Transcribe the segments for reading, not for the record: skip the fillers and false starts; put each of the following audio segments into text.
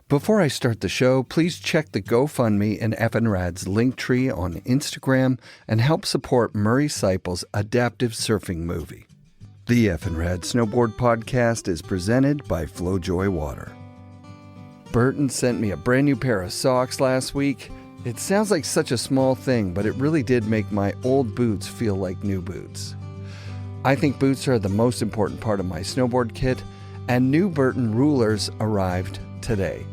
Before I start the show, please check the GoFundMe and FNRad's linktree on Instagram and help support Murray Siple's adaptive surfing movie. The FNRad Snowboard Podcast is presented by Flojoy Water. Burton sent me a brand new pair of socks last week. It sounds like such a small thing, but it really did make my old boots feel like new boots. I think boots are the most important part of my snowboard kit, and new Burton rulers arrived today.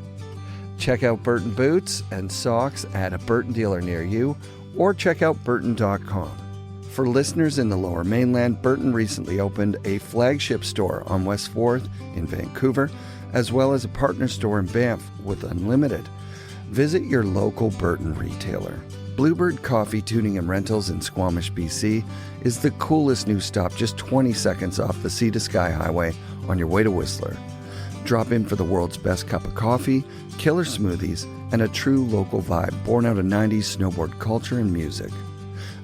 Check out Burton boots and socks at a Burton dealer near you, or check out burton.com. For listeners in the Lower Mainland, Burton recently opened a flagship store on West 4th in Vancouver, as well as a partner store in Banff with Unlimited. Visit your local Burton retailer. Bluebird Coffee Tuning and Rentals in Squamish, BC is the coolest new stop just 20 seconds off the Sea to Sky Highway on your way to Whistler. Drop in for the world's best cup of coffee, killer smoothies, and a true local vibe born out of 90s snowboard culture and music.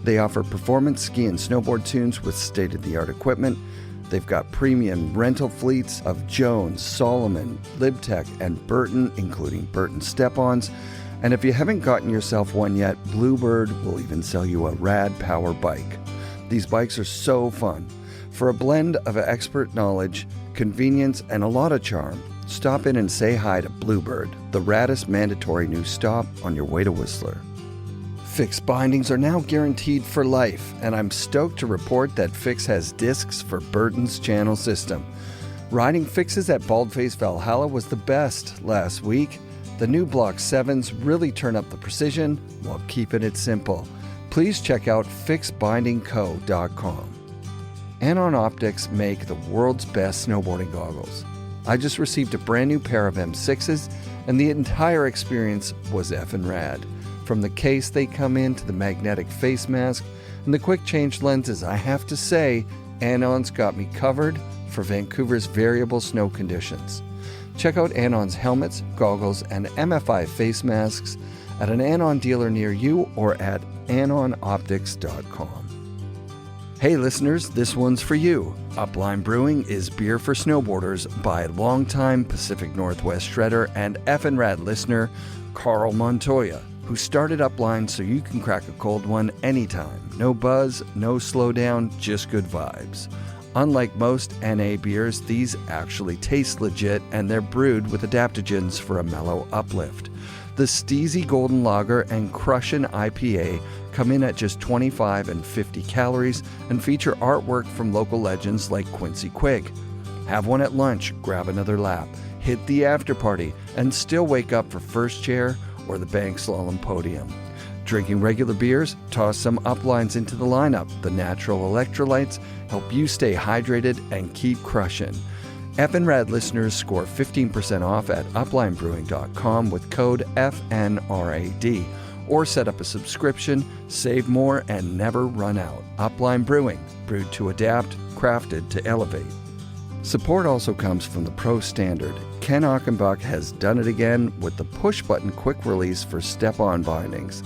They offer performance ski and snowboard tunes with state-of-the-art equipment. They've got premium rental fleets of Jones, Solomon, Libtech, and Burton, including Burton step-ons. And if you haven't gotten yourself one yet, Bluebird will even sell you a rad power bike. These bikes are so fun. For a blend of expert knowledge, convenience, and a lot of charm, stop in and say hi to Bluebird, the raddest mandatory new stop on your way to Whistler. Fix bindings are now guaranteed for life, and I'm stoked to report that Fix has discs for Burton's channel system. Riding fixes at Baldface Valhalla was the best last week. The new Block 7s really turn up the precision while keeping it simple. Please check out fixbindingco.com. Anon Optics make the world's best snowboarding goggles. I just received a brand new pair of M6s, and the entire experience was FNRad. From the case they come in to the magnetic face mask and the quick change lenses, I have to say, Anon's got me covered for Vancouver's variable snow conditions. Check out Anon's helmets, goggles, and MFI face masks at an Anon dealer near you or at anonoptics.com. Hey listeners, this one's for you. Upline Brewing is beer for snowboarders by longtime Pacific Northwest shredder and FNRad listener Carl Montoya, who started Upline so you can crack a cold one anytime. No buzz, no slowdown, just good vibes. Unlike most NA beers, these actually taste legit, and they're brewed with adaptogens for a mellow uplift. The Steezy Golden Lager and Crushin' IPA come in at just 25 and 50 calories and feature artwork from local legends like Quincy Quigg. Have one at lunch, grab another lap, hit the after party, and still wake up for first chair or the bank slalom podium. Drinking regular beers? Toss some Uplines into the lineup. The natural electrolytes help you stay hydrated and keep crushing. FNRad listeners score 15% off at uplinebrewing.com with code FNRAD, or set up a subscription, save more, and never run out. Upline Brewing, brewed to adapt, crafted to elevate. Support also comes from the Pro Standard. Ken Achenbach has done it again with the push-button quick release for step-on bindings.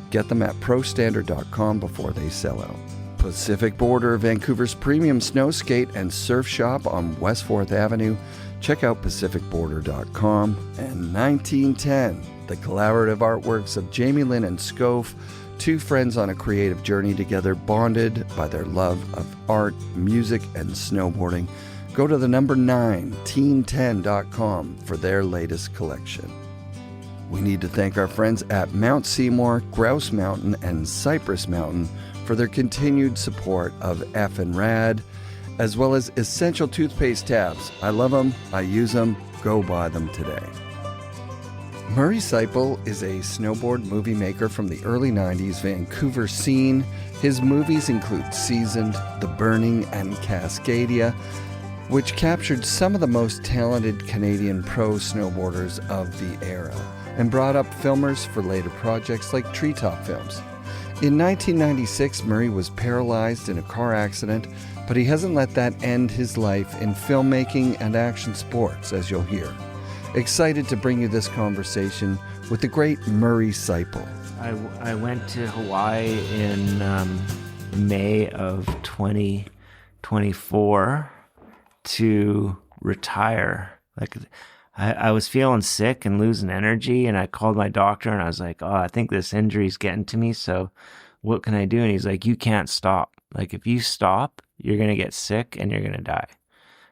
Get them at prostandard.com before they sell out. Pacific Border, Vancouver's premium snow skate and surf shop on West 4th Avenue. Check out pacificborder.com. And 1910, the collaborative artworks of Jamie Lynn and Scof, two friends on a creative journey together, bonded by their love of art, music, and snowboarding. Go to the number 9, teen10.com for their latest collection. We need to thank our friends at Mount Seymour, Grouse Mountain, and Cypress Mountain for their continued support of FNRad, as well as Essential Toothpaste Tabs. I love them. I use them. Go buy them today. Murray Siple is a snowboard movie maker from the early 90s Vancouver scene. His movies include Seasoned, The Burning, and Cascadia, which captured some of the most talented Canadian pro snowboarders of the era and brought up filmers for later projects like Treetop films. In 1996, Murray was paralyzed in a car accident, but he hasn't let that end his life in filmmaking and action sports, as you'll hear. Excited to bring you this conversation with the great Murray Siple. I went to Hawaii in May of 2024 to retire. Like, I was feeling sick and losing energy, and I called my doctor and I was like, oh, I think this injury is getting to me. So what can I do? And he's like, you can't stop. Like if you stop, you're going to get sick and you're going to die,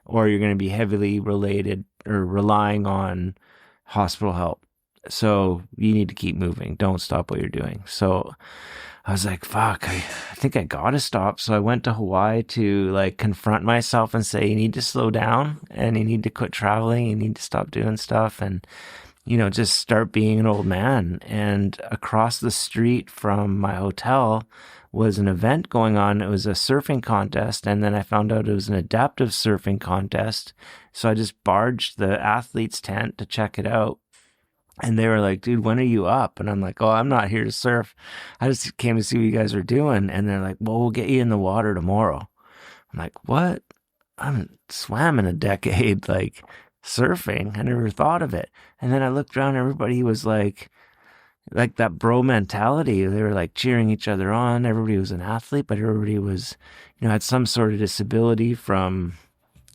or you're going to be heavily related or relying on hospital help. So you need to keep moving. Don't stop what you're doing. So I was like, fuck, I think I gotta stop. So I went to Hawaii to like confront myself and say, you need to slow down and you need to quit traveling. You need to stop doing stuff and, you know, just start being an old man. And across the street from my hotel was an event going on. It was a surfing contest. And then I found out it was an adaptive surfing contest. So I just barged the athlete's tent to check it out. And they were like, dude, when are you up? And I'm like, oh, I'm not here to surf. I just came to see what you guys are doing. And they're like, well, we'll get you in the water tomorrow. I'm like, what? I haven't swam in a decade, like surfing. I never thought of it. And then I looked around, everybody was like that bro mentality. They were like cheering each other on. Everybody was an athlete, but everybody was, you know, had some sort of disability from,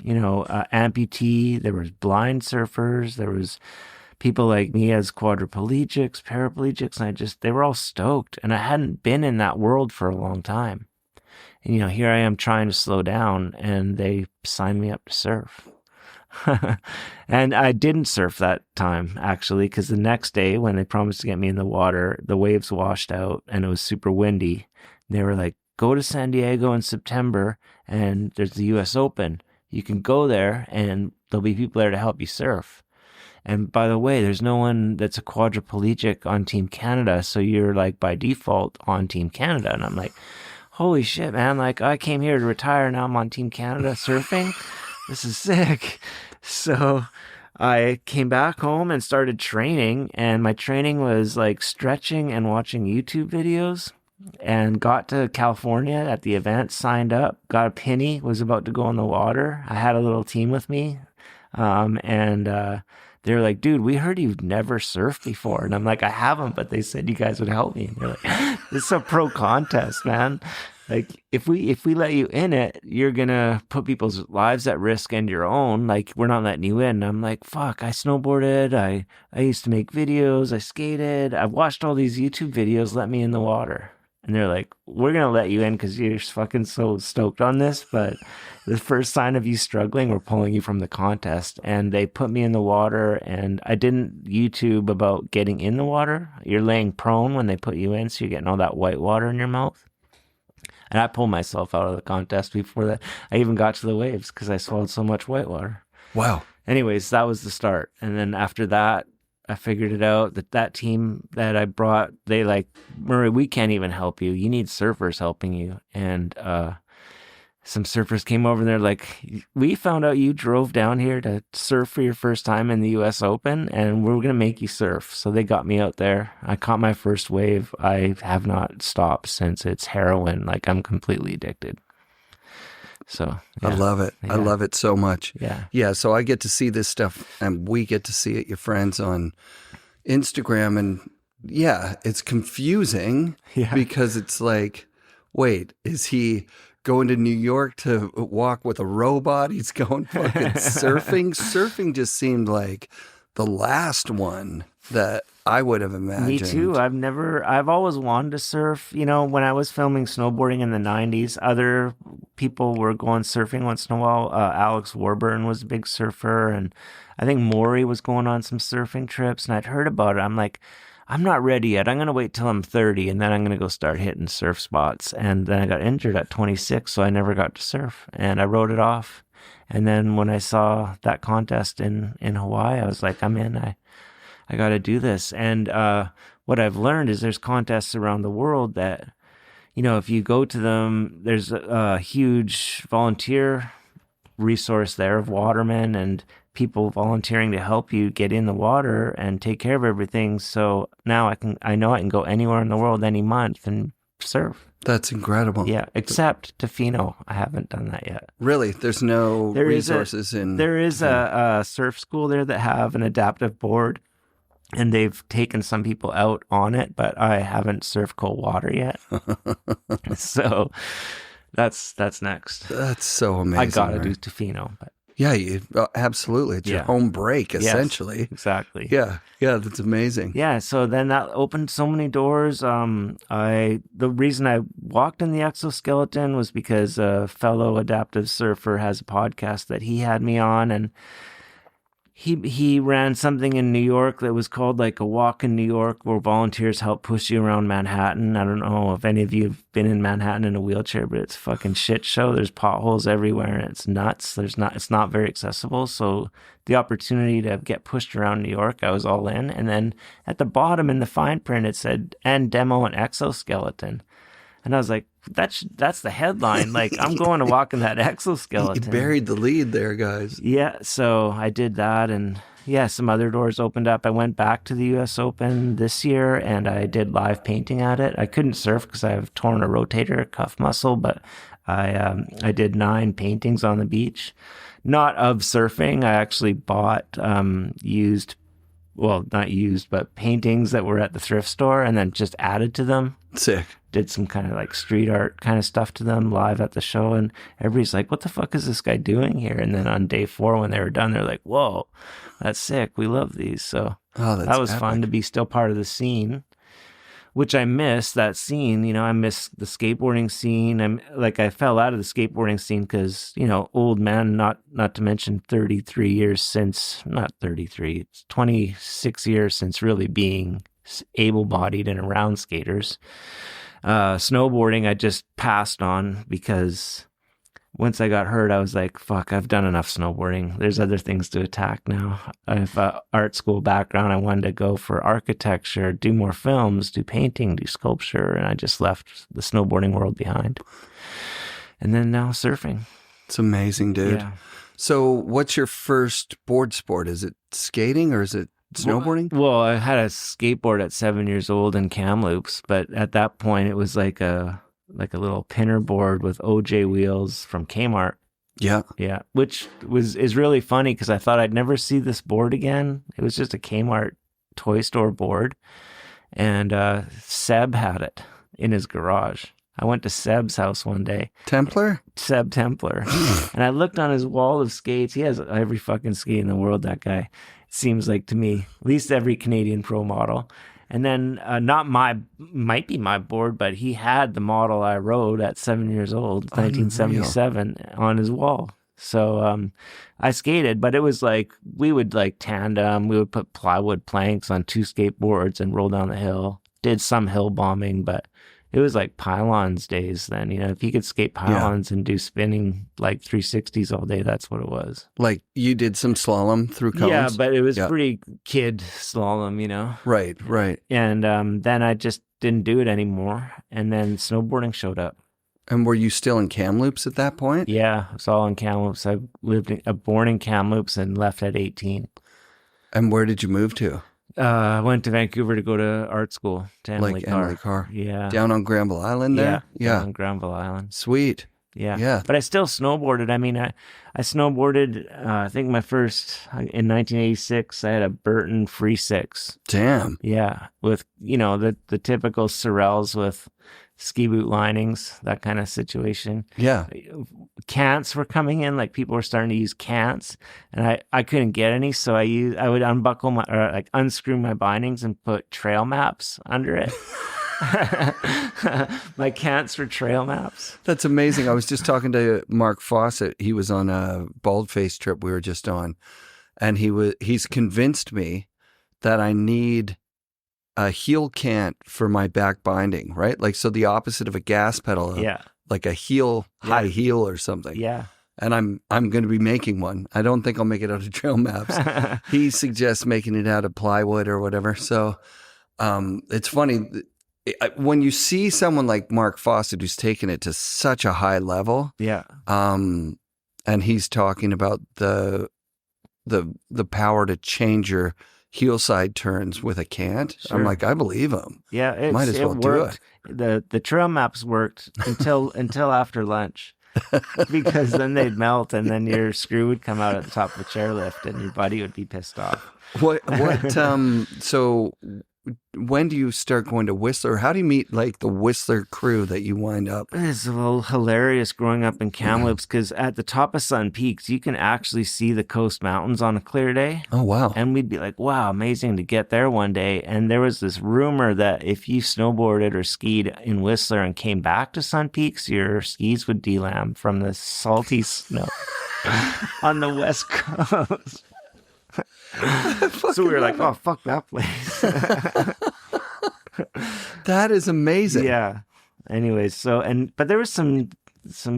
you know, amputee. There was blind surfers. There was people like me as quadriplegics, paraplegics, and they were all stoked. And I hadn't been in that world for a long time. And, you know, here I am trying to slow down, and they signed me up to surf. And I didn't surf that time, actually, because the next day when they promised to get me in the water, the waves washed out and it was super windy. They were like, go to San Diego in September, and there's the US Open. You can go there, and there'll be people there to help you surf. And by the way, there's no one that's a quadriplegic on Team Canada, so you're like by default on Team Canada. And I'm like, holy shit, man, like I came here to retire, now I'm on Team Canada surfing. This is sick. So I came back home and started training, and my training was like stretching and watching YouTube videos, and got to California at the event, signed up, got a penny, was about to go in the water. I had a little team with me, and they were like, dude, we heard you've never surfed before. And I'm like, I haven't, but they said you guys would help me. And they're like, this is a pro contest, man. Like, if we let you in it, you're going to put people's lives at risk and your own. Like, we're not letting you in. And I'm like, fuck, I snowboarded. I used to make videos. I skated. I've watched all these YouTube videos. Let me in the water. And they're like, we're going to let you in because you're fucking so stoked on this. But the first sign of you struggling, we're pulling you from the contest. And they put me in the water, and I didn't YouTube about getting in the water. You're laying prone when they put you in, so you're getting all that white water in your mouth. And I pulled myself out of the contest before that. I even got to the waves because I swallowed so much white water. Wow. Anyways, that was the start. And then after that, I figured it out that team that I brought, they like, Murray, we can't even help you. You need surfers helping you. And some surfers came over and they're like, we found out you drove down here to surf for your first time in the US Open, and we're going to make you surf. So they got me out there. I caught my first wave. I have not stopped since. It's heroin. Like, I'm completely addicted. So yeah. I love it. Yeah. I love it so much. Yeah. Yeah. So I get to see this stuff, and we get to see it, your friends, on Instagram. And yeah, it's confusing because it's like, wait, is he going to New York to walk with a robot? He's going fucking surfing. Surfing just seemed like the last one that I would have imagined. Me too. I've always wanted to surf. You know, when I was filming snowboarding in the 90s, other people were going surfing once in a while. Alex Warburton was a big surfer, and I think Maury was going on some surfing trips, and I'd heard about it. I'm like, I'm not ready yet. I'm going to wait till I'm 30, and then I'm going to go start hitting surf spots. And then I got injured at 26, so I never got to surf, and I wrote it off. And then when I saw that contest in Hawaii, I was like, I'm in. I got to do this. And what I've learned is there's contests around the world that, you know, if you go to them, there's a huge volunteer resource there of watermen and people volunteering to help you get in the water and take care of everything. So now I know I can go anywhere in the world any month and surf. That's incredible. Yeah, except Tofino. I haven't done that yet. Really? There's no resources in... There is a surf school there that have an adaptive board, and they've taken some people out on it, but I haven't surfed cold water yet. So that's next. That's so amazing. I gotta do Tofino. But Yeah, absolutely. It's your home break, essentially. Yes, exactly. Yeah, that's amazing. Yeah, so then that opened so many doors. The reason I walked in the exoskeleton was because a fellow adaptive surfer has a podcast that he had me on, and he ran something in New York that was called like a walk in New York, where volunteers help push you around Manhattan. I don't know if any of you have been in Manhattan in a wheelchair, but it's a fucking shit show. There's potholes everywhere and it's nuts. It's not very accessible. So the opportunity to get pushed around New York, I was all in. And then at the bottom in the fine print, it said, and demo an exoskeleton. And I was like, that's the headline. Like, I'm going to walk in that exoskeleton. You buried the lead there, guys. Yeah, so I did that, and some other doors opened up. I went back to the U.S. Open this year, and I did live painting at it. I couldn't surf because I have torn a rotator cuff muscle, but I did 9 paintings on the beach. Not of surfing. I actually bought not used, but paintings that were at the thrift store and then just added to them. Sick. Did some kind of like street art kind of stuff to them live at the show. And everybody's like, what the fuck is this guy doing here? And then on day 4, when they were done, they're like, whoa, that's sick. We love these. So that was fun to be still part of the scene, which I miss that scene. I miss the skateboarding scene. I fell out of the skateboarding scene because, old man, not to mention 33 years since, not 33, it's 26 years since really being able-bodied and around skaters. Snowboarding, I just passed on because once I got hurt, I was like, fuck, I've done enough snowboarding. There's other things to attack now. I have an art school background. I wanted to go for architecture, do more films, do painting, do sculpture, and I just left the snowboarding world behind. And then now surfing. It's amazing, dude. Yeah. So what's your first board sport? Is it skating or is it snowboarding? Well, I had a skateboard at 7 years old and Kamloops, but at that point it was like a little pinner board with OJ wheels from Kmart. Yeah. Yeah. Which is really funny because I thought I'd never see this board again. It was just a Kmart toy store board. And Seb had it in his garage. I went to Seb's house one day. Templar? Seb Templar. And I looked on his wall of skates. He has every fucking skate in the world, that guy. It seems like to me, at least every Canadian pro model. And then might be my board, but he had the model I rode at 7 years old, 1977, on his wall. So I skated, but it was like, we would like tandem. We would put plywood planks on 2 skateboards and roll down the hill. Did some hill bombing, but it was like pylons days then. If you could skate pylons and do spinning like 360s all day, that's what it was. Like you did some slalom through cones? Yeah, but it was pretty kid slalom, Right. And then I just didn't do it anymore. And then snowboarding showed up. And were you still in Kamloops at that point? Yeah, I was all in Kamloops. I born in Kamloops and left at 18. And where did you move to? I went to Vancouver to go to art school to Emily Carr. Emily Carr. Yeah. Down on Granville Island there? Yeah. Down on Granville Island. Sweet. Yeah. But I still snowboarded. I mean, I snowboarded, I think my first, in 1986, I had a Burton Free 6. Damn. Yeah. With, the typical Sorels with ski boot linings, that kind of situation. Yeah. Cants were coming in, like people were starting to use cants, and I couldn't get any, so I would unscrew my bindings and put trail maps under it. My cants were trail maps. That's amazing. I was just talking to Mark Fawcett. He was on a Baldface trip we were just on, and he's convinced me that I need a heel cant for my back binding, right? Like, so the opposite of a gas pedal. Yeah. Like a high heel or something. Yeah. And I'm going to be making one. I don't think I'll make it out of trail maps. He suggests making it out of plywood or whatever. So it's funny. When you see someone like Mark Fawcett who's taken it to such a high level. Yeah. And he's talking about the power to change your heel side turns with a cant. Sure. I'm like, I believe him. Yeah, might as well do it. The trail maps worked until after lunch, because then they'd melt and then your screw would come out at the top of the chairlift and your buddy would be pissed off. So when do you start going to Whistler? How do you meet like the Whistler crew that you wind up? It's a little hilarious growing up in Kamloops because at the top of Sun Peaks, you can actually see the Coast Mountains on a clear day. Oh, wow. And we'd be like, wow, amazing to get there one day. And there was this rumor that if you snowboarded or skied in Whistler and came back to Sun Peaks, your skis would delam from the salty snow on the West Coast. So we were like, oh, fuck that place. That is amazing. Yeah. Anyways, but there was some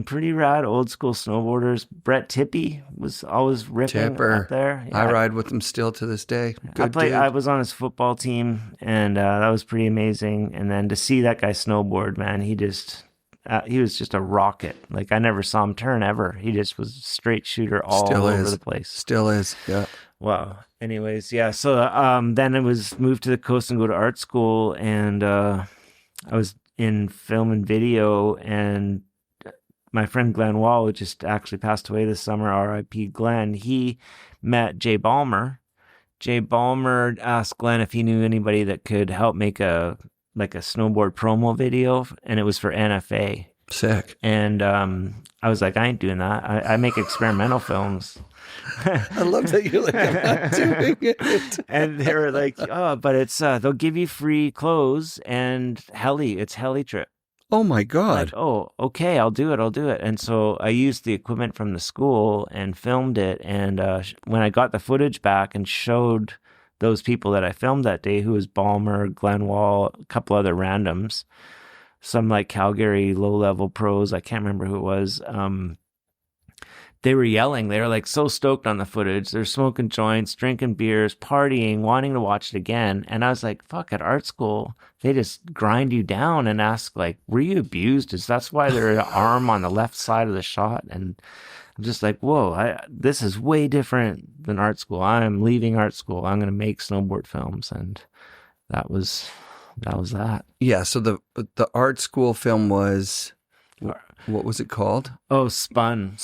pretty rad old school snowboarders. Brett Tippy was always ripping up there. Yeah. I ride with him still to this day. Good dude. I was on his football team, and that was pretty amazing. And then to see that guy snowboard, man, he was just a rocket. Like I never saw him turn ever. He just was a straight shooter all over the place. Still is. Yeah. Wow. Anyways, yeah. So then it was moved to the coast and go to art school, and I was in film and video, and my friend Glenn Wall, who just actually passed away this summer, R.I.P. Glenn, he met Jay Ballmer. Jay Ballmer asked Glenn if he knew anybody that could help make a snowboard promo video, and it was for NFA. Sick. And I was like, I ain't doing that. I make experimental films. I love that you're like, I'm not doing it. And they were like, oh, but it's they'll give you free clothes and it's heli trip. Oh my God. Like, oh, okay, I'll do it. And so I used the equipment from the school and filmed it. And when I got the footage back and showed those people that I filmed that day, who was Ballmer, Glenn Wall, a couple other randoms, some like Calgary low-level pros, I can't remember who it was. They were yelling. They were like so stoked on the footage. They're smoking joints, drinking beers, partying, wanting to watch it again. And I was like, fuck, at art school, they just grind you down and ask like, were you abused? That's why there's an arm on the left side of the shot. And I'm just like, whoa, this is way different than art school. I'm leaving art school. I'm going to make snowboard films. And that was that. Yeah. So the art school film was... What was it called? Oh, Spun.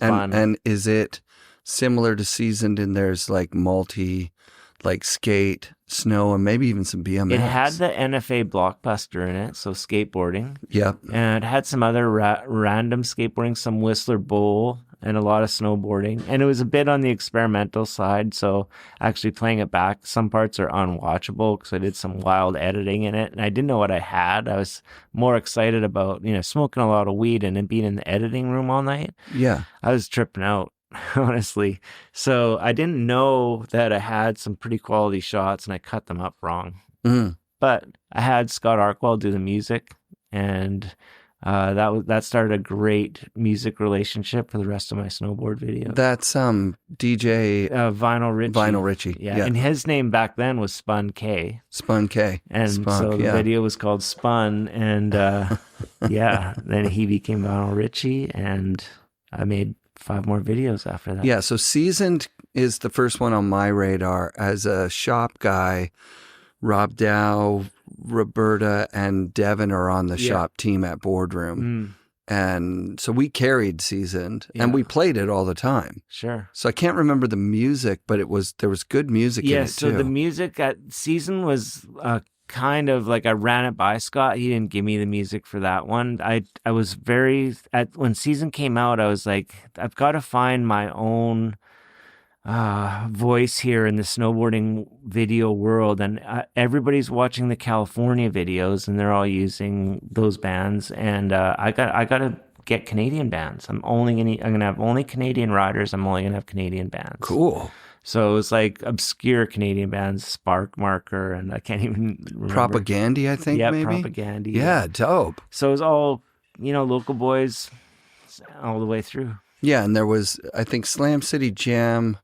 And is it similar to Seasoned in there's like like skate, snow, and maybe even some BMX? It had the NFA blockbuster in it, so skateboarding. Yep. And it had some other random skateboarding, some Whistler Bowl, and a lot of snowboarding. And it was a bit on the experimental side, so actually playing it back, some parts are unwatchable because I did some wild editing in it, and I didn't know what I had. I was more excited about, smoking a lot of weed and then being in the editing room all night. Yeah. I was tripping out, honestly. So I didn't know that I had some pretty quality shots, and I cut them up wrong. Mm. But I had Scott Arkwell do the music, and... that started a great music relationship for the rest of my snowboard videos. That's DJ Vinyl Richie. Vinyl Richie. Yeah. And his name back then was Spun K. Spun K. And so the video was called Spun, and then he became Vinyl Richie, and I made 5 more videos after that. Yeah, so Seasoned is the first one on my radar. As a shop guy, Rob Dow, Roberta, and Devin are on the shop team at Boardroom. And so we carried Seasoned, and we played it all the time. Sure. So I can't remember the music, but there was good music in it too. Yeah, so the music at Season was kind of like I ran it by Scott. He didn't give me the music for that one. I was when Season came out, I was like, I've got to find my own voice here in the snowboarding video world, and everybody's watching the California videos, and they're all using those bands, and I got to get Canadian bands. I'm gonna have only Canadian riders. I'm only gonna have Canadian bands. Cool. So it was like obscure Canadian bands, Spark Marker, and I can't even remember. Propagandy, I think. Yeah, maybe. Propagandy. Yeah, dope. So it was all local boys all the way through. Yeah, and there was, I think, Slam City Jam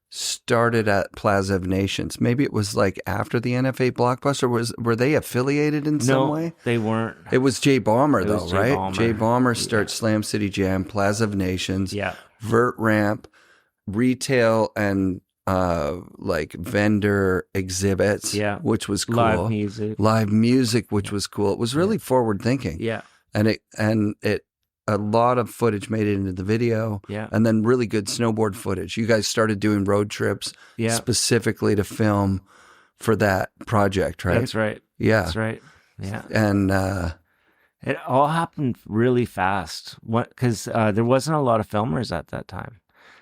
started at Plaza of Nations. Maybe it was like after the NFA Blockbuster. Were they affiliated in some way? No, they weren't. It was Jay Ballmer, though, Jay right? Ballmer. Jay Ballmer starts Slam City Jam, Plaza of Nations, Vert Ramp, retail, and like vendor exhibits, which was cool. Live music, which was cool. It was really forward thinking. Yeah. And it a lot of footage made it into the video, and then really good snowboard footage. You guys started doing road trips specifically to film for that project, right? That's right. Yeah. That's right. Yeah. And It all happened really fast because there wasn't a lot of filmers at that time.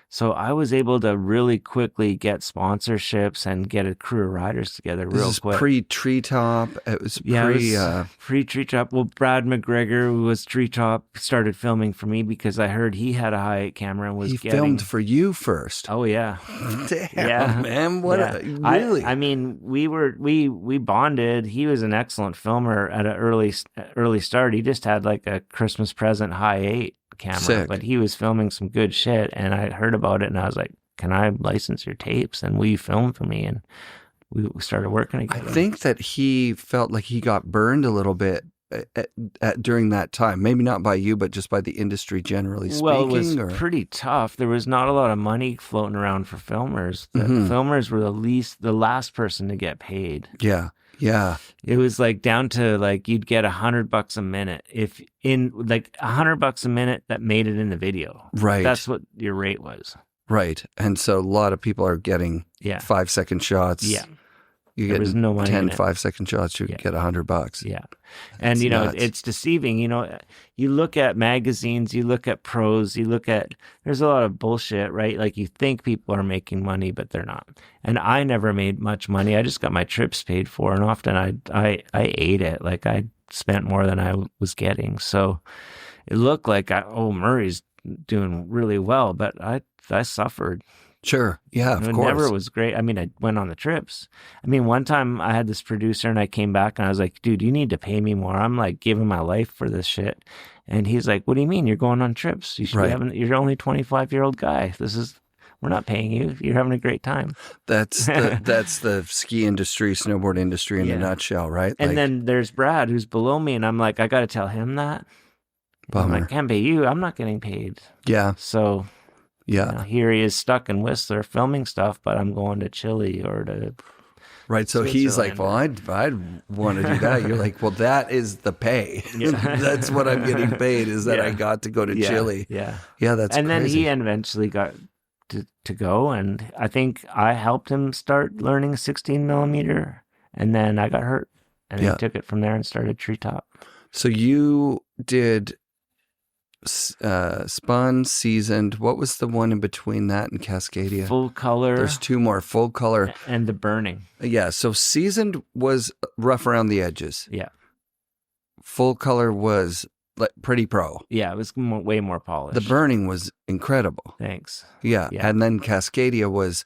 So I was able to really quickly get sponsorships and get a crew of riders together real this is quick. pre-Treetop. It was pre-Treetop. Well, Brad McGregor, who was Treetop, started filming for me because I heard he had a high camera and was filmed for you first. Oh yeah. Damn, Yeah. man. Really? I mean, we bonded. He was an excellent filmer at an early start. He just had like a Christmas present high 8 camera. Sick. But he was filming some good shit, and I heard about it and I was like, can I license your tapes and will you film for me? And we started working together. I think that he felt like he got burned a little bit during that time. Maybe not by you, but just by the industry generally speaking. Well, it was pretty tough. There was not a lot of money floating around for filmers. The filmers were the last person to get paid. Yeah. Yeah. It was like down to like you'd get $100 a minute if in like $100 a minute that made it in the video. Right. That's what your rate was. Right. And so a lot of people are getting 5-second shots. Yeah. You there get was no money 10 in it. 5-second shots, you get $100. Yeah. And, you know, nuts. it's deceiving. You know, you look at magazines, you look at pros, there's a lot of bullshit, right? Like you think people are making money, but they're not. And I never made much money. I just got my trips paid for. And often I ate it. Like I spent more than I was getting. So it looked like, Murray's doing really well, but I suffered. Sure. Yeah, of It course. never was great. I mean, I went on the trips. I mean, one time I had this producer and I came back and I was like, dude, you need to pay me more. I'm like giving my life for this shit. And he's like, what do you mean? You're going on trips. You should be having, you're only a 25-year-old guy. We're not paying you. You're having a great time. That's the ski industry, snowboard industry in a nutshell, right? And then there's Brad who's below me and I'm like, I got to tell him that. Bummer. I'm like, can't pay you. I'm not getting paid. Yeah. So... Yeah. You know, here he is stuck in Whistler filming stuff, but I'm going to Chile or to right. So he's like, well, I'd want to do that. You're like, well, that is the pay. Yeah. That's what I'm getting paid is that I got to go to Chile. Yeah. Yeah, that's and crazy. then he eventually got to go, and I think I helped him start learning 16 millimeter, and then I got hurt, and he took it from there and started Treetop. So you did... spun, seasoned. What was the one in between that and Cascadia? Full color. There's two more. Full color. And the burning. Yeah, so seasoned was rough around the edges. Yeah. Full color was like pretty pro. Yeah, it was way more polished. The burning was incredible. Thanks. Yeah, and then Cascadia was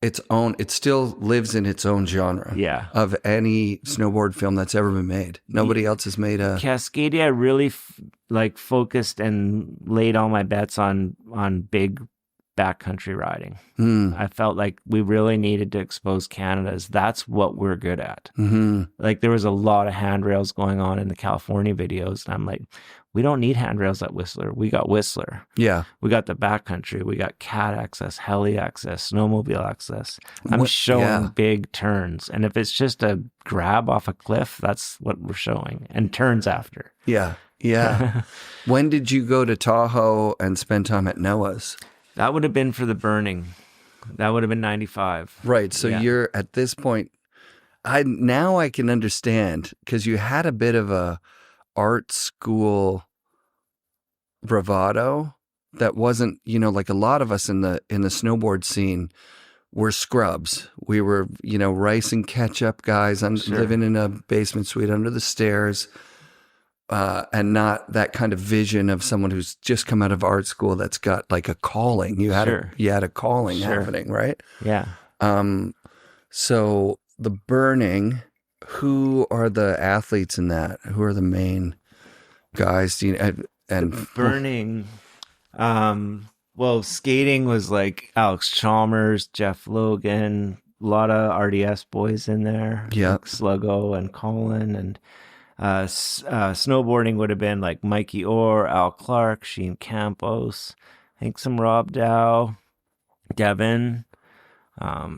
its own. It still lives in its own genre. Yeah. Of any snowboard film that's ever been made. Nobody else has made a... Cascadia really focused and laid all my bets on big backcountry riding. I felt like we really needed to expose Canada's. That's what we're good at. Mm-hmm. Like there was a lot of handrails going on in the California videos. And I'm like, we don't need handrails at Whistler. We got Whistler. Yeah. We got the backcountry. We got cat access, heli access, snowmobile access. I'm showing big turns. And if it's just a grab off a cliff, that's what we're showing. And turns after. Yeah. Yeah. When did you go to Tahoe and spend time at Noah's? That would have been for the burning. That would have been 95. Right. So you're at this point, now I can understand because you had a bit of a art school bravado that wasn't, like a lot of us in the snowboard scene were scrubs. We were, rice and ketchup guys. I'm living in a basement suite under the stairs. And not that kind of vision of someone who's just come out of art school that's got like a calling. You had a calling happening, right? Yeah. So the burning, who are the athletes in that? Who are the main guys? And burning, well, skating was like Alex Chalmers, Jeff Logan, a lot of RDS boys in there. Yeah. Like Sluggo and Colin and snowboarding would have been like Mikey Orr, Al Clark, Sheen Campos, I think some Rob Dow, Devin, a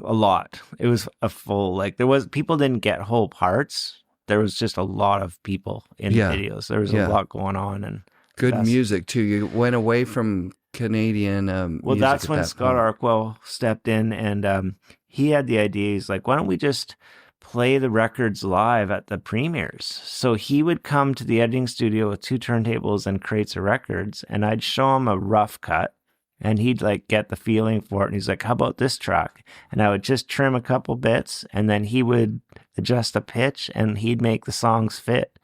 lot. It was a full, people didn't get whole parts. There was just a lot of people in the videos. There was a lot going on and good music too. You went away from Canadian well, music that's when Scott point. Arkwell stepped in and he had the idea. He's like, why don't we just play the records live at the premieres? So he would come to the editing studio with 2 turntables and crates of records, and I'd show him a rough cut, and he'd like get the feeling for it. And he's like, how about this track? And I would just trim a couple bits, and then he would adjust a pitch, and he'd make the songs fit.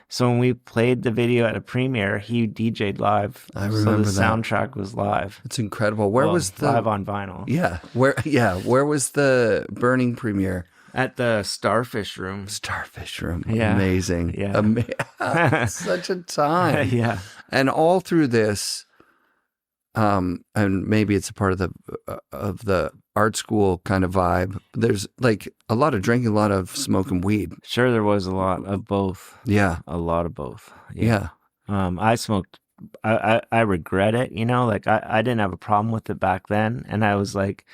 So when we played the video at a premiere, he DJ'd live. I remember so the soundtrack was live. It's incredible. Where was the live on vinyl? Yeah. Where was the Burning premiere? At the Starfish Room. Starfish Room. Yeah. Amazing. Yeah. Such a time. Yeah. And all through this, and maybe it's a part of the art school kind of vibe. There's like a lot of drinking, a lot of smoking weed. Sure, there was a lot of both. Yeah. A lot of both. Yeah. I smoked. I regret it. You know, like I didn't have a problem with it back then, and I was like,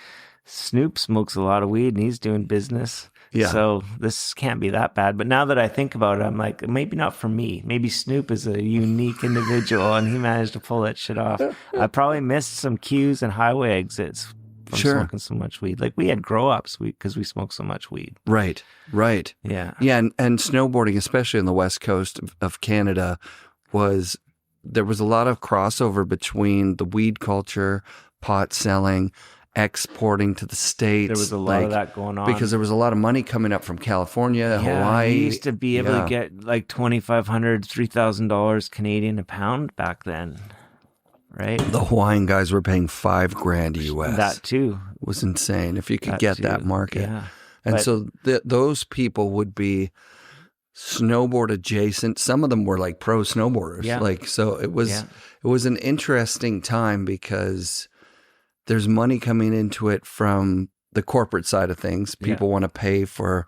Snoop smokes a lot of weed and he's doing business. Yeah. So this can't be that bad. But now that I think about it, I'm like, maybe not for me. Maybe Snoop is a unique individual and he managed to pull that shit off. I probably missed some cues and highway exits from smoking so much weed. Like we had grow-ups because we smoked so much weed. Right. Yeah. Yeah, and snowboarding, especially on the west coast of Canada, there was a lot of crossover between the weed culture, pot selling, exporting to the States. There was a lot of that going on. Because there was a lot of money coming up from California, Hawaii. You used to be able to get like $2,500, $3,000 Canadian a pound back then, right? The Hawaiian guys were paying $5,000 US. That too. It was insane if you could get that market. Yeah. And so those people would be snowboard adjacent. Some of them were like pro snowboarders. Yeah. Like, so it was an interesting time because there's money coming into it from the corporate side of things. People want to pay for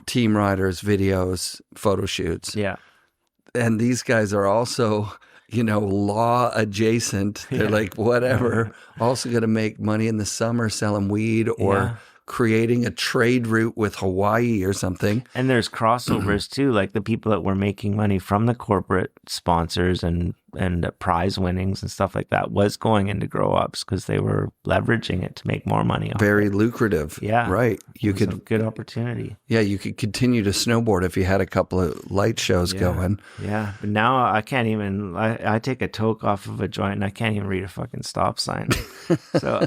team riders, videos, photo shoots. Yeah. And these guys are also, law adjacent. They're like, whatever, also going to make money in the summer selling weed or creating a trade route with Hawaii or something. And there's crossovers too, like the people that were making money from the corporate sponsors and prize winnings and stuff like that was going into grow ups because they were leveraging it to make more money. Very lucrative. Yeah. Right. You could a good opportunity. Yeah, you could continue to snowboard if you had a couple of light shows going. Yeah. But now I can't even I take a toke off of a joint and I can't even read a fucking stop sign. So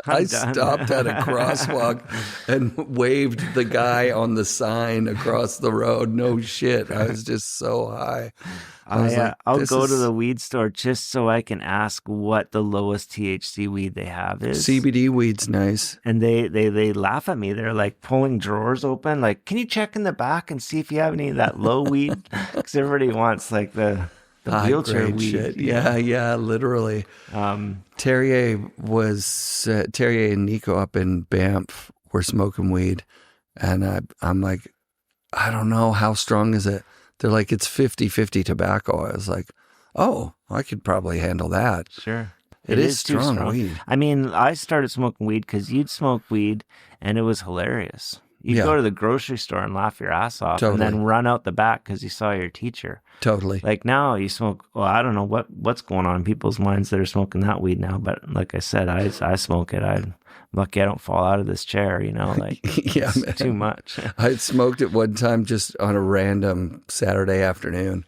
I stopped at a crosswalk and waved the guy on the sign across the road. No shit. I was just so high. I'll go to the weed store just so I can ask what the lowest THC weed they have is. CBD weed's nice. And they laugh at me. They're like pulling drawers open. Like, can you check in the back and see if you have any of that low weed? Because everybody wants like the wheelchair weed. Shit. Yeah, literally. Terrier and Nico up in Banff were smoking weed. And I'm like, I don't know, how strong is it? They're like, it's 50-50 tobacco. I was like, oh, I could probably handle that. Sure. It is strong weed. I mean, I started smoking weed because you'd smoke weed and it was hilarious. You'd go to the grocery store and laugh your ass off and then run out the back because you saw your teacher. Totally. Like now you smoke, I don't know what's going on in people's minds that are smoking that weed now. But like I said, I smoke it. I'm lucky I don't fall out of this chair, like it's too much. I smoked it one time just on a random Saturday afternoon.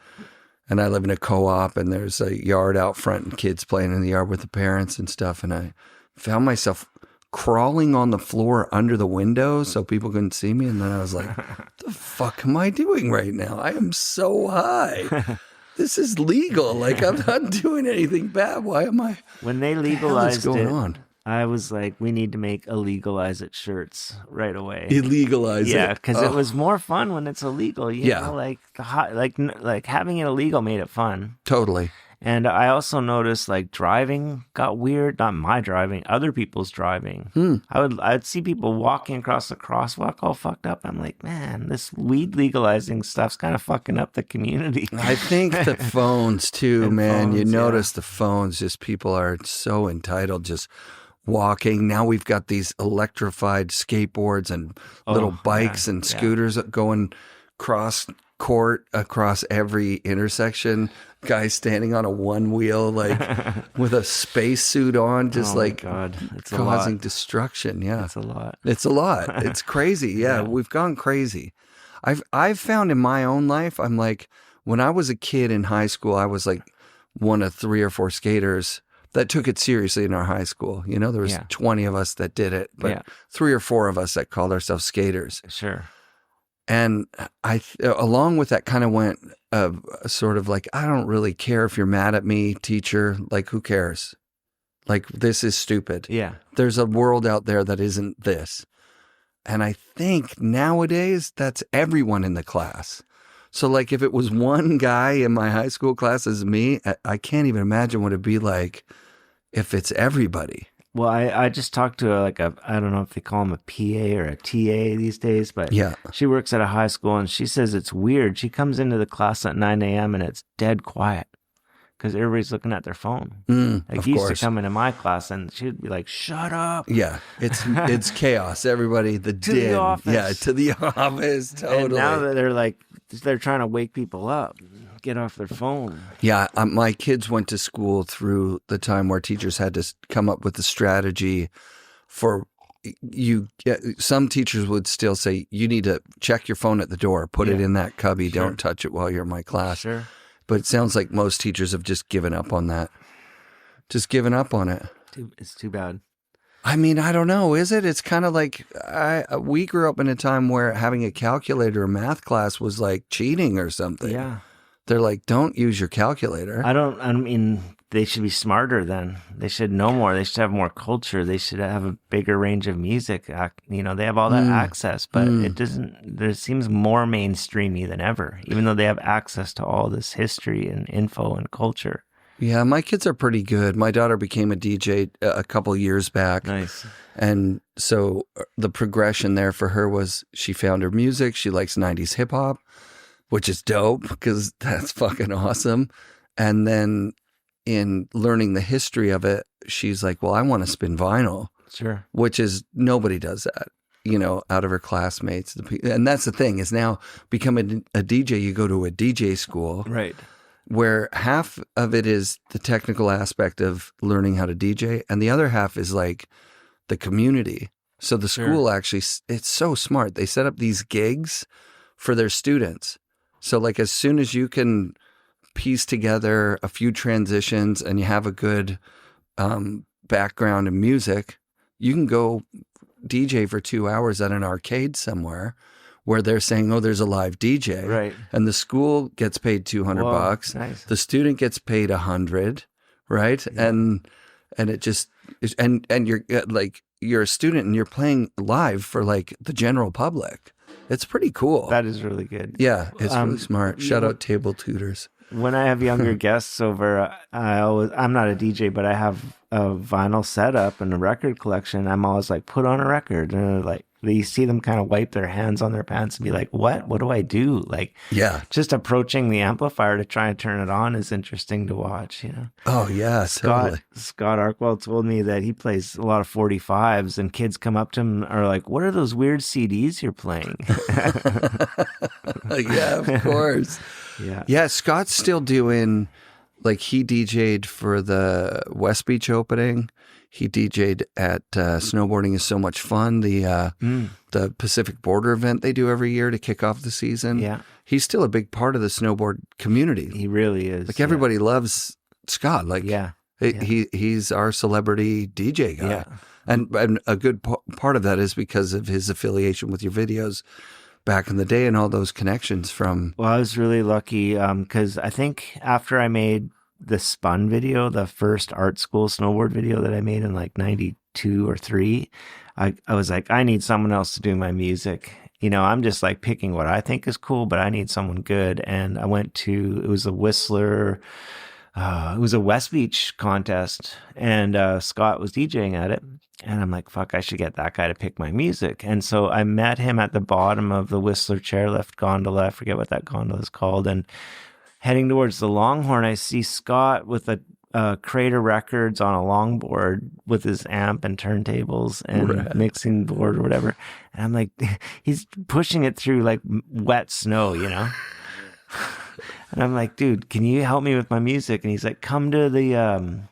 And I live in a co-op and there's a yard out front and kids playing in the yard with the parents and stuff. And I found myself crawling on the floor under the window so people couldn't see me. And then I was like, the fuck am I doing right now? I am so high. This is legal. Like, I'm not doing anything bad. Why am I? When they legalized going on? I was like, we need to make illegalize it shirts right away. Illegalize it. Yeah, because it was more fun when it's illegal. You know, like having it illegal made it fun. Totally. And I also noticed like driving got weird. Not my driving, other people's driving. I'd see people walking across the crosswalk all fucked up. I'm like, man, this weed legalizing stuff's kind of fucking up the community. I think the phones too, man. You notice the phones, just people are so entitled, just walking. Now we've got these electrified skateboards and little bikes and scooters going cross court across every intersection. Guy standing on a one wheel, like with a spacesuit on, just God. It's causing destruction. Yeah, it's a lot. It's a lot. It's crazy. Yeah, we've gone crazy. I've found in my own life, I'm like, when I was a kid in high school, I was like one of 3 or 4 skaters that took it seriously in our high school. You know, there was 20 of us that did it, but 3 or 4 of us that called ourselves skaters. Sure. And along with that kind of went sort of like, I don't really care if you're mad at me, teacher. Like, who cares? Like, this is stupid. Yeah. There's a world out there that isn't this. And I think nowadays that's everyone in the class. So like if it was one guy in my high school class as me, I can't even imagine what it'd be like if it's everybody. Well, I just talked to I don't know if they call him a PA or a TA these days, but she works at a high school and she says it's weird. She comes into the class at 9 a.m. and it's dead quiet because everybody's looking at their phone. Like he used to come into my class and she'd be like, shut up. Yeah, it's chaos. Everybody, the office. Yeah, to the office, totally. And now that they're trying to wake people up, get off their phone. Yeah, my kids went to school through the time where teachers had to come up with a strategy for you. Some teachers would still say, you need to check your phone at the door, put it in that cubby, don't touch it while you're in my class. Sure. But it sounds like most teachers have just given up on that. Just given up on it. It's too bad. I mean, I don't know, is it? It's kind of like we grew up in a time where having a calculator in math class was like cheating or something. Yeah. They're like, don't use your calculator. I mean, they should be smarter then. They should know more. They should have more culture. They should have a bigger range of music. You know, they have all that access, but it seems more mainstreamy than ever, even though they have access to all this history and info and culture. Yeah, my kids are pretty good. My daughter became a DJ a couple years back. Nice. And so the progression there for her was she found her music. She likes 90s hip hop, which is dope because that's fucking awesome. And then in learning the history of it, she's like, well, I want to spin vinyl. Sure. Which is, nobody does that, you know, out of her classmates. And that's the thing is now becoming a DJ, you go to a DJ school. Right. Where half of it is the technical aspect of learning how to DJ, and the other half is like the community. So the school actually, it's so smart. They set up these gigs for their students. So like as soon as you can piece together a few transitions and you have a good background in music, you can go DJ for 2 hours at an arcade somewhere where they're saying, oh, there's a live DJ. Right. And the school gets paid $200. Nice. The student gets paid $100, right? Yeah. And it just, and you're like, you're a student and you're playing live for like the general public. It's pretty cool. That is really good. Yeah, it's really smart. Shout out Table Tutors. When I have younger guests over, I'm not a DJ, but I have a vinyl setup and a record collection. I'm always like, put on a record. And like, you see them kind of wipe their hands on their pants and be like, what do I do? Like, just approaching the amplifier to try and turn it on is interesting to watch, you know? Oh, yeah, Scott Arkwell told me that he plays a lot of 45s and kids come up to him and are like, what are those weird CDs you're playing? Yeah, of course. Yeah, Scott's still doing, like he DJ'd for the West Beach opening. He DJ'd at Snowboarding is So Much Fun, the Pacific Border event they do every year to kick off the season. Yeah. He's still a big part of the snowboard community. He really is. Like everybody loves Scott. Like he's our celebrity DJ guy. Yeah. And a good part of that is because of his affiliation with your videos back in the day and all those connections from... Well, I was really lucky because I think after I made the Spun video, the first art school snowboard video that I made in like 92 or 3, I was like, I need someone else to do my music. You know, I'm just like picking what I think is cool, but I need someone good. And I went to, it was a Whistler, it was a West Beach contest, and Scott was DJing at it. And I'm like, fuck, I should get that guy to pick my music. And so I met him at the bottom of the Whistler chairlift gondola. I forget what that gondola is called. And heading towards the Longhorn, I see Scott with a Crater Records on a longboard with his amp and turntables and mixing board or whatever. And I'm like, he's pushing it through like wet snow, you know? And I'm like, dude, can you help me with my music? And he's like, come to the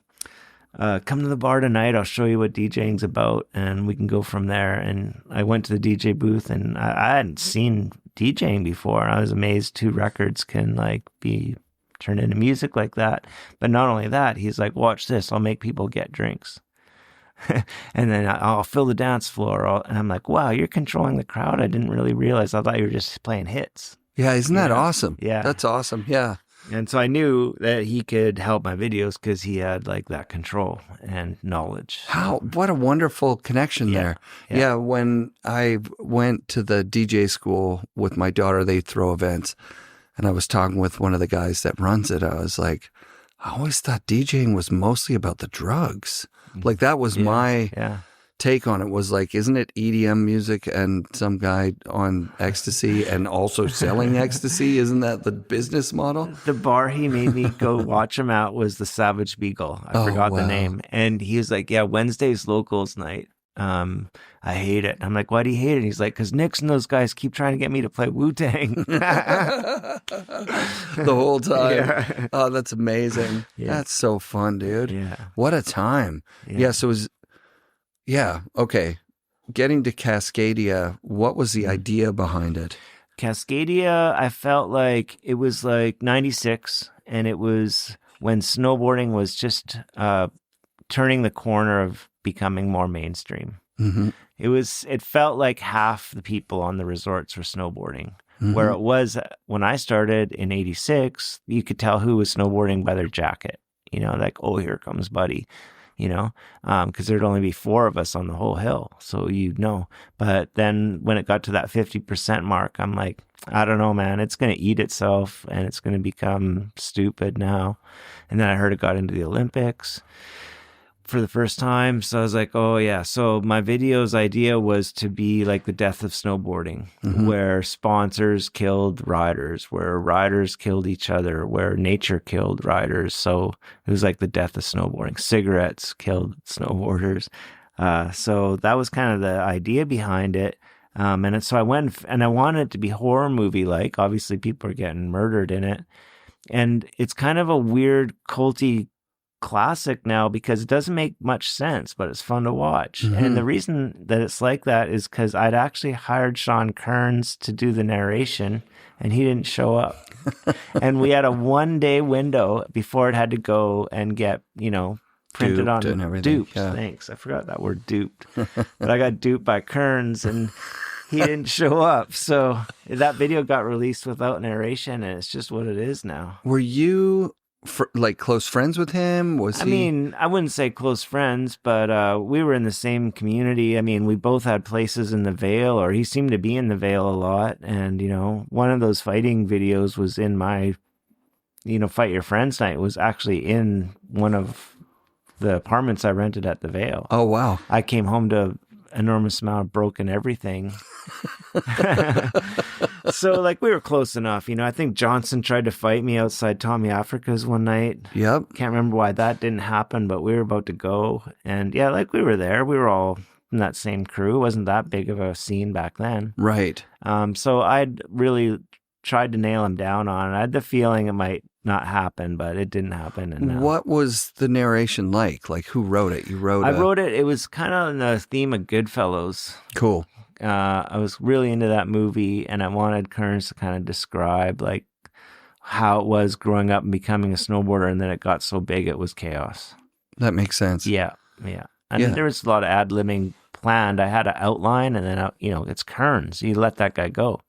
bar tonight. I'll show you what DJing's about, and we can go from there. And I went to the DJ booth, and I hadn't seen DJing before. I was amazed 2 records can like be turned into music like that. But not only that, he's like, watch this. I'll make people get drinks. And then I'll fill the dance floor. And I'm like, wow, you're controlling the crowd. I didn't really realize. I thought you were just playing hits. Yeah, isn't that awesome? Yeah. That's awesome. Yeah. And so I knew that he could help my videos because he had like that control and knowledge. What a wonderful connection there. Yeah, when I went to the DJ school with my daughter, they throw events. And I was talking with one of the guys that runs it. I was like, I always thought DJing was mostly about the drugs. Like that was my take on it, was like, isn't it EDM music and some guy on ecstasy and also selling ecstasy? Isn't that the business model? The bar he made me go watch him out was the Savage Beagle. I forgot the name. And he was like, yeah, Wednesday's locals night. I hate it. I'm like, why do you hate it? He's like, because Nix and those guys keep trying to get me to play Wu-Tang. The whole time. Yeah. Oh, that's amazing. Yeah. That's so fun, dude. Yeah. What a time. Yeah, so it was... Yeah, okay. Getting to Cascadia, what was the idea behind it? Cascadia, I felt like it was like 96, and it was when snowboarding was just turning the corner of becoming more mainstream. Mm-hmm. It felt like half the people on the resorts were snowboarding. Mm-hmm. Where it was when I started in 86, you could tell who was snowboarding by their jacket. You know, like, oh, here comes Buddy. You know, because there'd only be 4 of us on the whole hill. So you'd know. But then when it got to that 50% mark, I'm like, I don't know, man. It's going to eat itself and it's going to become stupid now. And then I heard it got into the Olympics for the first time. So I was like, oh, yeah. So my video's idea was to be like the death of snowboarding, where sponsors killed riders, where riders killed each other, where nature killed riders. So it was like the death of snowboarding. Cigarettes killed snowboarders. So that was kind of the idea behind it. And so I went and I wanted it to be horror movie-like. Obviously, people are getting murdered in it. And it's kind of a weird, culty classic now because it doesn't make much sense, but it's fun to watch. And the reason that it's like that is because I'd actually hired Sean Kearns to do the narration, and he didn't show up. And we had a 1-day window before it had to go and get, you know, printed duped on and everything. Duped. Yeah. Thanks. I forgot that word, duped. But I got duped by Kearns, and he didn't show up. So that video got released without narration, and it's just what it is now. Were you like close friends with him? I mean, I wouldn't say close friends, but we were in the same community. I mean, we both had places in the Vale, or he seemed to be in the Vale a lot. And, you know, one of those fighting videos was in my, you know, Fight Your Friends night was actually in one of the apartments I rented at the Vale. Oh, wow. I came home to enormous amount of broken everything. So like we were close enough, you know. I think Johnson tried to fight me outside Tommy Africa's one night. Yep. Can't remember why that didn't happen, but we were about to go, and yeah, like we were there. We were all in that same crew. It wasn't that big of a scene back then. Right. So I'd really tried to nail him down on it. I had the feeling it might not happen, but it didn't happen. And what was the narration like? Like, who wrote it? You wrote I wrote it. It was kind of in the theme of Goodfellas. Cool. I was really into that movie, and I wanted Kearns to kind of describe like how it was growing up and becoming a snowboarder, and then it got so big it was chaos. That makes sense. Yeah. And there was a lot of ad-libbing planned. I had an outline, and then, you know, it's Kearns. You let that guy go,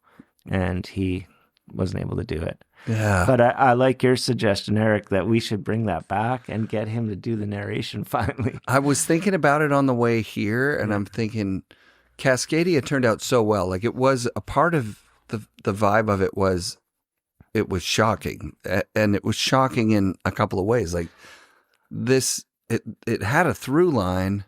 and he wasn't able to do it. Yeah. But I like your suggestion, Eric, that we should bring that back and get him to do the narration finally. I was thinking about it on the way here, and I'm thinking Cascadia turned out so well. Like, it was a part of the vibe of it was shocking. And it was shocking in a couple of ways. Like this, it had a through line,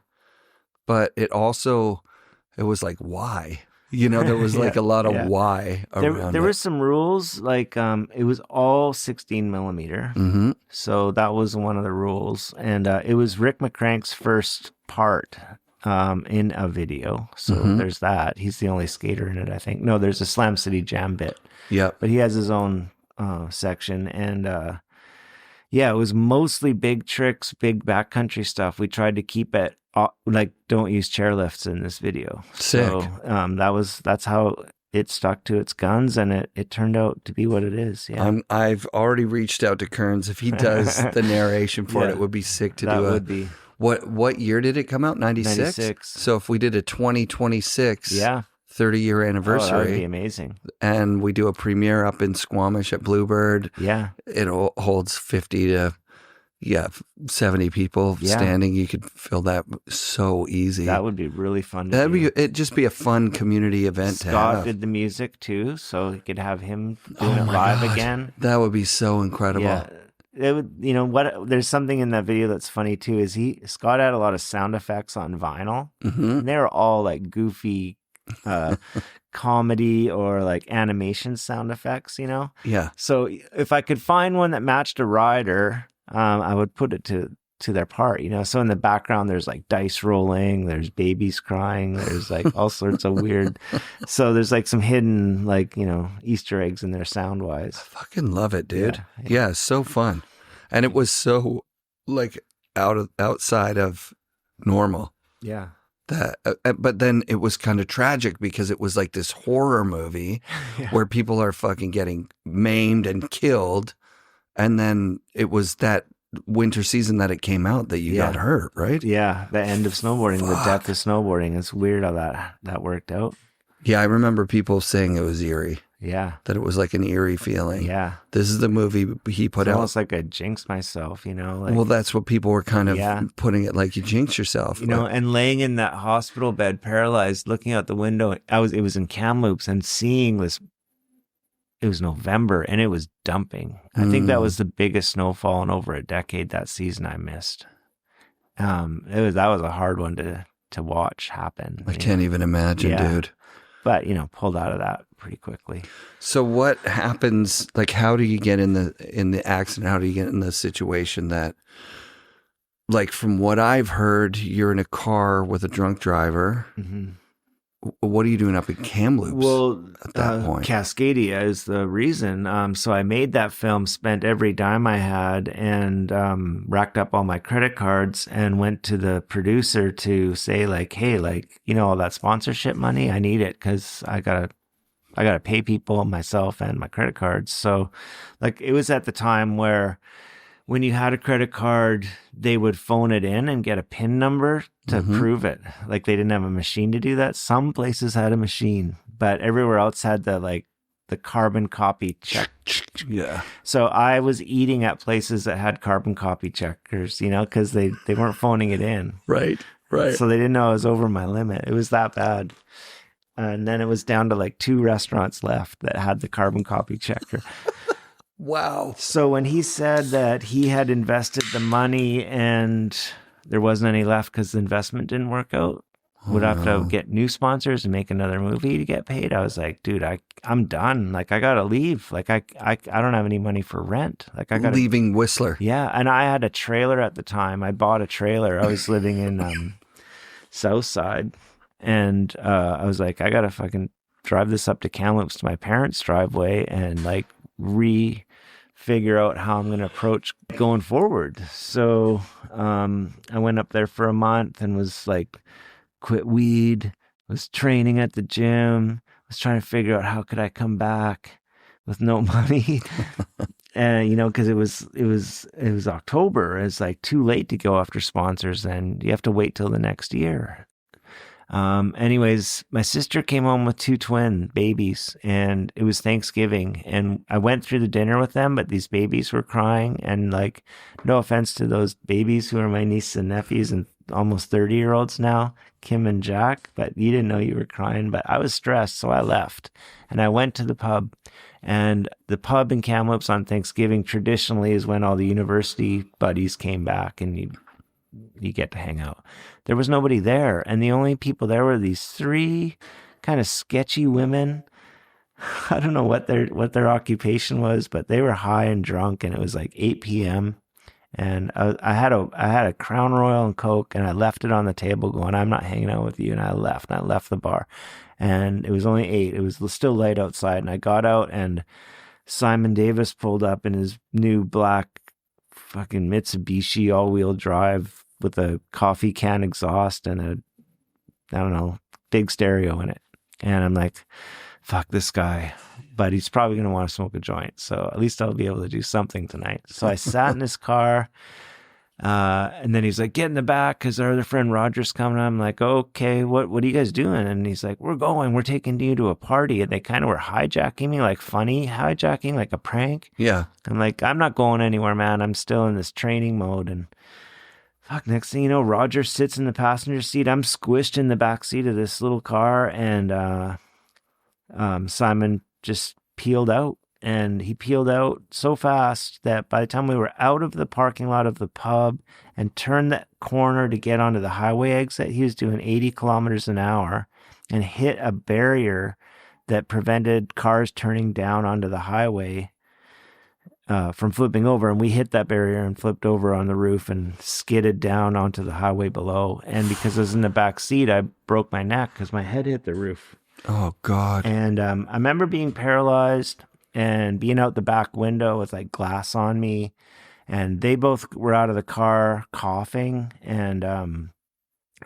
but it was like, why? You know, there was like a lot of why around there were some rules, like it was all 16 millimeter. Mm-hmm. So that was one of the rules. And it was Rick McCrank's first part in a video. So there's that. He's the only skater in it, I think. No, there's a Slam City Jam bit. Yeah. But he has his own section. And yeah, it was mostly big tricks, big backcountry stuff. We tried to keep it like, don't use chairlifts in this video. Sick. So that's how it stuck to its guns, and it turned out to be what it is. Yeah. I've already reached out to Kearns. If he does the narration for it would be sick to do. Would be. What year did it come out? 96? 96. So if we did a 2026 30-year anniversary. That would be amazing. And we do a premiere up in Squamish at Bluebird. Yeah. It holds 50 to 70 people standing. You could fill that so easy. That would be really fun to do. It'd just be a fun community event to have. Scott did the music too, so you could have him doing it live again. That would be so incredible. Yeah. It would, there's something in that video that's funny too, is Scott had a lot of sound effects on vinyl. And they were all like goofy comedy or like animation sound effects, Yeah. So if I could find one that matched a rider, I would put it to their part, So in the background, there's like dice rolling, there's babies crying, there's like all sorts of weird. So there's like some hidden, like, Easter eggs in there sound wise. I fucking love it, dude. Yeah, so fun. And it was so like outside of normal. Yeah. But then it was kind of tragic because it was like this horror movie where people are fucking getting maimed and killed. And then it was that winter season that it came out that you got hurt, right? Yeah, the end of snowboarding, the death of snowboarding. It's weird how that worked out. Yeah, I remember people saying it was eerie. Yeah. That it was like an eerie feeling. Yeah. This is the movie he put out. Almost like I jinxed myself, Like, well, that's what people were kind of putting it, like you jinxed yourself. And laying in that hospital bed, paralyzed, looking out the window. It was in Kamloops and seeing this. It was November and it was dumping. I think that was the biggest snowfall in over a decade that season I missed. That was a hard one to watch happen. I can't even imagine, dude. But, pulled out of that pretty quickly. So what happens, like how do you get in the accident? How do you get in the situation that, like from what I've heard, you're in a car with a drunk driver. Mm-hmm. What are you doing up in Kamloops at that point? Cascadia is the reason. So I made that film, spent every dime I had, and racked up all my credit cards and went to the producer to say, like, hey, like, all that sponsorship money, I need it because I gotta pay people, myself, and my credit cards. So, like, it was at the time where when you had a credit card, they would phone it in and get a PIN number to prove it. Like they didn't have a machine to do that. Some places had a machine, but everywhere else had the carbon copy check. Yeah. So I was eating at places that had carbon copy checkers, because they weren't phoning it in. Right. So they didn't know I was over my limit. It was that bad. And then it was down to like 2 restaurants left that had the carbon copy checker. Wow. So when he said that he had invested the money and there wasn't any left because the investment didn't work out, would have to get new sponsors and make another movie to get paid. I was like, dude, I'm done. Like I gotta leave. Like I don't have any money for rent. Like I gotta leaving Whistler. Yeah, and I had a trailer at the time. I bought a trailer. I was living in Southside, and I was like, I gotta fucking drive this up to Kamloops to my parents' driveway and like figure out how I'm going to approach going forward. So I went up there for a month and was like, quit weed, was training at the gym, was trying to figure out how could I come back with no money. And, because it was October. It's like too late to go after sponsors, and you have to wait till the next year. Anyways, my sister came home with 2 twin babies, and it was Thanksgiving, and I went through the dinner with them, but these babies were crying, and like, no offense to those babies who are my nieces and nephews and almost 30-year-olds now, Kim and Jack, but you didn't know you were crying. But I was stressed, so I left, and I went to the pub. And the pub in Kamloops on Thanksgiving traditionally is when all the university buddies came back, and you get to hang out. There was nobody there, and the only people there were these 3 kind of sketchy women. I don't know what their occupation was, but they were high and drunk, and it was like 8 p.m. And I had a Crown Royal and Coke, and I left it on the table going, I'm not hanging out with you. And I left the bar, and it was only 8. It was still light outside, and I got out, and Simon Davis pulled up in his new black fucking Mitsubishi all-wheel drive with a coffee can exhaust and a, I don't know, big stereo in it. And I'm like, fuck this guy. But he's probably going to want to smoke a joint. So at least I'll be able to do something tonight. So I sat in his car. And then he's like, get in the back because our other friend Roger's coming. I'm like, okay, what are you guys doing? And he's like, we're taking you to a party. And they kind of were hijacking me, like funny hijacking, like a prank. Yeah. I'm like, I'm not going anywhere, man. I'm still in this training mode. And fuck, next thing you know, Roger sits in the passenger seat. I'm squished in the back seat of this little car. And Simon just peeled out. And he peeled out so fast that by the time we were out of the parking lot of the pub and turned that corner to get onto the highway exit, he was doing 80 kilometers an hour and hit a barrier that prevented cars turning down onto the highway from flipping over. And we hit that barrier and flipped over on the roof and skidded down onto the highway below. And because I was in the back seat, I broke my neck because my head hit the roof. Oh, God. And I remember being paralyzed and being out the back window with like glass on me. And they both were out of the car coughing, and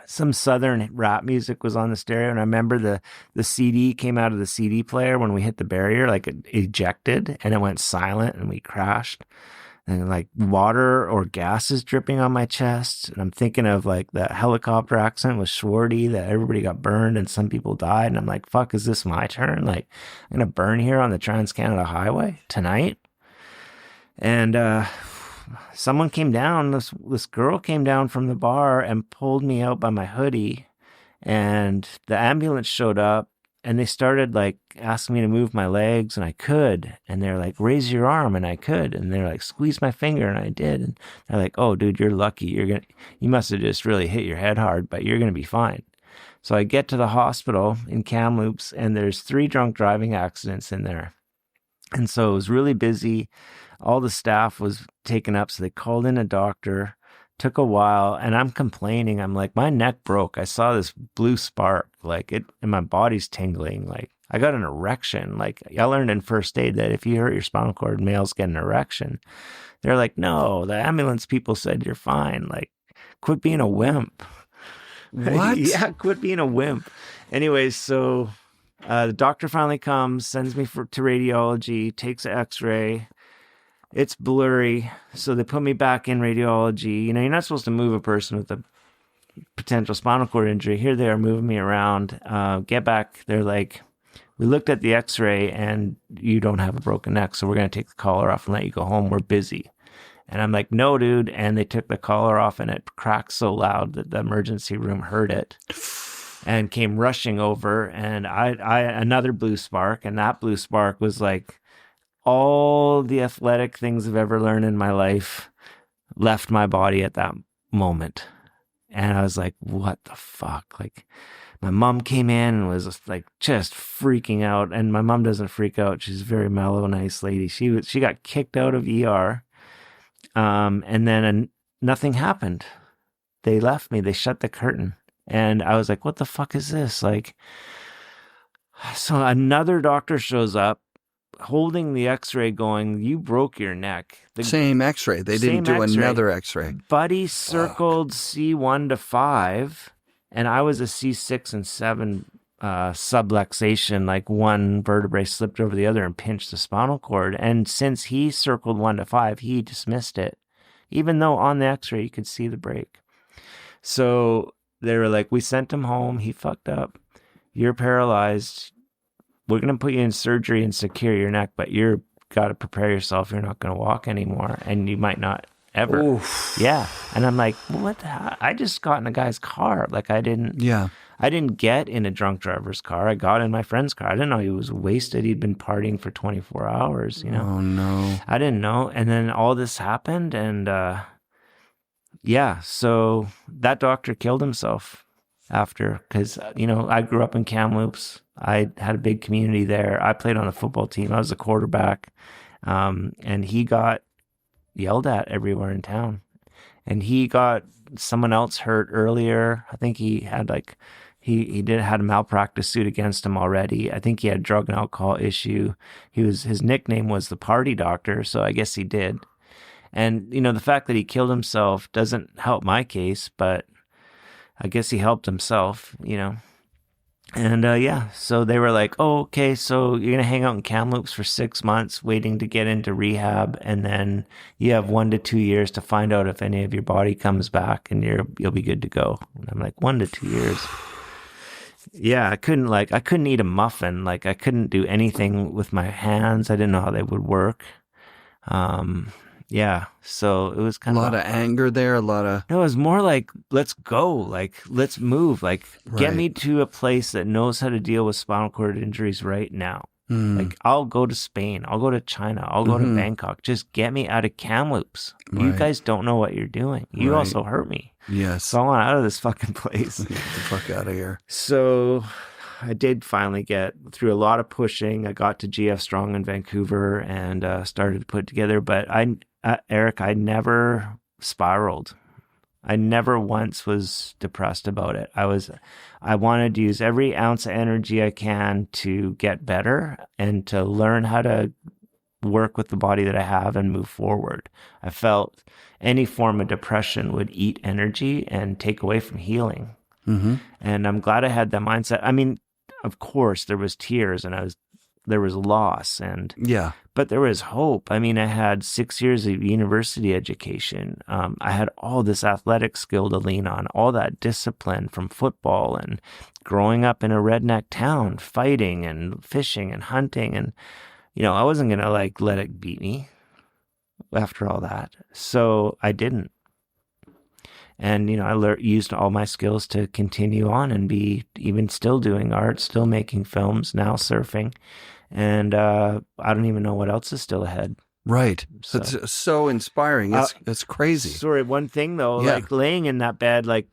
some Southern rap music was on the stereo. And I remember the CD came out of the CD player when we hit the barrier, like it ejected and it went silent and we crashed. And like water or gas is dripping on my chest. And I'm thinking of like that helicopter accident with Schwarty that everybody got burned and some people died. And I'm like, fuck, is this my turn? Like, I'm going to burn here on the Trans-Canada Highway tonight? And someone came down, this girl came down from the bar and pulled me out by my hoodie. And the ambulance showed up. And they started like asking me to move my legs, and I could. And they're like, raise your arm, and I could. And they're like, squeeze my finger, and I did. And they're like, oh, dude, you're lucky. You must have just really hit your head hard, but you're gonna be fine. So I get to the hospital in Kamloops, and there's 3 drunk driving accidents in there. And so it was really busy. All the staff was taken up, so they called in a doctor. Took a while, and I'm complaining. I'm like, my neck broke. I saw this blue spark, like it, and my body's tingling. Like I got an erection. Like I learned in first aid that if you hurt your spinal cord, males get an erection. They're like, no, the ambulance people said you're fine. Like, quit being a wimp. What? Yeah, quit being a wimp. Anyways, so the doctor finally comes, sends me to radiology, takes an X-ray. It's blurry, so they put me back in radiology. You know, you're not supposed to move a person with a potential spinal cord injury. Here they are moving me around. Get back. They're like, we looked at the X-ray, and you don't have a broken neck, so we're going to take the collar off and let you go home. We're busy. And I'm like, no, dude. And they took the collar off, and it cracked so loud that the emergency room heard it and came rushing over. And I another blue spark, and that blue spark was like, all the athletic things I've ever learned in my life left my body at that moment. And I was like, what the fuck? Like, my mom came in and was like just freaking out. And my mom doesn't freak out. She's a very mellow, nice lady. She got kicked out of ER. And then nothing happened. They left me. They shut the curtain. And I was like, what the fuck is this? Like, so another doctor shows up, holding the X-ray going, you broke your neck. The same X-ray. They didn't do X-ray. Another X-ray. Buddy circled C1 to 5, and I was a C6 and 7 subluxation, like one vertebrae slipped over the other and pinched the spinal cord. And since he circled 1 to 5, he dismissed it, even though on the X-ray you could see the break. So they were like, we sent him home. He fucked up. You're paralyzed. We're going to put you in surgery and secure your neck, but you're got to prepare yourself. You're not going to walk anymore, and you might not ever. Oof. Yeah. And I'm like, well, what the hell? I just got in a guy's car. Like I didn't get in a drunk driver's car. I got in my friend's car. I didn't know he was wasted. He'd been partying for 24 hours, you know? Oh no. I didn't know. And then all this happened. And, so that doctor killed himself after, because, you know, I grew up in Kamloops. I had a big community there. I played on the football team. I was a quarterback. And he got yelled at everywhere in town. And he got someone else hurt earlier. I think he He did had a malpractice suit against him already. I think he had a drug and alcohol issue. His nickname was the Party Doctor, so I guess he did. And, you know, the fact that he killed himself doesn't help my case, but I guess he helped himself, you know. And yeah, so they were like, oh, okay, so you're going to hang out in Kamloops for 6 months waiting to get into rehab, and then you have 1 to 2 years to find out if any of your body comes back, and you'll be good to go. And I'm like, 1 to 2 years. Yeah, I couldn't eat a muffin. Like, I couldn't do anything with my hands. I didn't know how they would work. Yeah, so it was kind of... A lot of anger there, No, it was more like, let's go, like, let's move, like, get me to a place that knows how to deal with spinal cord injuries right now. Like, I'll go to Spain, I'll go to China, I'll go to Bangkok, just get me out of Kamloops. You guys don't know what you're doing. You also hurt me. Yes. So I want out of this fucking place. Get the fuck out of here. So... I did finally get through a lot of pushing. I got to GF Strong in Vancouver and started to put together. But Eric, I never spiraled. I never once was depressed about it. I wanted to use every ounce of energy I can to get better and to learn how to work with the body that I have and move forward. I felt any form of depression would eat energy and take away from healing. And I'm glad I had that mindset. I mean, of course, there was tears and there was loss, but there was hope. I mean, I had 6 years of university education. I had all this athletic skill to lean on, all that discipline from football and growing up in a redneck town, fighting and fishing and hunting. And, you know, I wasn't going to like let it beat me after all that. So I didn't. And, you know, I used all my skills to continue on and be even still doing art, still making films, now surfing. And I don't even know what else is still ahead. Right. So it's so inspiring. It's crazy. Sorry, one thing though, like laying in that bed, like,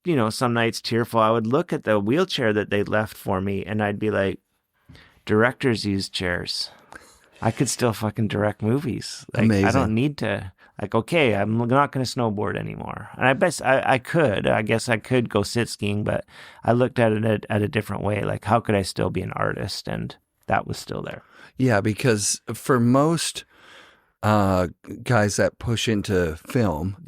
you know, some nights tearful, I would look at the wheelchair that they left for me and I'd be like, directors use chairs. I could still fucking direct movies. Like, amazing. I don't need to... Like, okay, I'm not going to snowboard anymore. And I guess I could go sit skiing, but I looked at it at a different way. Like, how could I still be an artist? And that was still there. Yeah, because for most guys that push into film,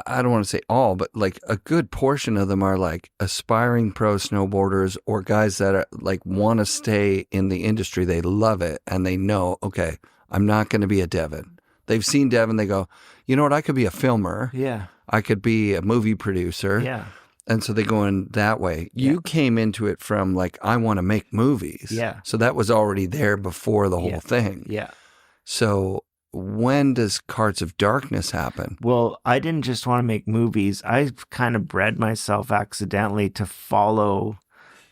I don't want to say all, but like a good portion of them are like aspiring pro snowboarders or guys that are like want to stay in the industry. They love it. And they know, okay, I'm not going to be a Devin. They've seen Devin, they go, you know what, I could be a filmer. Yeah. I could be a movie producer. Yeah. And so they go in that way. You came into it from like, I want to make movies. Yeah. So that was already there before the whole thing. Yeah. So when does Cards of Darkness happen? Well, I didn't just want to make movies. I kind of bred myself accidentally to follow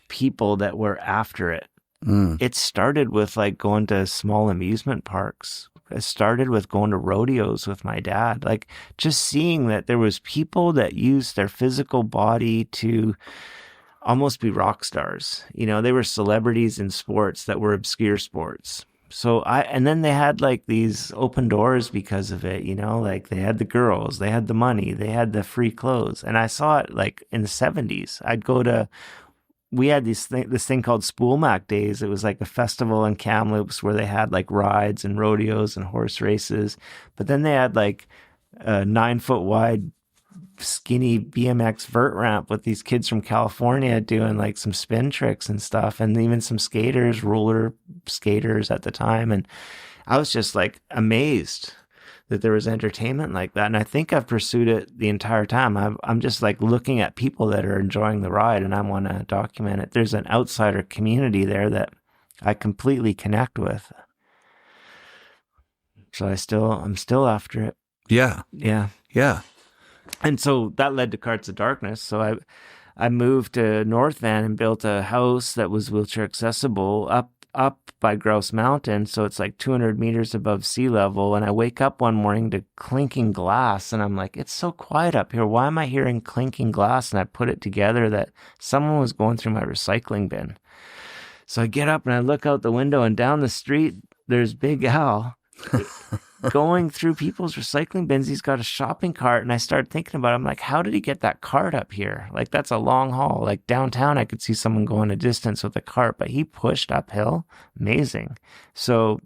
people that were after it. It started with like going to small amusement parks. It started with going to rodeos with my dad, like just seeing that there was people that used their physical body to almost be rock stars. You know, they were celebrities in sports that were obscure sports. So and then they had like these open doors because of it, you know, like they had the girls, they had the money, they had the free clothes. And I saw it like in the 70s. We had this thing called Spoolmac Days. It was like a festival in Kamloops where they had like rides and rodeos and horse races. But then they had like a 9-foot wide skinny BMX vert ramp with these kids from California doing like some spin tricks and stuff. And even some skaters, roller skaters at the time. And I was just like amazed that there was entertainment like that. And I think I've pursued it the entire time. I'm just like looking at people that are enjoying the ride and I want to document it. There's an outsider community there that I completely connect with. So I'm still after it. Yeah. Yeah. Yeah. And so that led to Cards of Darkness. So I moved to North Van and built a house that was wheelchair accessible up by Grouse Mountain, so it's like 200 meters above sea level, and I wake up one morning to clinking glass, and I'm like, it's so quiet up here. Why am I hearing clinking glass? And I put it together that someone was going through my recycling bin. So I get up and I look out the window, and down the street, there's Big Al going through people's recycling bins. He's got a shopping cart. And I started thinking about it. I'm like, how did he get that cart up here? Like, that's a long haul. Like downtown, I could see someone going a distance with a cart, but he pushed uphill. Amazing. So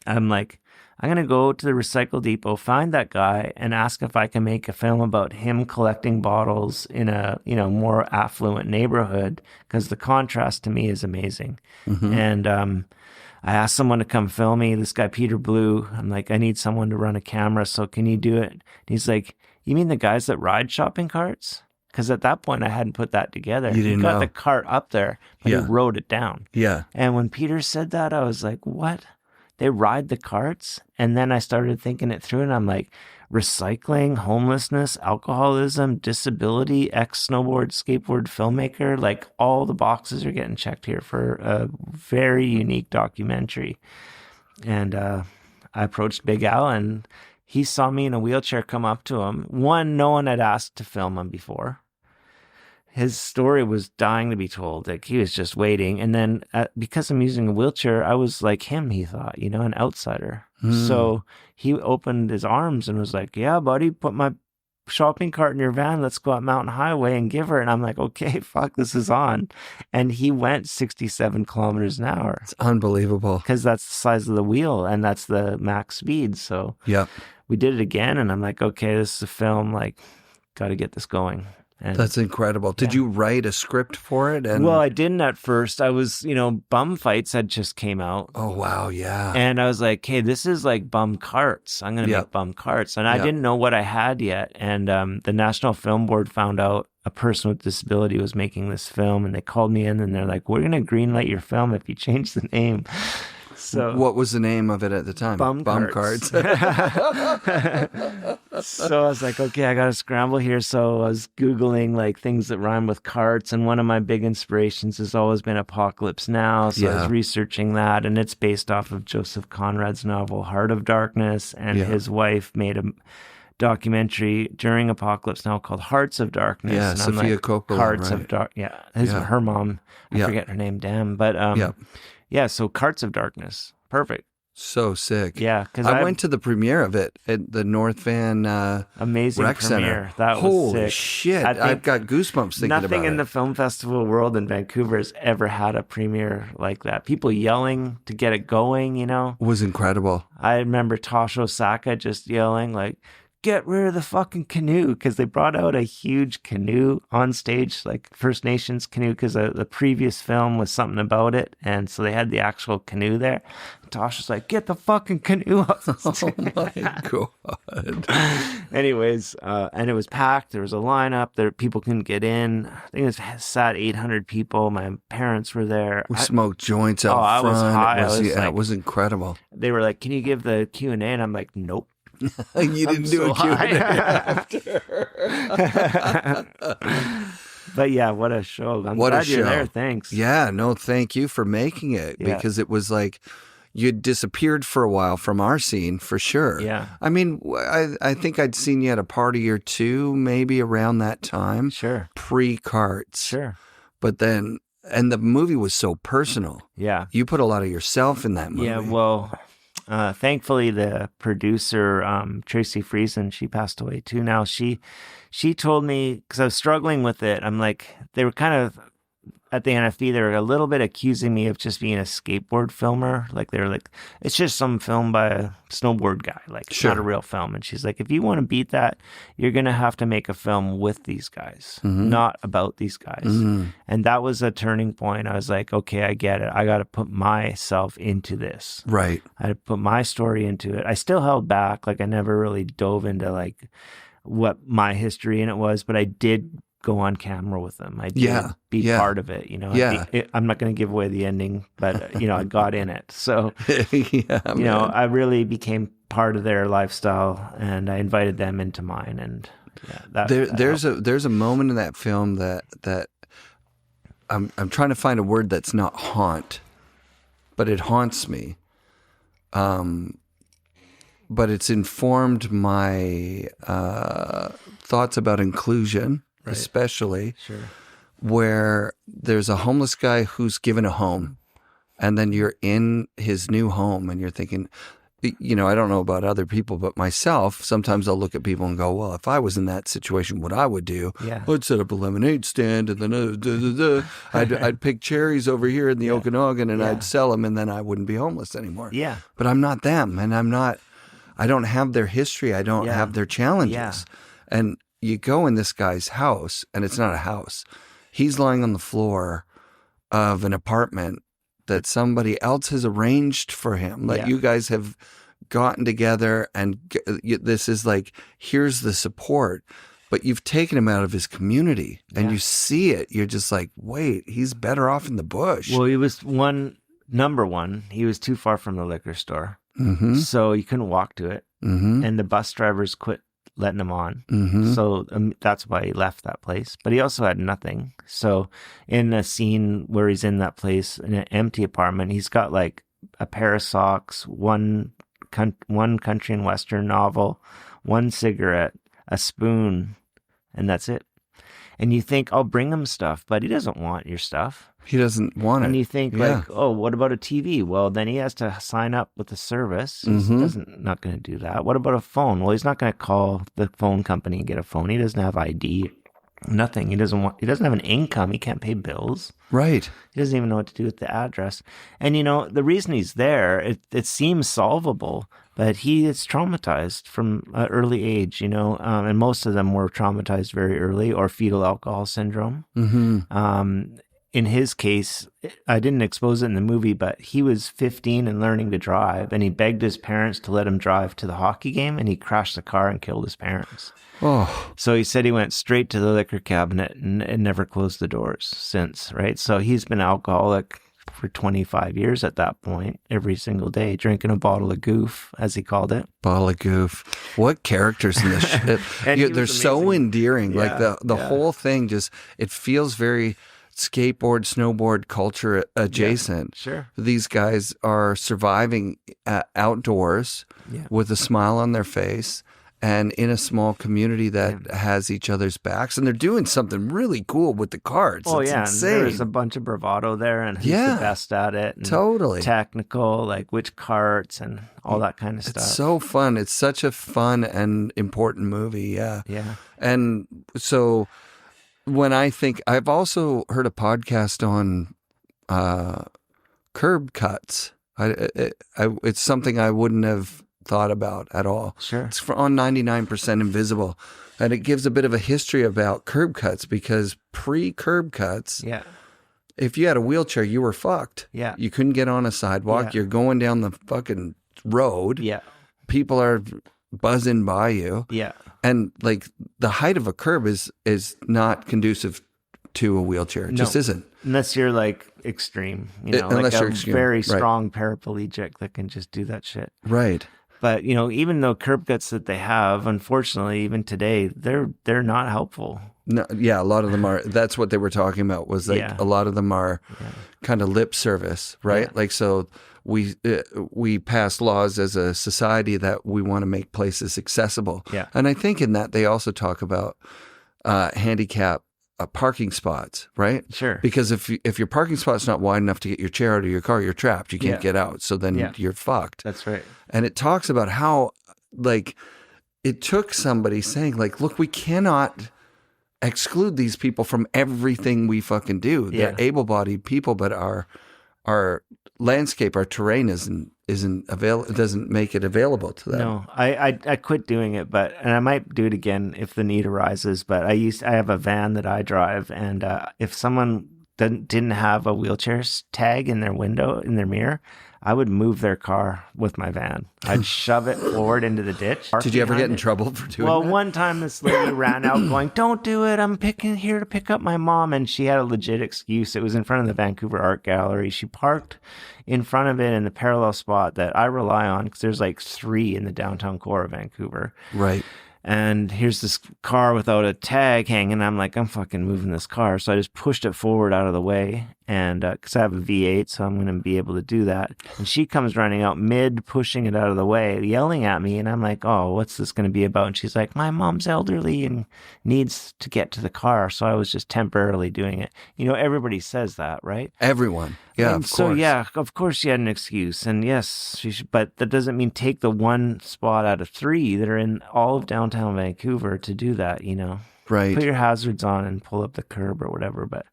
I'm like, I'm going to go to the recycle depot, find that guy, and ask if I can make a film about him collecting bottles in a, more affluent neighborhood, because the contrast to me is amazing. And I asked someone to come film me, this guy, Peter Blue. I'm like, I need someone to run a camera, so can you do it? And he's like, you mean the guys that ride shopping carts? Because at that point, I hadn't put that together. You didn't He got know. the cart up there, but he rode it down. Yeah. And when Peter said that, I was like, what? They ride the carts? And then I started thinking it through, and I'm like, recycling, homelessness, alcoholism, disability, ex-snowboard, skateboard filmmaker, like all the boxes are getting checked here for a very unique documentary. And I approached Big Al, and he saw me in a wheelchair come up to him. One, no one had asked to film him before. His story was dying to be told. Like, he was just waiting. And then because I'm using a wheelchair, I was like him, he thought, an outsider. So he opened his arms and was like, yeah, buddy, put my shopping cart in your van. Let's go up Mountain Highway and give her. And I'm like, okay, fuck, this is on. And he went 67 kilometers an hour. It's unbelievable. Because that's the size of the wheel and that's the max speed. So we did it again. And I'm like, okay, this is a film. Like, got to get this going. And that's incredible. Did you write a script for it? Well, I didn't at first. I was, Bum Fights had just came out. Oh, wow. Yeah. And I was like, hey, this is like bum carts. I'm going to make bum carts. And I didn't know what I had yet. And the National Film Board found out a person with disability was making this film. And they called me in and they're like, we're going to greenlight your film if you change the name. So what was the name of it at the time? Bum Carts. So I was like, okay, I got to scramble here. So I was Googling like things that rhyme with carts. And one of my big inspirations has always been Apocalypse Now. So I was researching that. And it's based off of Joseph Conrad's novel, Heart of Darkness. And his wife made a documentary during Apocalypse Now called Hearts of Darkness. Yeah, and Sophia Coppola. Hearts right. of Dark. Yeah. Her mom. I forget her name. Damn. But yeah, so Carts of Darkness. Perfect. So sick. Yeah, because I went to the premiere of it at the North Van amazing Rec premiere. Center. That was Holy sick. shit. I've got goosebumps thinking about it. Nothing in the film festival world in Vancouver has ever had a premiere like that. People yelling to get it going, It was incredible. I remember Tosh Osaka just yelling like, get rid of the fucking canoe, because they brought out a huge canoe on stage, like First Nations canoe, because the previous film was something about it, and so they had the actual canoe there. And Tosh was like, get the fucking canoe off the stage. Oh my God. Anyways, and it was packed. There was a lineup there. People couldn't get in. I think it sat 800 people. My parents were there. We smoked joints out front. I was high. It was incredible. They were like, can you give the Q&A? And I'm like, nope. You didn't do a Q&A after. But yeah, what a show. I'm glad you're there. Thanks. Yeah, no, thank you for making it, because it was like you'd disappeared for a while from our scene, for sure. Yeah. I mean, I think I'd seen you at a party or two, maybe around that time. Sure. Pre-carts. Sure. But then, and the movie was so personal. Yeah. You put a lot of yourself in that movie. Yeah, well, thankfully the producer, Tracy Friesen, she passed away too now. She told me, because I was struggling with it, I'm like, they were kind of, at the NFB, they were a little bit accusing me of just being a skateboard filmer. Like, they were like, it's just some film by a snowboard guy. Like, it's not a real film. And she's like, if you want to beat that, you're going to have to make a film with these guys, not about these guys. And that was a turning point. I was like, okay, I get it. I got to put myself into this. Right. I had to put my story into it. I still held back. Like, I never really dove into like what my history in it was, but I did go on camera with them. I did be part of it, I'm not going to give away the ending, but I got in it. So, I really became part of their lifestyle, and I invited them into mine. And there's a moment in that film that I'm trying to find a word that's not haunt, but it haunts me. But it's informed my thoughts about inclusion. Right. Especially where there's a homeless guy who's given a home, and then you're in his new home and you're thinking, you know, I don't know about other people, but myself, sometimes I'll look at people and go, well, if I was in that situation, what I would do, I'd set up a lemonade stand and then I'd pick cherries over here in the Okanagan and I'd sell them and then I wouldn't be homeless anymore. Yeah. But I'm not them and I don't have their history. I don't have their challenges. Yeah. And you go in this guy's house and it's not a house. He's lying on the floor of an apartment that somebody else has arranged for him, that you guys have gotten together and this is like, here's the support, but you've taken him out of his community and you see it. You're just like, wait, he's better off in the bush. Well, he was number one, he was too far from the liquor store. So you couldn't walk to it. And the bus drivers quit letting him on. So that's why he left that place. But he also had nothing. So in a scene where he's in that place, in an empty apartment, he's got like a pair of socks, one country and western novel, one cigarette, a spoon, and that's it. And you think, I'll bring him stuff, but he doesn't want your stuff. He doesn't want it. And you think like, oh, what about a TV? Well, then he has to sign up with the service. He's not going to do that. What about a phone? Well, he's not going to call the phone company and get a phone. He doesn't have ID. Nothing. He doesn't have an income. He can't pay bills. Right. He doesn't even know what to do with the address. And, you know, the reason he's there, it seems solvable, but he is traumatized from an early age, you know, and most of them were traumatized very early or fetal alcohol syndrome. In his case, I didn't expose it in the movie, but he was 15 and learning to drive, and he begged his parents to let him drive to the hockey game, and he crashed the car and killed his parents. Oh. So he said he went straight to the liquor cabinet and never closed the doors since, right? So he's been alcoholic for 25 years at that point, every single day, drinking a bottle of goof, as he called it. Bottle of goof. What characters in this shit. They're so endearing. Like the whole thing just, it feels very skateboard, snowboard culture adjacent. Sure. These guys are surviving outdoors with a smile on their face and in a small community that has each other's backs. And they're doing something really cool with the cards. Oh, it's insane. And there's a bunch of bravado there and who's the best at it. And totally. Technical, like which carts and all that kind of stuff. It's so fun. It's such a fun and important movie. Yeah. Yeah. And so when I've also heard a podcast on curb cuts. It's something I wouldn't have thought about at all. Sure. It's on 99% Invisible. And it gives a bit of a history about curb cuts because pre-curb cuts, if you had a wheelchair, you were fucked. Yeah. You couldn't get on a sidewalk. Yeah. You're going down the fucking road. Yeah. People are buzzing by you. Yeah. And like the height of a curb is not conducive to a wheelchair. It just isn't. Unless you're like extreme, you know, unless like you're a extreme. very strong paraplegic that can just do that shit. Right. But, you know, even though curb cuts that they have, unfortunately, even today, they're not helpful. No, yeah, a lot of them are. That's what they were talking about was like a lot of them are kind of lip service, right? Yeah. Like so we pass laws as a society that we want to make places accessible. Yeah. And I think in that they also talk about handicap parking spots, right? Sure. Because if your parking spot's not wide enough to get your chair out of your car, you're trapped. You can't get out. So then you're fucked. That's right. And it talks about how like it took somebody saying like, look, we cannot exclude these people from everything we fucking do. They're able-bodied people, but our landscape, our terrain isn't available. It doesn't make it available to them. No, I quit doing it, and I might do it again if the need arises. But I have a van that I drive, and if someone didn't have a wheelchair tag in their window, in their mirror, I would move their car with my van. I'd shove it forward into the ditch. Did you ever get in trouble for doing that? Well, one time this lady ran out going, "Don't do it. I'm here to pick up my mom." And she had a legit excuse. It was in front of the Vancouver Art Gallery. She parked in front of it in the parallel spot that I rely on because there's like 3 in the downtown core of Vancouver. Right. And here's this car without a tag hanging. I'm like, I'm fucking moving this car. So I just pushed it forward out of the way. And because I have a V8, so I'm going to be able to do that. And she comes running out mid, pushing it out of the way, yelling at me. And I'm like, oh, what's this going to be about? And she's like, my mom's elderly and needs to get to the car. So I was just temporarily doing it. You know, everybody says that, right? Everyone. Yeah, And of so, course. yeah, of course she had an excuse. And yes, she should, but that doesn't mean take the one spot out of 3 that are in all of downtown Vancouver to do that, you know? Right. Put your hazards on and pull up the curb or whatever. But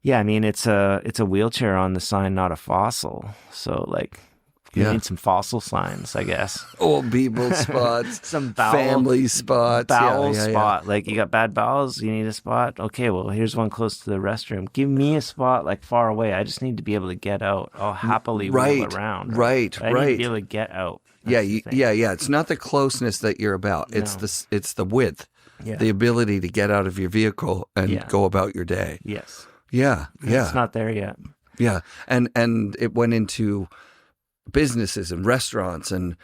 yeah, I mean, it's a wheelchair on the sign, not a fossil. So like, you need some fossil signs, I guess. Old people spots, some bowel, family spots, bowel spot. Like you got bad bowels, you need a spot. Okay, well here's one close to the restroom. Give me a spot like far away. I just need to be able to get out. I'll happily wheel around. Right. I need to be able to get out. Yeah, It's not the closeness that you're about. It's the width, the ability to get out of your vehicle and go about your day. Yes. Yeah. It's not there yet. Yeah, and it went into businesses and restaurants and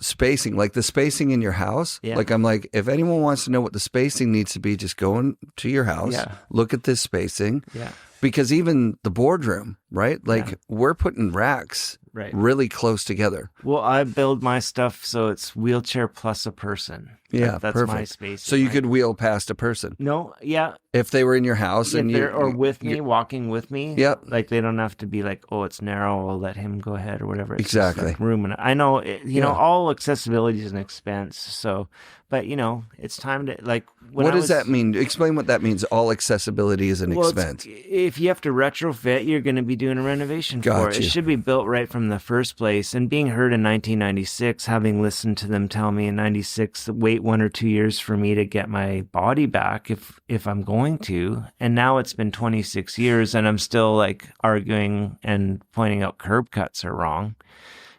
spacing, like the spacing in your house. Yeah. Like I'm like, if anyone wants to know what the spacing needs to be, just go into your house, look at this spacing. Yeah. Because even the boardroom, right? Like we're putting racks really close together. Well, I build my stuff so it's wheelchair plus a person. Yeah, that's perfect. my space. So you could wheel past a person. No, yeah. If they were in your house and with me, walking with me. Yep. Like they don't have to be like, oh, it's narrow, I'll let him go ahead or whatever. It's exactly. Just like room and I know, you know, all accessibility is an expense. So, but you know, it's time to like. What does that mean? Explain what that means. All accessibility is an expense. If you have to retrofit, you're going to be doing a renovation for it. It should be built right from the first place. And being heard in 1996, having listened to them tell me in 96, wait 1 or 2 years for me to get my body back if I'm going to. And now it's been 26 years and I'm still like arguing and pointing out curb cuts are wrong.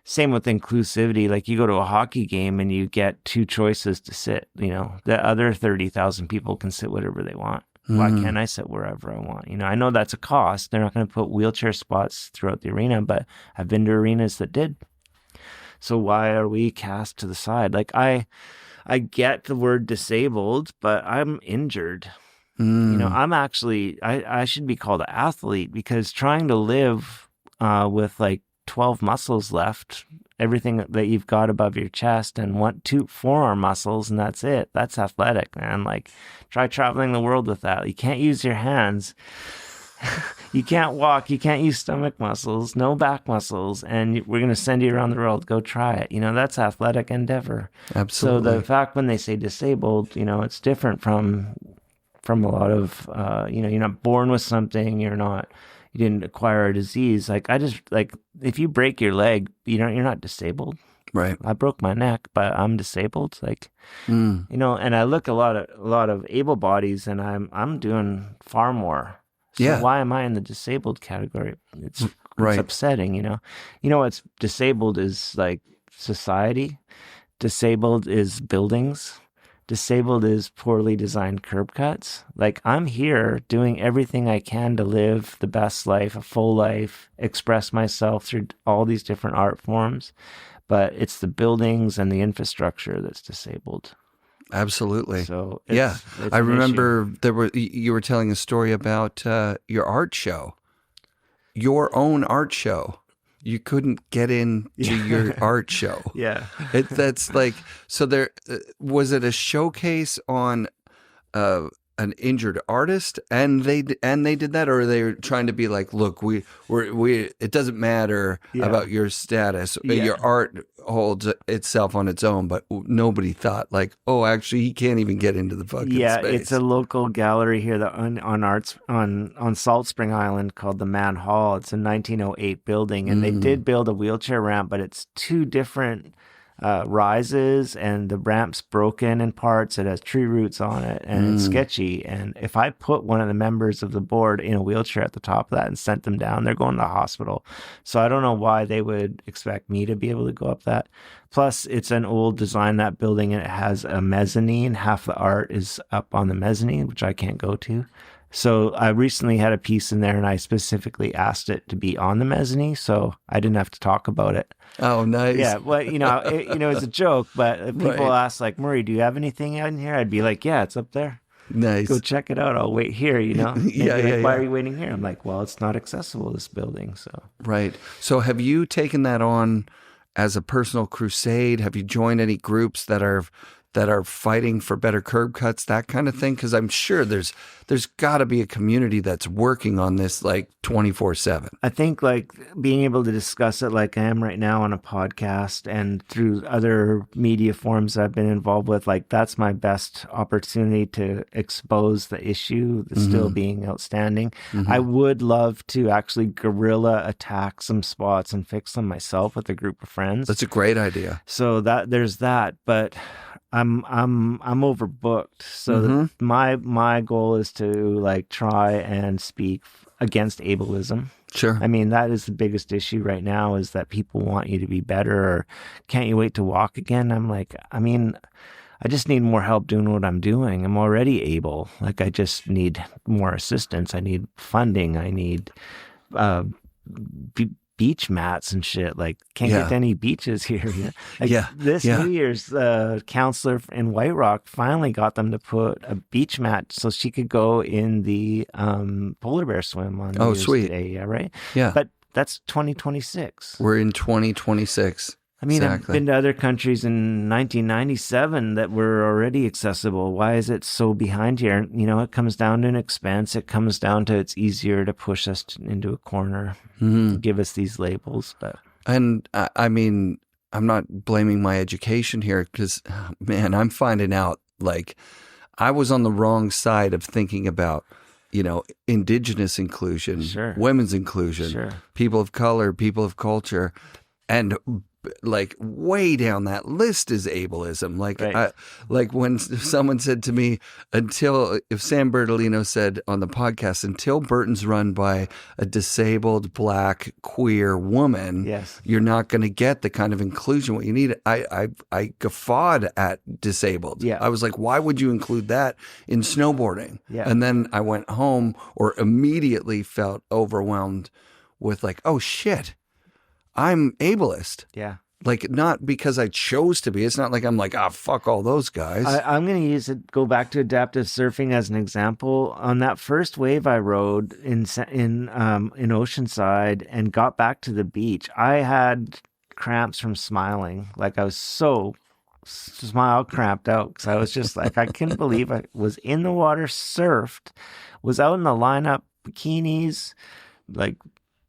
Same with inclusivity. Like you go to a hockey game and you get 2 choices to sit, you know, the other 30,000 people can sit whatever they want. Why can't I sit wherever I want? You know, I know that's a cost. They're not going to put wheelchair spots throughout the arena, but I've been to arenas that did. So why are we cast to the side? Like I get the word disabled, but I'm injured. You know, I'm actually, I should be called an athlete because trying to live with like 12 muscles left, everything that you've got above your chest and 2 forearm muscles, and that's it. That's athletic, man. Like try traveling the world with that. You can't use your hands. You can't walk. You can't use stomach muscles, no back muscles, and we're going to send you around the world. Go try it. You know, that's athletic endeavor. Absolutely. So the fact when they say disabled, you know, it's different from a lot of, you know, you're not born with something. You didn't acquire a disease. Like if you break your leg, you're not disabled. Right. I broke my neck, but I'm disabled. Like, you know, and I look a lot of able bodies and I'm doing far more. So why am I in the disabled category? It's upsetting, you know. You know what's disabled is like society. Disabled is buildings. Disabled is poorly designed curb cuts. Like I'm here doing everything I can to live the best life, a full life, express myself through all these different art forms. But it's the buildings and the infrastructure that's disabled. Absolutely. So it's I remember you were telling a story about your art show, your own art show. You couldn't get into your art show. Yeah. That's like, so there, was it a showcase on an injured artist and they did that, or are they trying to be like, look, we it doesn't matter about your status. Your art holds itself on its own, but nobody thought like, oh, actually he can't even get into the fucking space. It's a local gallery here that on Salt Spring Island called the Man Hall. It's a 1908 building and they did build a wheelchair ramp, but it's 2 different rises and the ramp's broken in parts. It has tree roots on it and it's sketchy. And if I put one of the members of the board in a wheelchair at the top of that and sent them down, they're going to the hospital. So I don't know why they would expect me to be able to go up that. Plus, it's an old design, that building, and it has a mezzanine. Half the art is up on the mezzanine, which I can't go to. So I recently had a piece in there and I specifically asked it to be on the mezzanine, so I didn't have to talk about it. Oh, nice. Yeah, well, you know, it's a joke, but if people ask like, Murray, do you have anything in here? I'd be like, yeah, it's up there. Nice. Go check it out. I'll wait here, you know? Yeah, Why are you waiting here? I'm like, well, it's not accessible, this building. So Right. So have you taken that on as a personal crusade? Have you joined any groups that are fighting for better curb cuts, that kind of thing? Because I'm sure there's got to be a community that's working on this like 24/7. I think like being able to discuss it like I am right now on a podcast and through other media forms I've been involved with, like that's my best opportunity to expose the issue that's still being outstanding. I would love to actually guerrilla attack some spots and fix them myself with a group of friends. That's a great idea. So that there's that, but I'm overbooked. So my goal is to like try and speak against ableism. Sure. I mean, that is the biggest issue right now, is that people want you to be better, or can't you wait to walk again? I'm like, I mean, I just need more help doing what I'm doing. I'm already able. Like, I just need more assistance. I need funding. I need beach mats and shit. Like, can't get to any beaches here. Like, this New Year's, counselor in White Rock finally got them to put a beach mat so she could go in the polar bear swim on New Year's Day. Yeah, right? Yeah. But that's 2026. We're in 2026. I mean, exactly. I've been to other countries in 1997 that were already accessible. Why is it so behind here? You know, it comes down to an expense. It comes down to it's easier to push us into a corner, give us these labels. And I mean, I'm not blaming my education here because, man, I'm finding out like I was on the wrong side of thinking about, you know, Indigenous inclusion, women's inclusion, people of color, people of culture, and like way down that list is ableism. Like, like when someone said to me, if Sam Bertolino said on the podcast, until Burton's run by a disabled Black queer woman, you're not going to get the kind of inclusion what you need. I guffawed at disabled. I was like, why would you include that in snowboarding? And then I went home or immediately felt overwhelmed with like, oh shit, I'm ableist. Like, not because I chose to be. It's not like I'm like, fuck all those guys. I'm going to go back to adaptive surfing as an example. On that first wave I rode in Oceanside and got back to the beach, I had cramps from smiling. Like, I was so smile cramped out because I was just like, I couldn't believe I was in the water, surfed, was out in the lineup, bikinis, like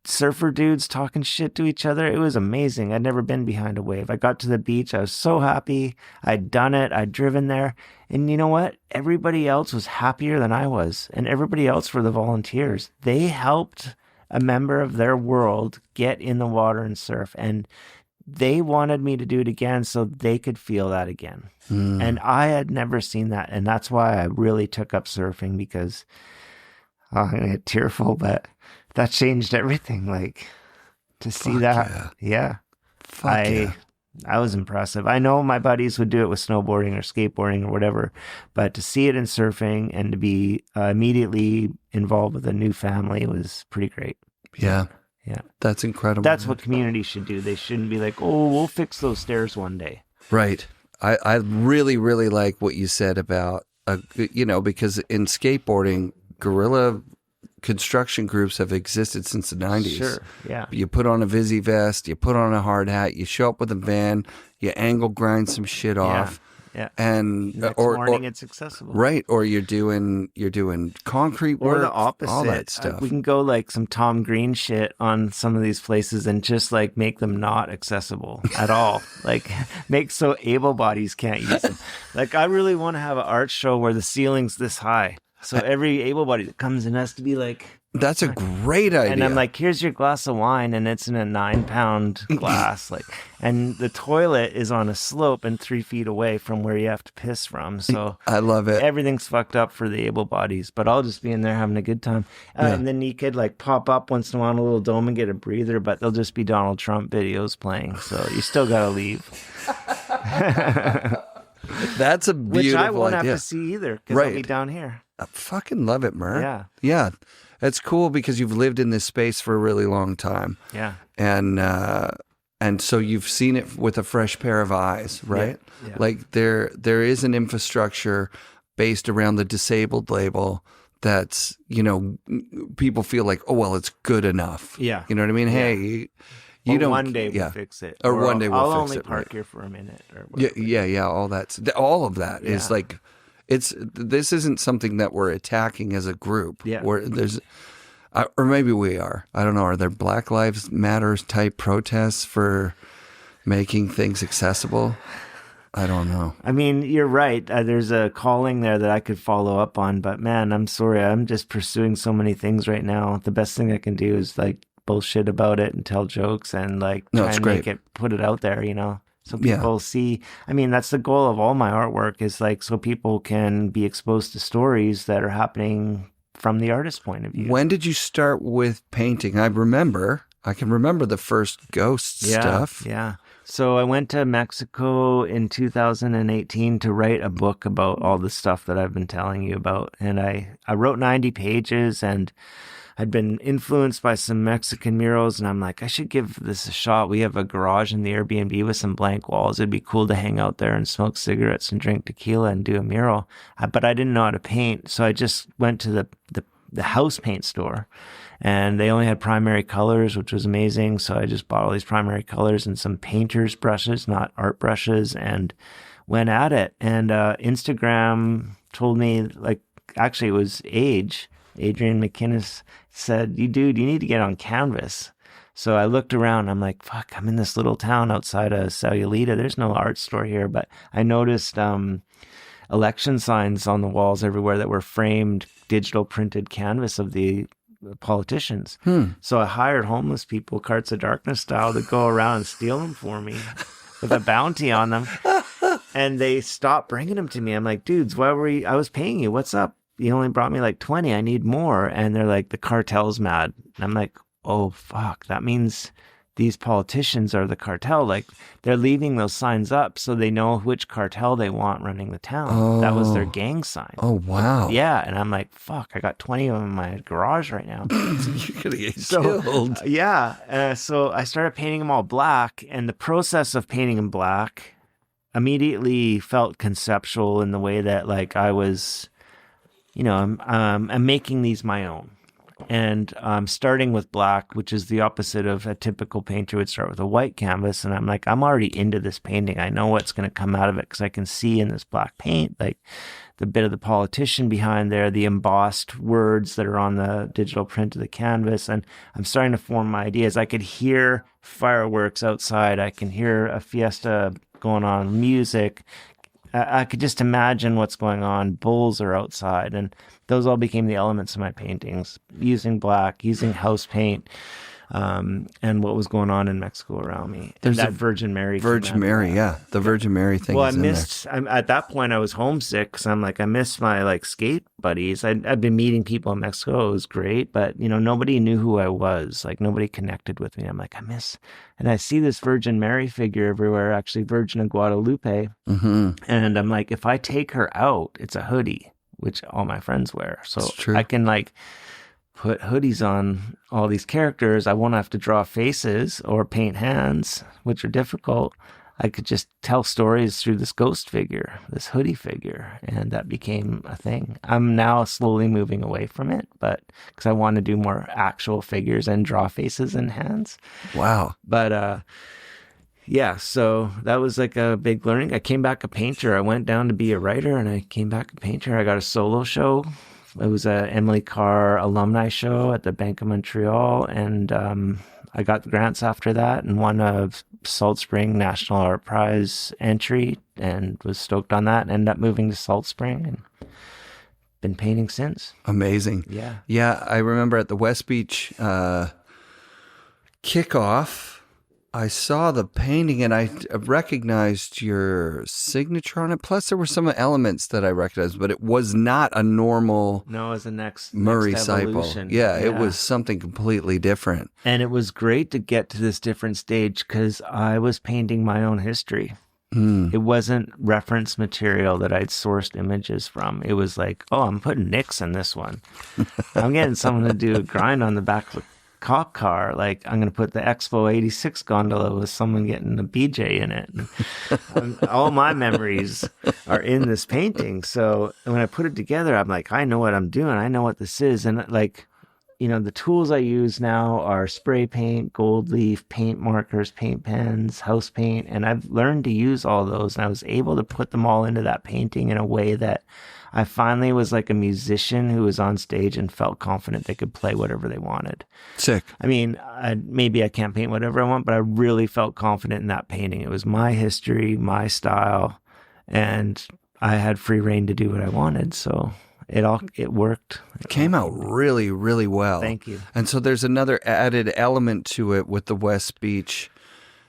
surfer dudes talking shit to each other. It was amazing. I'd never been behind a wave. I got to the beach. I was so happy. I'd done it. I'd driven there. And you know what? Everybody else was happier than I was. And everybody else were the volunteers. They helped a member of their world get in the water and surf. And they wanted me to do it again so they could feel that again. And I had never seen that. And that's why I really took up surfing, because I'm going to get tearful, but that changed everything. Like, to see that. I was impressive. I know my buddies would do it with snowboarding or skateboarding or whatever, but to see it in surfing and to be immediately involved with a new family was pretty great. Yeah. That's incredible. That's what communities should do. They shouldn't be like, oh, we'll fix those stairs one day. Right. I really, really like what you said about, you know, because in skateboarding, guerrilla construction groups have existed since the 90s. Sure, yeah. You put on a Visi vest, you put on a hard hat, you show up with a van, you angle grind some shit off. Yeah. And next morning it's accessible. Right. Or you're doing concrete work. Or the opposite. All that stuff. We can go like some Tom Green shit on some of these places and just like make them not accessible at all. Like, make so able bodies can't use them. Like, I really want to have an art show where the ceiling's this high. So every able body that comes in has to be like... That's a great idea. And I'm like, here's your glass of wine, and it's in a 9-pound glass. Like, and the toilet is on a slope and 3 feet away from where you have to piss from. So I love it. Everything's fucked up for the able bodies, but I'll just be in there having a good time. And then you could like pop up once in a while in a little dome and get a breather, but there'll just be Donald Trump videos playing. So you still got to leave. That's a beautiful Which I won't idea. have to see either, because I'll be down here. I fucking love it, Mur. Yeah. It's cool because you've lived in this space for a really long time. Yeah. And so you've seen it with a fresh pair of eyes, right? Yeah. Like there is an infrastructure based around the disabled label that's, people feel like, oh, well, it's good enough. Yeah. You know what I mean? Yeah. Hey, you don't. One day we'll fix it. Or one day we'll I'll fix only it. park Right. here for a minute. Or Yeah. All of that is like, this isn't something that we're attacking as a group. Yeah. Where there's, or maybe we are. I don't know. Are there Black Lives Matter type protests for making things accessible? I don't know. I mean, you're right. There's a calling there that I could follow up on, but man, I'm sorry. I'm just pursuing so many things right now. The best thing I can do is like bullshit about it and tell jokes and like try and make it, put it out there, so people see. I mean, that's the goal of all my artwork is like, so people can be exposed to stories that are happening from the artist's point of view. When did you start with painting? I can remember the first ghost stuff. Yeah. So I went to Mexico in 2018 to write a book about all the stuff that I've been telling you about. And I wrote 90 pages and I'd been influenced by some Mexican murals. And I'm like, I should give this a shot. We have a garage in the Airbnb with some blank walls. It'd be cool to hang out there and smoke cigarettes and drink tequila and do a mural. But I didn't know how to paint. So I just went to the house paint store. And they only had primary colors, which was amazing. So I just bought all these primary colors and some painter's brushes, not art brushes, and went at it. And Instagram told me, like, actually it was Adrian McInnes said, you need to get on canvas. So I looked around. I'm like, fuck, I'm in this little town outside of Sayulita. There's no art store here. But I noticed election signs on the walls everywhere that were framed digital printed canvas of the politicians. So I hired homeless people, Carts of Darkness style, to go around and steal them for me with a bounty on them. And they stopped bringing them to me. I'm like, dudes, why were you? I was paying you. What's up? You only brought me like 20. I need more. And they're like, the cartel's mad. And I'm like, oh, fuck. That means these politicians are the cartel. Like, they're leaving those signs up so they know which cartel they want running the town. Oh. That was their gang sign. Oh, wow. Yeah. And I'm like, fuck, I got 20 of them in my garage right now. You're going to get killed. So I started painting them all black. And the process of painting them black immediately felt conceptual in the way that, like, I was, I'm making these my own. And I'm starting with black, which is the opposite of a typical painter would start with a white canvas. And I'm like, I'm already into this painting. I know what's going to come out of it because I can see in this black paint, like the bit of the politician behind there, the embossed words that are on the digital print of the canvas. And I'm starting to form my ideas. I could hear fireworks outside. I can hear a fiesta going on, music. I could just imagine what's going on. Bulls are outside, and those all became the elements of my paintings, using black, using house paint, and what was going on in Mexico around me. There's that Virgin Mary. The Virgin Mary thing. Well, at that point, I was homesick because I'm like, I miss my like skate buddies. I'd been meeting people in Mexico. It was great, but nobody knew who I was. Like, nobody connected with me. I'm like, and I see this Virgin Mary figure everywhere, actually Virgin of Guadalupe. Mm-hmm. And I'm like, if I take her out, it's a hoodie, which all my friends wear. So I can like put hoodies on all these characters. I won't have to draw faces or paint hands, which are difficult. I could just tell stories through this ghost figure, this hoodie figure, and that became a thing. I'm now slowly moving away from it, but because I want to do more actual figures and draw faces and hands. Wow. But so that was like a big learning. I came back a painter. I went down to be a writer, and I came back a painter. I got a solo show. It was a Emily Carr alumni show at the Bank of Montreal, and I got grants after that and won a Salt Spring National Art Prize entry and was stoked on that and ended up moving to Salt Spring and been painting since. Amazing. Yeah. Yeah, I remember at the West Beach kickoff, I saw the painting and I recognized your signature on it. Plus, there were some elements that I recognized, but it was not a normal. No, it was the next Murray evolution. Siple. Yeah, it was something completely different. And it was great to get to this different stage because I was painting my own history. It wasn't reference material that I'd sourced images from. It was like, oh, I'm putting nicks in this one. I'm getting someone to do a grind on the back of a cop car. Like, I'm going to put the Expo 86 gondola with someone getting a BJ in it. All my memories are in this painting. So when I put it together, I'm like, I know what I'm doing. I know what this is. And like, the tools I use now are spray paint, gold leaf, paint markers, paint pens, house paint. And I've learned to use all those. And I was able to put them all into that painting in a way that I finally was like a musician who was on stage and felt confident they could play whatever they wanted. Sick. I mean, maybe I can't paint whatever I want, but I really felt confident in that painting. It was my history, my style, and I had free reign to do what I wanted. So it worked. It came out really, really well. Thank you. And so there's another added element to it with the West Beach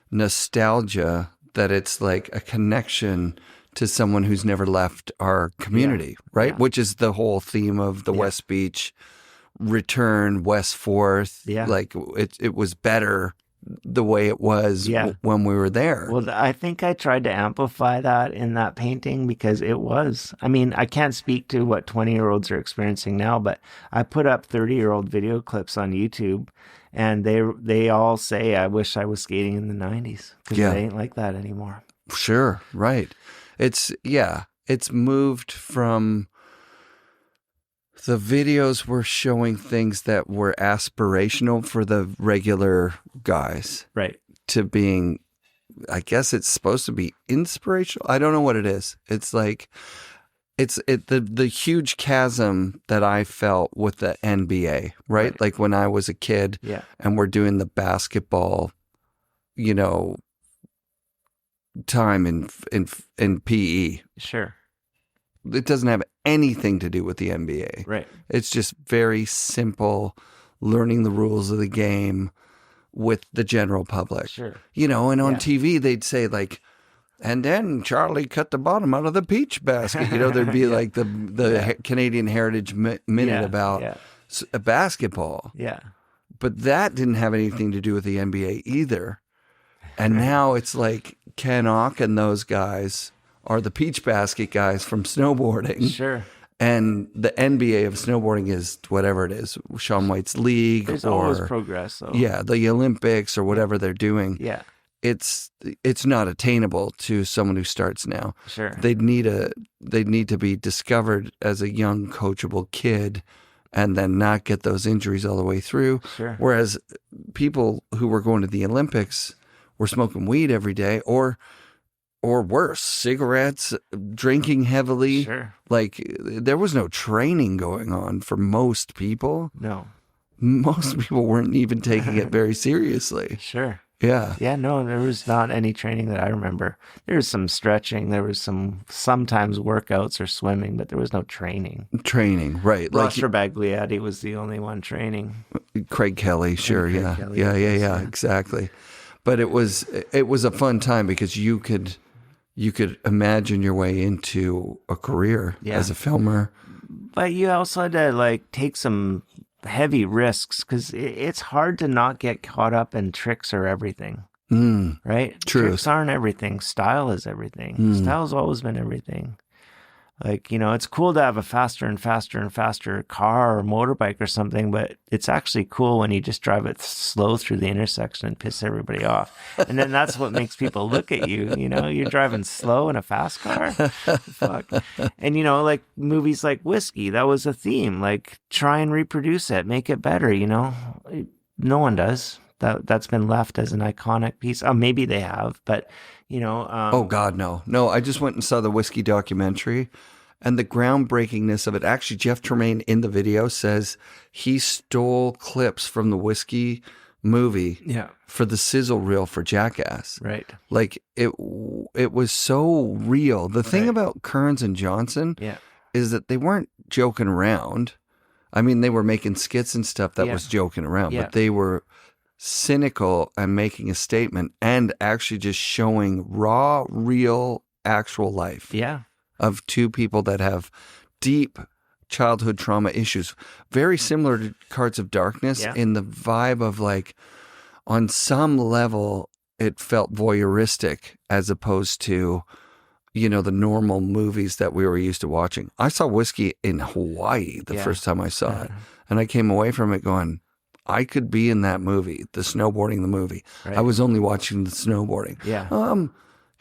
nostalgia, that it's like a connection to someone who's never left our community, right? Yeah. Which is the whole theme of the West Beach return, West Fourth. Yeah. Like it was better the way it was when we were there. Well, I think I tried to amplify that in that painting because it was. I mean, I can't speak to what 20-year-olds are experiencing now, but I put up 30-year-old video clips on YouTube, and they all say, I wish I was skating in the 90s, because it ain't like that anymore. Sure, right. It's moved from the videos were showing things that were aspirational for the regular guys. Right. To being, I guess it's supposed to be inspirational. I don't know what it is. It's like, the huge chasm that I felt with the NBA, right? Like when I was a kid and we're doing the basketball, time in PE. Sure. It doesn't have anything to do with the NBA. Right. It's just very simple, learning the rules of the game with the general public. Sure. And on TV they'd say like, and then Charlie cut the bottom out of the peach basket. There'd be like the Canadian Heritage Minute about basketball. Yeah. But that didn't have anything to do with the NBA either. And now it's like Ken Ock and those guys are the peach basket guys from snowboarding. Sure. And the NBA of snowboarding is whatever it is, Shaun White's league. There's always progress, though. Yeah, the Olympics or whatever they're doing. Yeah. It's not attainable to someone who starts now. Sure. They'd need to be discovered as a young, coachable kid and then not get those injuries all the way through. Sure. Whereas people who were going to the Olympics were smoking weed every day or worse, cigarettes, drinking heavily. Sure. Like there was no training going on for most people. No. Most people weren't even taking it very seriously. Sure. Yeah. Yeah, no, there was not any training that I remember. There was some stretching. There was sometimes workouts or swimming, but there was no training. Training, right. Ross Bagliati was the only one training. Craig Kelly, sure, Craig Kelly, yeah, exactly. But it was a fun time because you could imagine your way into a career as a filmer. But you also had to take some heavy risks because it's hard to not get caught up in tricks or everything. Right? True. Tricks aren't everything. Style is everything. Style's always been everything. It's cool to have a faster and faster and faster car or motorbike or something, but it's actually cool when you just drive it slow through the intersection and piss everybody off. And then that's what makes people look at you. You're driving slow in a fast car. Fuck. And, movies like Whiskey, that was a theme. Try and reproduce it, make it better, No one does. That's been left as an iconic piece. Oh, maybe they have, but oh God, no. I just went and saw the Whiskey documentary, and the groundbreakingness of it. Actually, Jeff Tremaine in the video says he stole clips from the Whiskey movie, for the sizzle reel for Jackass. Right. It was so real. The thing about Kearns and Johnson, is that they weren't joking around. I mean, they were making skits and stuff that was joking around, but they were cynical and making a statement and actually just showing raw, real, actual life of two people that have deep childhood trauma issues. Very similar to Cards of Darkness in the vibe of on some level, it felt voyeuristic as opposed to, the normal movies that we were used to watching. I saw Whiskey in Hawaii the first time I saw it. And I came away from it going, I could be in that movie, the snowboarding, the movie. Right. I was only watching the snowboarding. Yeah.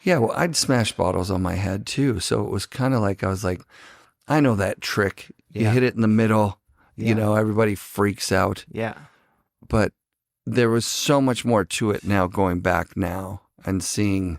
Yeah, well, I'd smash bottles on my head too. So it was kind of like, I was like, I know that trick. You hit it in the middle, everybody freaks out. Yeah. But there was so much more to it now, going back now and seeing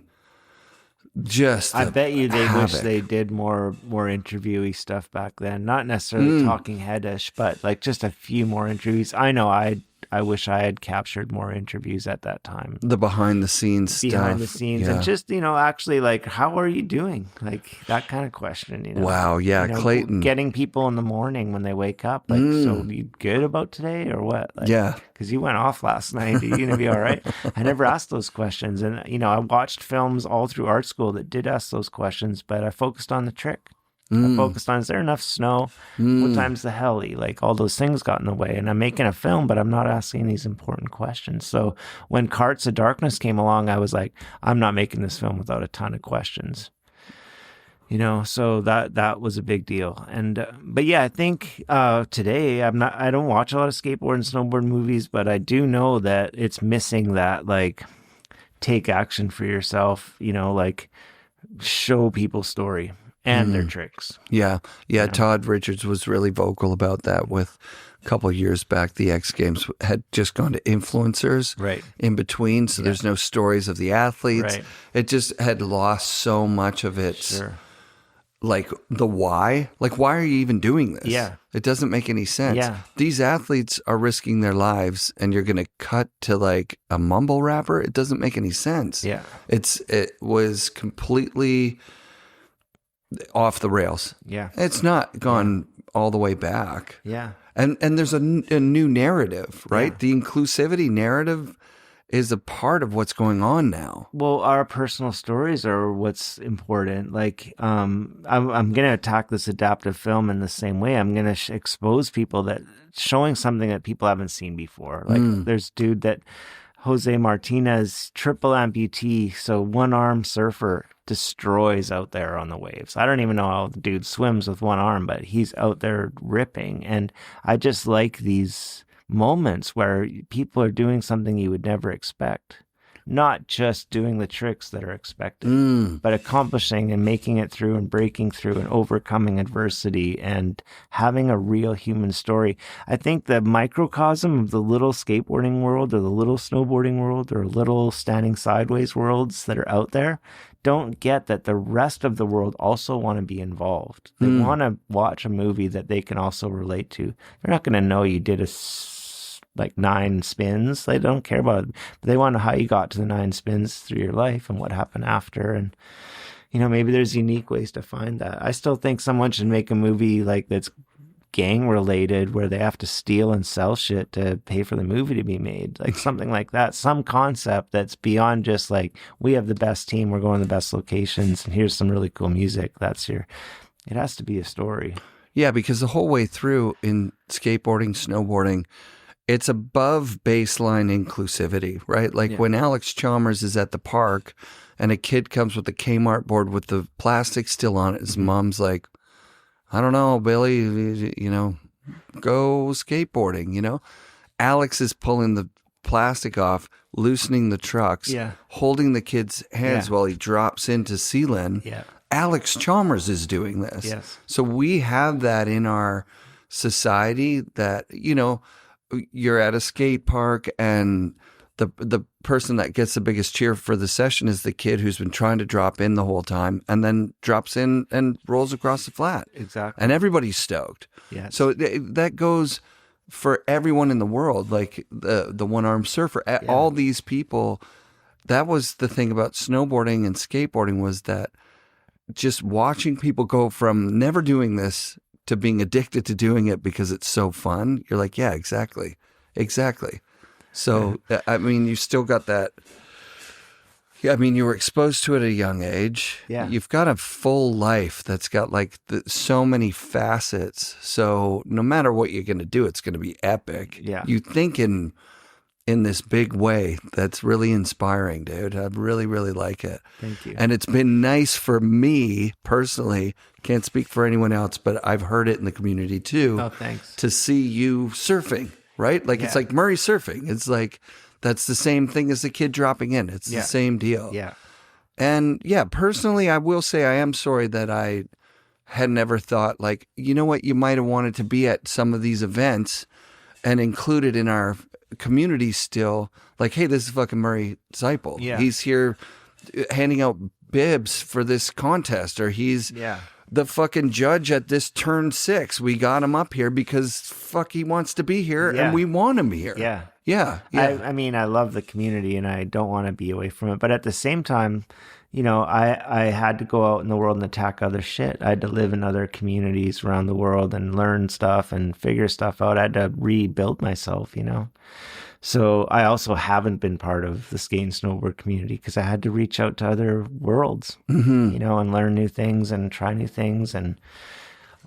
just I bet you they havoc. wish they did more interviewee stuff back then. Not necessarily talking headish, but like just a few more interviews. I know I wish I had captured more interviews at that time. The behind the scenes stuff. And just, actually like, how are you doing? Like that kind of question, Wow. Yeah. Clayton. Getting people in the morning when they wake up. Like, so you good about today or what? Like, yeah. Because you went off last night. Are you going to be all right? I never asked those questions. And, I watched films all through art school that did ask those questions, but I focused on the trick. I focused on, is there enough snow? What time's the heli? Like all those things got in the way. And I'm making a film, but I'm not asking these important questions. So when Carts of Darkness came along, I was like, I'm not making this film without a ton of questions. So that was a big deal. And but yeah, I think today I don't watch a lot of skateboard and snowboard movies, but I do know that it's missing that like take action for yourself, like show people story and their tricks. Yeah. Todd Richards was really vocal about that with a couple of years back. The X Games had just gone to influencers in between. So there's no stories of the athletes. Right. It just had lost so much of its, like the why. Like, why are you even doing this? Yeah. It doesn't make any sense. Yeah. These athletes are risking their lives and you're going to cut to like a mumble rapper. It doesn't make any sense. Yeah. It was completely off the rails. Yeah. It's not gone all the way back. Yeah. And there's a new narrative, right? Yeah. The inclusivity narrative is a part of what's going on now. Well, our personal stories are what's important. Like, I'm going to attack this adaptive film in the same way. I'm going to expose people that showing something that people haven't seen before. Like there's dude that Jose Martinez, triple amputee, so one arm surfer, destroys out there on the waves. I don't even know how the dude swims with one arm, but he's out there ripping. And I just like these moments where people are doing something you would never expect. Not just doing the tricks that are expected, but accomplishing and making it through and breaking through and overcoming adversity and having a real human story. I think the microcosm of the little skateboarding world or the little snowboarding world or little standing sideways worlds that are out there don't get that the rest of the world also want to be involved. They want to watch a movie that they can also relate to. They're not going to know you did like 9 spins. They don't care about it. But they want to know how you got to the 9 spins through your life and what happened after. And, maybe there's unique ways to find that. I still think someone should make a movie like that's gang related where they have to steal and sell shit to pay for the movie to be made. Like something like that. Some concept that's beyond just like, we have the best team, we're going to the best locations, and here's some really cool music. It has to be a story. Yeah, because the whole way through in skateboarding, snowboarding, it's above baseline inclusivity, right? Like when Alex Chalmers is at the park and a kid comes with a Kmart board with the plastic still on it, his mom's like, I don't know, Billy, go skateboarding, Alex is pulling the plastic off, loosening the trucks, holding the kid's hands while he drops into Sealand. Yeah. Alex Chalmers is doing this. Yes. So we have that in our society that, you're at a skate park and the person that gets the biggest cheer for the session is the kid who's been trying to drop in the whole time and then drops in and rolls across the flat. Exactly. And everybody's stoked. Yes. So that goes for everyone in the world, like the one-armed surfer. All these people, that was the thing about snowboarding and skateboarding, was that just watching people go from never doing this to being addicted to doing it because it's so fun. You're like, yeah, exactly. So, I mean, you still got that. Yeah, I mean, you were exposed to it at a young age. Yeah. You've got a full life that's got like so many facets. So no matter what you're going to do, it's going to be epic. Yeah. You think in this big way. That's really inspiring, dude. I really, really like it. Thank you. And it's been nice for me personally. Can't speak for anyone else, but I've heard it in the community too. Oh, thanks. To see you surfing. right? Like it's like Murray surfing. It's like that's the same thing as the kid dropping in. It's the same deal. Yeah. And yeah, personally, I will say I am sorry that I had never thought, like, you know what, you might have wanted to be at some of these events and included in our community still, like, hey, this is fucking Murray Siple. Yeah. He's here handing out bibs for this contest, or he's the fucking judge at this turn 6. We got him up here because fuck, he wants to be here and we want him here. Yeah. Yeah. I mean, I love the community and I don't want to be away from it. But at the same time, you know, I had to go out in the world and attack other shit. I had to live in other communities around the world and learn stuff and figure stuff out. I had to rebuild myself, you know. So I also haven't been part of the skate and snowboard community because I had to reach out to other worlds, you know, and learn new things and try new things.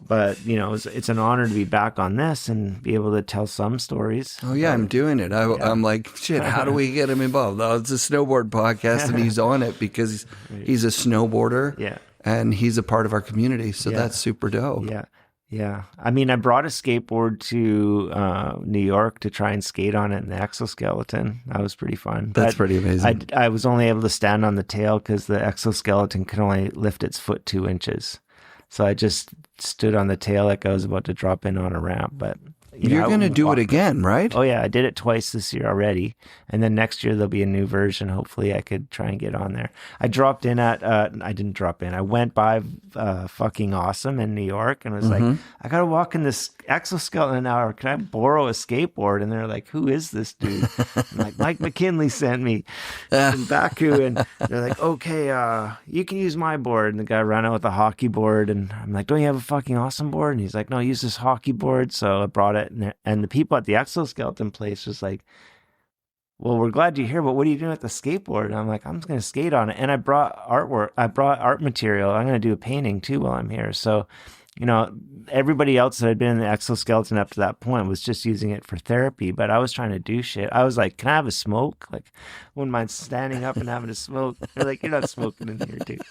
But, you know, it's an honor to be back on this and be able to tell some stories. Oh, yeah, I'm doing it. I'm like, shit, how do we get him involved? Oh, it's a snowboard podcast, and he's on it because he's a snowboarder. Yeah. And he's a part of our community. So that's super dope. Yeah. Yeah. I mean, I brought a skateboard to New York to try and skate on it in the exoskeleton. That was pretty fun. That's pretty amazing. I was only able to stand on the tail because the exoskeleton could only lift its foot 2 inches. So I just stood on the tail like I was about to drop in on a ramp. But you're going to do it again, right? Oh, yeah. I did it twice this year already. And then next year there'll be a new version. Hopefully I could try and get on there. I dropped in at, I didn't drop in. I went by fucking Awesome in New York and was like, I got to walk in this exoskeleton now. Can I borrow a skateboard? And they're like, who is this dude? I'm like, Mike McKinley sent me in Baku. And they're like, okay, you can use my board. And the guy ran out with a hockey board. And I'm like, don't you have a fucking Awesome board? And he's like, no, use this hockey board. So I brought it. And the people at the exoskeleton place was like, well, we're glad you're here, but what are you doing with the skateboard? And I'm like, I'm just going to skate on it. And I brought artwork. I brought art material. I'm going to do a painting too while I'm here. So, you know, everybody else that had been in the exoskeleton up to that point was just using it for therapy, but I was trying to do shit. I was like, can I have a smoke? Like, wouldn't mind standing up and having a smoke. They're like, you're not smoking in here, dude.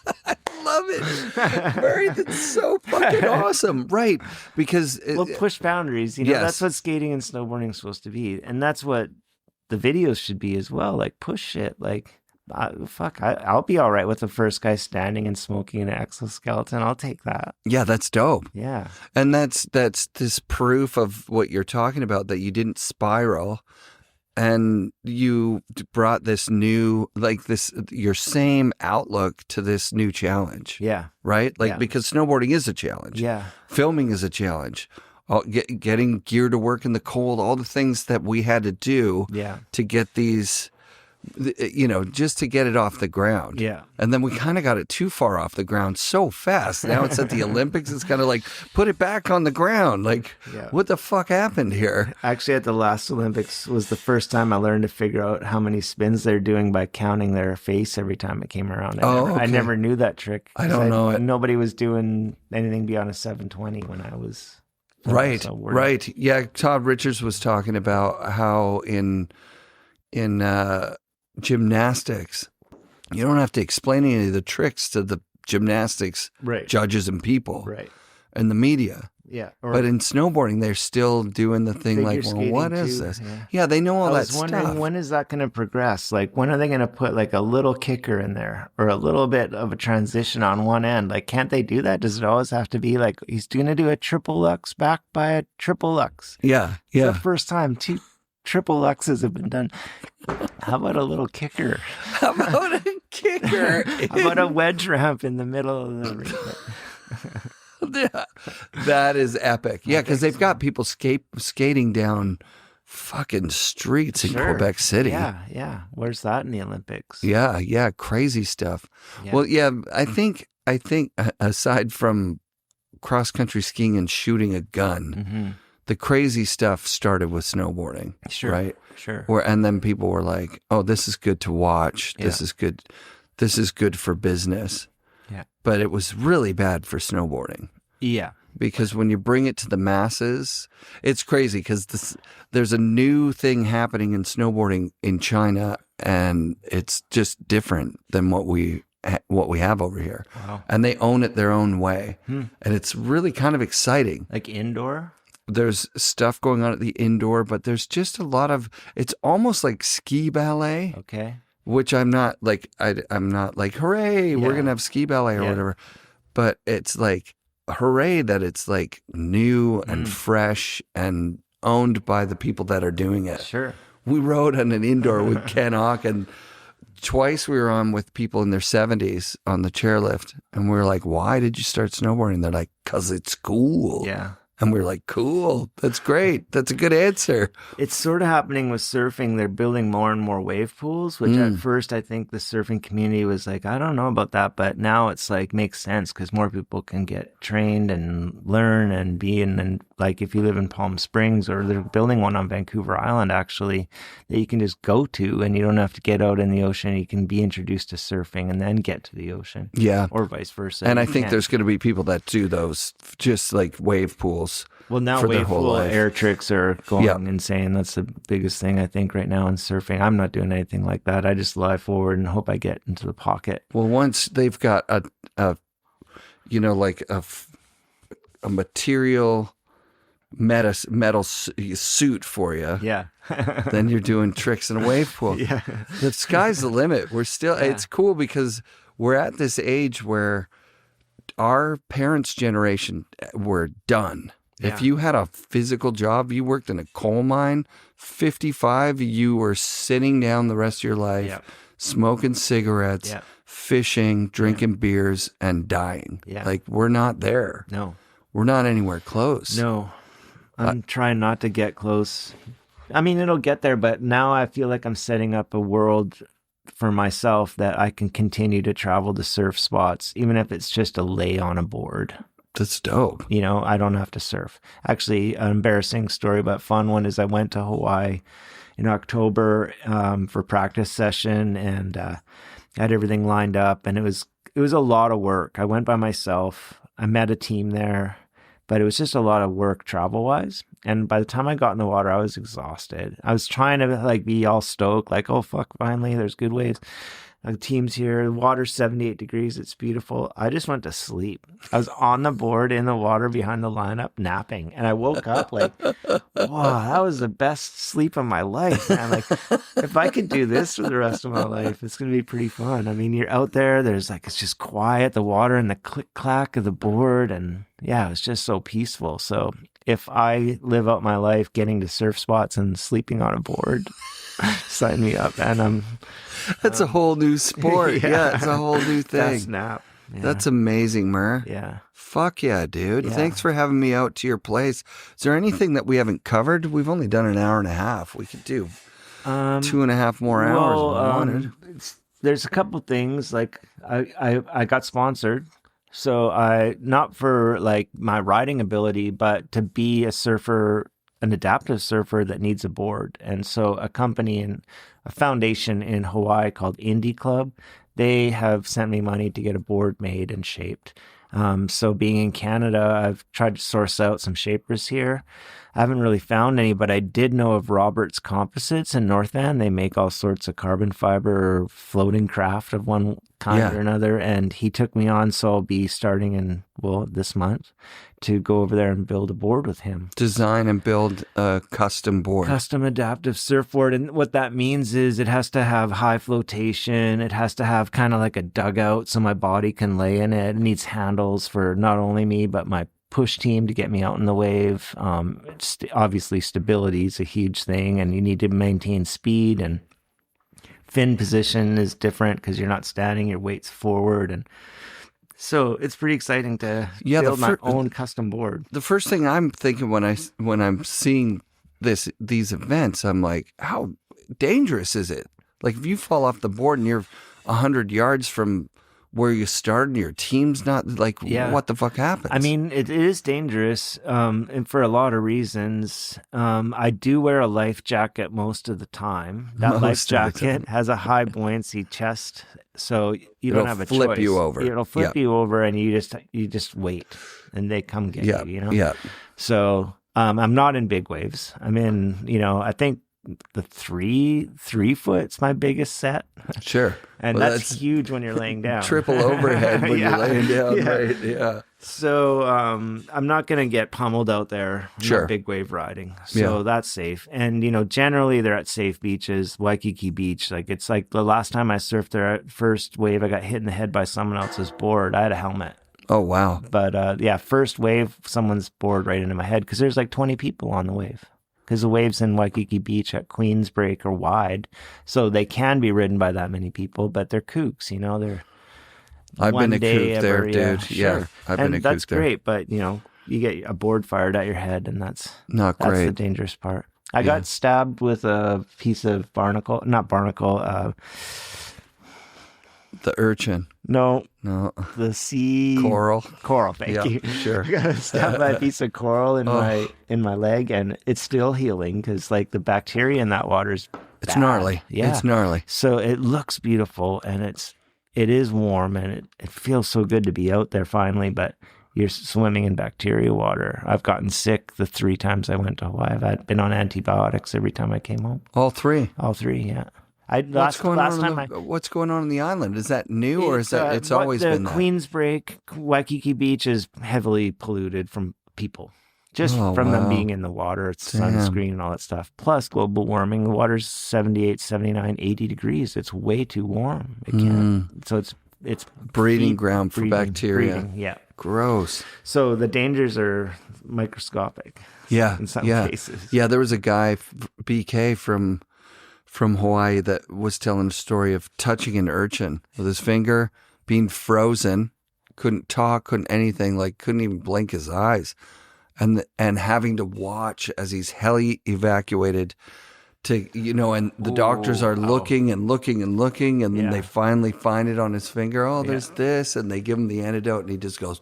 Love it. Murray, that's so fucking awesome. Right. Because push boundaries, you know, that's what skating and snowboarding is supposed to be. And that's what the videos should be as well. Like, push shit. Like, I'll be all right with the first guy standing and smoking an exoskeleton. I'll take that. Yeah, that's dope. Yeah. And that's this proof of what you're talking about, that you didn't spiral. And you brought this new, like this, your same outlook to this new challenge. Yeah. Right? Like, because snowboarding is a challenge. Yeah. Filming is a challenge. Getting gear to work in the cold, all the things that we had to do to get these, you know, just to get it off the ground. Yeah. And then we kind of got it too far off the ground so fast. Now it's at the Olympics. It's kind of like, put it back on the ground. Like, what the fuck happened here? Actually, at the last Olympics was the first time I learned to figure out how many spins they're doing by counting their face every time it came around. I never knew that trick. I don't know it. Nobody was doing anything beyond a 720 when I was. Right. Yeah. Todd Richards was talking about how in gymnastics, you don't have to explain any of the tricks to the gymnastics judges and people and the media. Yeah. But in snowboarding, they're still doing the thing like, well, what is this? Yeah, they know all that stuff. I was wondering, when is that going to progress? Like, when are they going to put like a little kicker in there or a little bit of a transition on one end? Like, can't they do that? Does it always have to be like, he's going to do a triple lux back by a triple lux? Yeah. It's the first time two triple luxes have been done. How about a little kicker? How about a kicker? How about a wedge ramp in the middle of the ring? Yeah, that is epic. Yeah, because they've got people skating down fucking streets in Quebec City. Yeah. Where's that in the Olympics? Yeah, crazy stuff. Yeah. Well, yeah, I think aside from cross country skiing and shooting a gun, the crazy stuff started with snowboarding. Sure, right? Sure. And then people were like, "Oh, this is good to watch. This is good. This is good for business." Yeah. But it was really bad for snowboarding. Yeah. Because when you bring it to the masses, it's crazy because there's a new thing happening in snowboarding in China, and it's just different than what we have over here. Wow. And they own it their own way. And it's really kind of exciting. Like indoor? there's stuff going on at the indoor, but there's just a lot of, it's almost like ski ballet. Okay. Which I'm not like, I'm not like, hooray, we're going to have ski ballet or whatever. But it's like, hooray that it's like new and fresh and owned by the people that are doing it. Sure. We rode on an indoor with Ken Hawk, and twice we were on with people in their 70s on the chairlift. And we were like, why did you start snowboarding? They're like, because it's cool. Yeah. And we were like, cool. That's great. That's a good answer. It's sort of happening with surfing. They're building more and more wave pools, which at first I think the surfing community was like, I don't know about that. But now it's like, makes sense because more people can get trained and learn and be in. And like if you live in Palm Springs, or they're building one on Vancouver Island, actually, that you can just go to and you don't have to get out in the ocean. You can be introduced to surfing and then get to the ocean. Yeah. Or vice versa. And I think there's going to be people that do those just like wave pools. Well, now wave pool air tricks are going insane. That's the biggest thing I think right now in surfing. I'm not doing anything like that. I just lie forward and hope I get into the pocket. Well, once they've got a material metal suit for you, then you're doing tricks in a wave pool. Yeah, the sky's the limit. We're still. It's cool because we're at this age where our parents' generation were done. Yeah. If you had a physical job, you worked in a coal mine, 55, you were sitting down the rest of your life, smoking cigarettes, fishing, drinking beers, and dying. Yeah. Like, we're not there. No. We're not anywhere close. No. I'm trying not to get close. I mean, it'll get there, but now I feel like I'm setting up a world for myself that I can continue to travel to surf spots, even if it's just a lay on a board. That's dope. You know, I don't have to surf. Actually, an embarrassing story but fun one is I went to Hawaii in October for practice session, and had everything lined up, and it was a lot of work. I went by myself. I met a team there, but it was just a lot of work travel wise. And by the time I got in the water, I was exhausted. I was trying to like be all stoked, like, oh fuck, finally there's good waves. The team's here. The water's 78 degrees. It's beautiful. I just went to sleep. I was on the board in the water behind the lineup napping. And I woke up like, wow, that was the best sleep of my life, man. Like, if I could do this for the rest of my life, it's going to be pretty fun. I mean, you're out there. There's like, it's just quiet, the water and the click clack of the board. And yeah, it's just so peaceful. So if I live out my life getting to surf spots and sleeping on a board, sign me up. And that's a whole new sport. Yeah, it's a whole new thing. That's snap. Yeah. That's amazing, Mur. Yeah. Fuck yeah, dude. Yeah. Thanks for having me out to your place. Is there anything that we haven't covered? We've only done an hour and a half. We could do 2.5 more hours if we wanted. There's a couple things. Like I got sponsored. So not for like my riding ability, but to be a surfer, an adaptive surfer that needs a board. And so a company and a foundation in Hawaii called Indie Club, they have sent me money to get a board made and shaped. So being in Canada, I've tried to source out some shapers here. I haven't really found any, but I did know of Roberts Composites in North Van. They make all sorts of carbon fiber or floating craft of one kind or another. And he took me on, so I'll be starting this month to go over there and build a board with him. Design and build a custom board. Custom adaptive surfboard. And what that means is it has to have high flotation. It has to have kind of like a dugout so my body can lay in it. It needs handles for not only me, but my push team to get me out in the wave. Obviously, stability is a huge thing, and you need to maintain speed, and fin position is different because you're not standing, your weight's forward, and so it's pretty exciting to build my own custom board. The first thing I'm thinking when I'm seeing these events, I'm like, how dangerous is it? Like, if you fall off the board and you're 100 yards from where you start and your team's not, like, what the fuck happens? I mean, it is dangerous, and for a lot of reasons. I do wear a life jacket most of the time. That life jacket has a high buoyancy chest, so you don't have a choice. It'll flip you over. It'll flip you over, and you just wait, and they come get you, you know? Yeah. So I'm not in big waves. I'm in, I think the 3 foot's my biggest set. Sure. And Well, that's huge when you're laying down. Triple overhead when Yeah. you're laying down, Yeah. right? Yeah. So I'm not going to get pummeled out there. I'm Sure. not big wave riding. So that's safe. And, generally they're at safe beaches, Waikiki Beach. Like it's like the last time I surfed there at first wave, I got hit in the head by someone else's board. I had a helmet. Oh, wow. But first wave, someone's board right into my head because there's like 20 people on the wave. Because the waves in Waikiki Beach at Queens Break are wide. So they can be ridden by that many people, but they're kooks, they're I've been a one day kook there, every- dude. Sure. Yeah, I've been a kook that's there. great, but you get a board fired at your head, and that's Not the great. dangerous part. I got stabbed with a piece of not barnacle. The urchin. No, No. the sea Coral. Coral. Thank Yeah, you. sure. I got stabbed by a piece of coral in my leg, and it's still healing because like the bacteria in that water is It's bad. gnarly. Yeah, It's gnarly. So it looks beautiful, and it is warm, and it feels so good to be out there finally, but you're swimming in bacteria water. I've gotten sick the 3 times I went to Hawaii. I've been on antibiotics every time I came home. All 3. All 3, yeah. What's going on on the island? Is that new or is that it's always been that? Queens Break, Waikiki Beach is heavily polluted from people. Just Oh, from them wow. being in the water, it's Damn. sunscreen and all that stuff. Plus global warming. The water's 78, 79, 80 degrees. It's way too warm. It can't. So it's Breeding ground for bacteria. breeding, yeah. Gross. So the dangers are microscopic. Yeah. In some cases. Yeah, there was a guy, BK from Hawaii, that was telling a story of touching an urchin with his finger, being frozen, couldn't talk, couldn't anything, like couldn't even blink his eyes, and having to watch as he's heli evacuated to, and the doctors are looking and looking and looking, and then they finally find it on his finger. Oh, there's this, and they give him the antidote, and he just goes,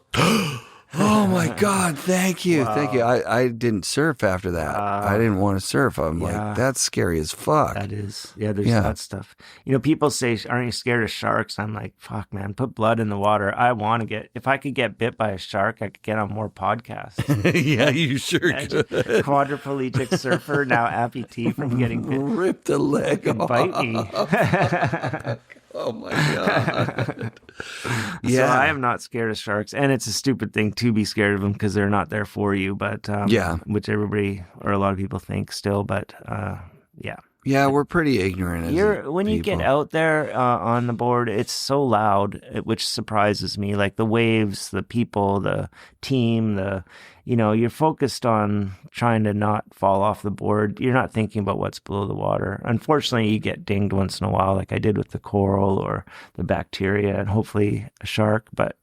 oh my God, thank you. Thank you. I didn't surf after that. I didn't want to surf. I'm like, that's scary as fuck. That is. Yeah, there's that stuff. People say, aren't you scared of sharks? I'm like, fuck, man, put blood in the water. I want to if I could get bit by a shark, I could get on more podcasts. Yeah, you sure could. Quadriplegic surfer, now amputee from getting bit. Rip the leg off. Bite me. Oh my God. So I am not scared of sharks, and it's a stupid thing to be scared of them because they're not there for you. But which everybody or a lot of people think still. But yeah, we're pretty ignorant. When you get out there on the board, it's so loud, which surprises me. Like the waves, the people, the team, you're focused on trying to not fall off the board. You're not thinking about what's below the water. Unfortunately, you get dinged once in a while, like I did with the coral or the bacteria and hopefully a shark, but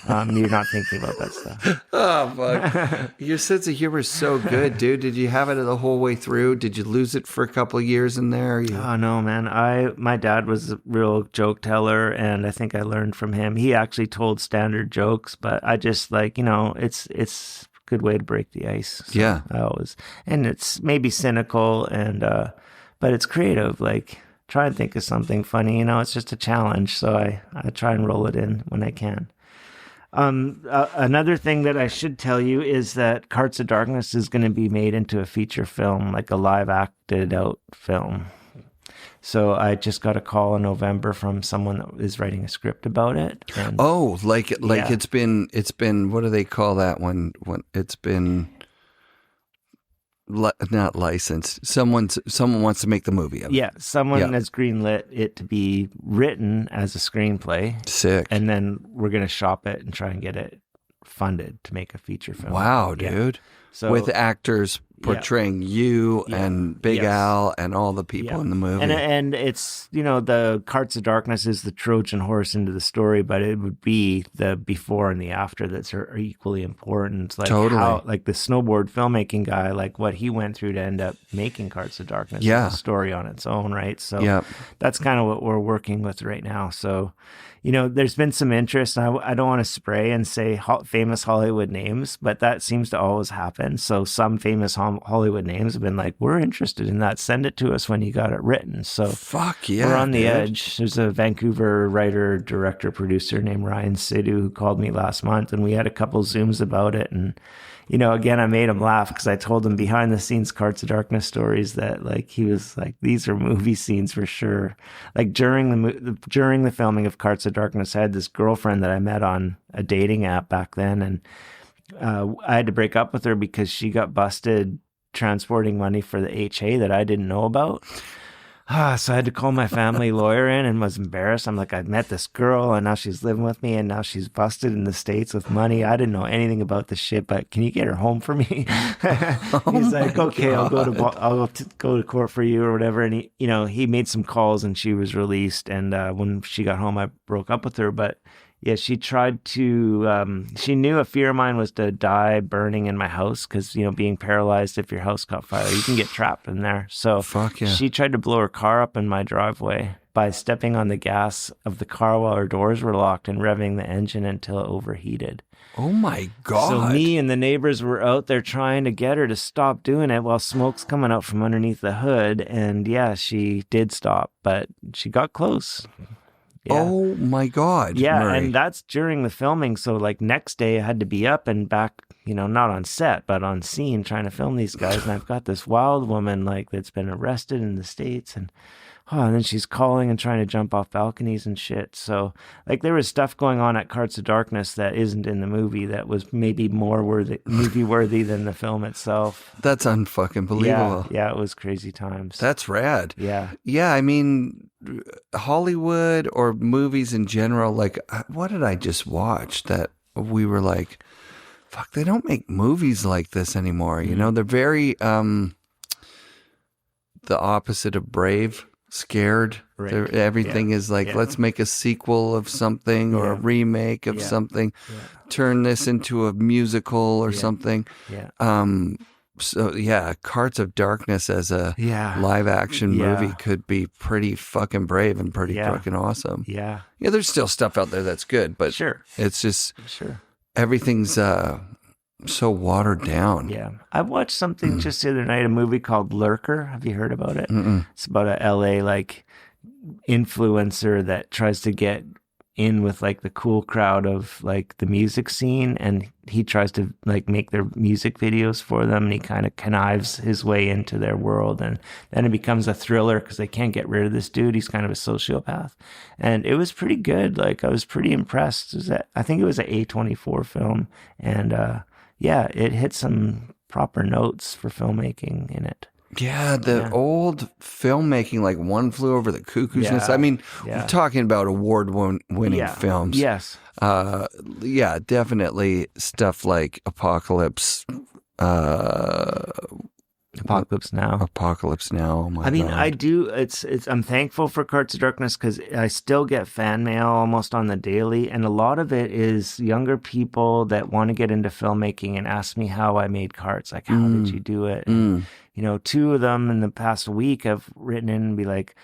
you're not thinking about that stuff. Oh, fuck. Your sense of humor is so good, dude. Did you have it the whole way through? Did you lose it for a couple of years in there? Oh, no, man. My dad was a real joke teller, and I think I learned from him. He actually told standard jokes, but I just it's a good way to break the ice. So yeah. And it's maybe cynical, but it's creative. Like, try and think of something funny. It's just a challenge. So I try and roll it in when I can. Another thing that I should tell you is that Carts of Darkness is going to be made into a feature film, like a live acted out film. So I just got a call in November from someone that is writing a script about it. And it's been what do they call that when it's been not licensed. Someone wants to make the movie of it. Yeah, someone has greenlit it to be written as a screenplay. Sick. And then we're going to shop it and try and get it funded to make a feature film. Wow, dude. So with actors portraying you and Big Al and all the people in the movie. And it's, the Carts of Darkness is the Trojan horse into the story, but it would be the before and the after that are equally important. Like totally. Like the snowboard filmmaking guy, like what he went through to end up making Carts of Darkness is a story on its own, right? So that's kind of what we're working with right now. So, there's been some interest. I don't want to spray and say famous Hollywood names, but that seems to always happen. So some famous Hollywood names have been like, we're interested in that. Send it to us when you got it written. So fuck yeah, we're on the edge. There's a Vancouver writer, director, producer named Ryan Sidhu who called me last month, and we had a couple Zooms about it. And you know, again, I made him laugh because I told him behind the scenes Carts of Darkness stories that like he was like, these are movie scenes for sure. Like during the filming of Carts of Darkness, I had this girlfriend that I met on a dating app back then, and I had to break up with her because she got busted transporting money for the HA that I didn't know about. So I had to call my family lawyer in and was embarrassed. I'm like, I met this girl and now she's living with me and now she's busted in the States with money. I didn't know anything about this shit, but can you get her home for me? He's like, okay, I'll go to court for you or whatever. And he, you know, he made some calls and she was released. And when she got home, I broke up with her. But yeah, she tried to, she knew a fear of mine was to die burning in my house because, you know, being paralyzed, if your house caught fire, you can get trapped in there. So Fuck yeah. She tried to blow her car up in my driveway by stepping on the gas of the car while her doors were locked and revving the engine until it overheated. Oh my God. So me and the neighbors were out there trying to get her to stop doing it while smoke's coming out from underneath the hood. And yeah, she did stop, but she got close. Yeah. Oh my God. Yeah, Murray. and that's during the filming. So like next day I had to be up and back, you know, not on set, but on scene trying to film these guys. And I've got this wild woman like that's been arrested in the States and then she's calling and trying to jump off balconies and shit. So like there was stuff going on at Carts of Darkness that isn't in the movie that was maybe more movie worthy than the film itself. That's unfucking believable. Yeah, it was crazy times. That's rad. Yeah. Yeah, I mean, Hollywood or movies in general, like, what did I just watch that we were like, fuck, they don't make movies like this anymore. You know, they're very, the opposite of brave. Scared. Right. Everything is like, let's make a sequel of something or a remake of something. Yeah. Turn this into a musical or something. Yeah. So yeah, Carts of Darkness as a live action movie could be pretty fucking brave and pretty fucking awesome. Yeah. Yeah, there's still stuff out there that's good, but it's just everything's so watered down. Yeah. I watched something just the other night, a movie called Lurker. Have you heard about it? Mm-mm. It's about a LA like influencer that tries to get in with like the cool crowd of like the music scene, and he tries to like make their music videos for them, and he kind of connives his way into their world, and then it becomes a thriller because they can't get rid of this dude. He's kind of a sociopath, and it was pretty good. Like I was pretty impressed. I think it was an A24 film, and it hit some proper notes for filmmaking in it. Yeah, the old filmmaking, like One Flew Over the Cuckoo's Nest. I mean, we're talking about award-winning films. Yes. Yeah, definitely stuff like Apocalypse. Apocalypse Now. Apocalypse Now. Oh my God. I do. I'm thankful for Carts of Darkness because I still get fan mail almost on the daily, and a lot of it is younger people that want to get into filmmaking and ask me how I made carts. Like, how did you do it? And, you know, 2 of them in the past week have written in and be like,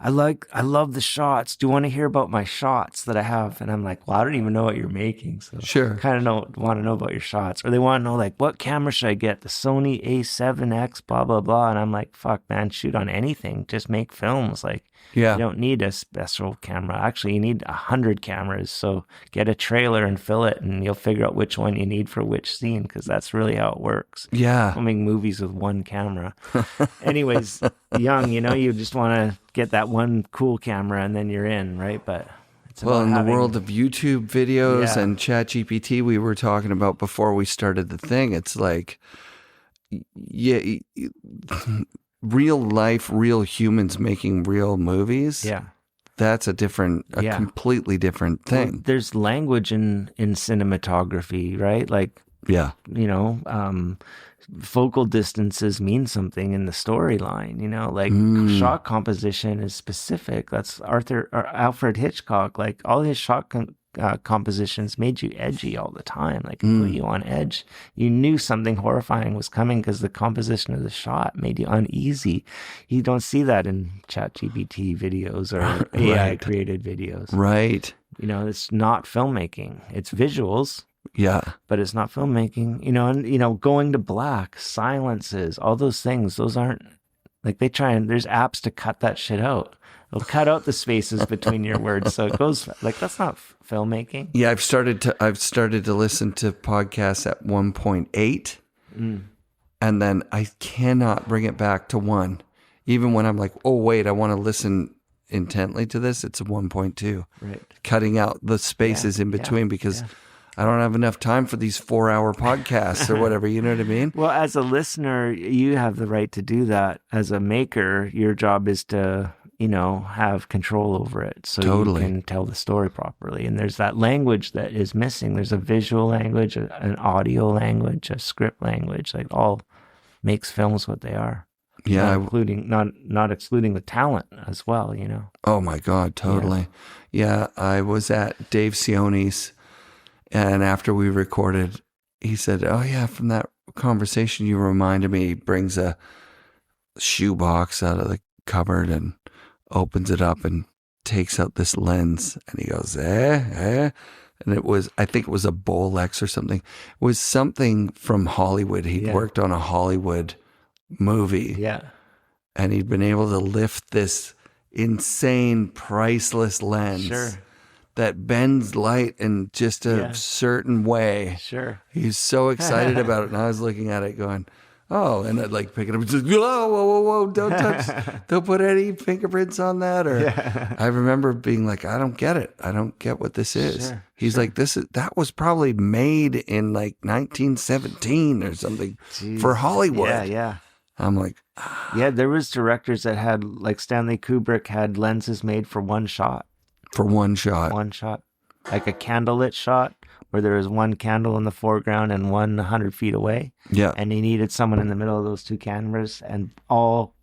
I love the shots. Do you want to hear about my shots that I have? And I'm like, well, I don't even know what you're making. So I kind of want to know about your shots. Or they want to know, like, what camera should I get? The Sony A7X, blah, blah, blah. And I'm like, fuck, man, shoot on anything. Just make films. Like, you don't need a special camera. Actually, you need 100 cameras. So get a trailer and fill it, and you'll figure out which one you need for which scene, because that's really how it works. Yeah. Filming movies with one camera. Anyways, young, you know, you just want to get that one cool camera and then you're in, right? But it's in the world of YouTube videos and ChatGPT we were talking about before we started the thing, it's like, real life, real humans making real movies. Yeah. That's a completely different thing. Well, there's language in cinematography, right? Like, you know, focal distances mean something in the storyline, you know, like shot composition is specific. That's Alfred Hitchcock, like all his shot compositions made you edgy all the time, like put you on edge. You knew something horrifying was coming because the composition of the shot made you uneasy. You don't see that in ChatGPT videos or AI created videos. Right. You know, it's not filmmaking. It's visuals. Yeah. But it's not filmmaking, you know, and, you know, going to black, silences, all those things, those aren't, like, there's apps to cut that shit out. It'll cut out the spaces between your words. So it goes like, that's not filmmaking. Yeah, I've started to listen to podcasts at 1.8, and then I cannot bring it back to 1. Even when I'm like, oh wait, I want to listen intently to this, it's a 1.2. Right. Cutting out the spaces in between because I don't have enough time for these 4-hour podcasts or whatever. You know what I mean? Well, as a listener, you have the right to do that. As a maker, your job is to, have control over it so you can tell the story properly. And there's that language that is missing. There's a visual language, an audio language, a script language, like all makes films what they are. Yeah. Not excluding the talent as well, Oh my God, totally. Yeah, I was at Dave Sione's, and after we recorded, he said, oh yeah, from that conversation you reminded me. He brings a shoebox out of the cupboard and opens it up and takes out this lens, and he goes, and I think it was a Bolex or something. It was something from Hollywood. He'd worked on a Hollywood movie. Yeah. And he'd been able to lift this insane, priceless lens that bends light in just a certain way. Sure. He's so excited about it. And I was looking at it going, oh, and I'd like pick it up and just, whoa, don't touch, don't put any fingerprints on that. Or I remember being like, I don't get it. I don't get what this is. He's like, that was probably made in like 1917 or something for Hollywood. Yeah. I'm like, yeah, there was directors that had, like Stanley Kubrick had lenses made for one shot. For one shot. One shot. Like a candlelit shot where there was one candle in the foreground and 100 feet away. Yeah. And he needed someone in the middle of those two cameras and all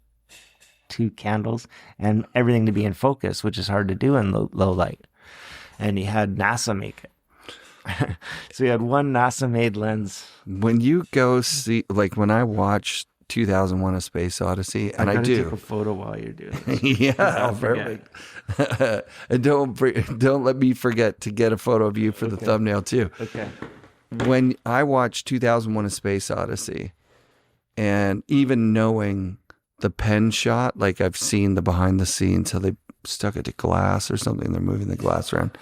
two candles and everything to be in focus, which is hard to do in low light. And he had NASA make it. So he had one NASA made lens. When you go see, like when I watch 2001: A Space Odyssey, and I do take a photo while you're doing it. Yeah, perfect. And don't let me forget to get a photo of you for the thumbnail too. Okay. When I watch 2001: A Space Odyssey, and even knowing the pen shot, like I've seen the behind the scenes, how they stuck it to glass or something, they're moving the glass around.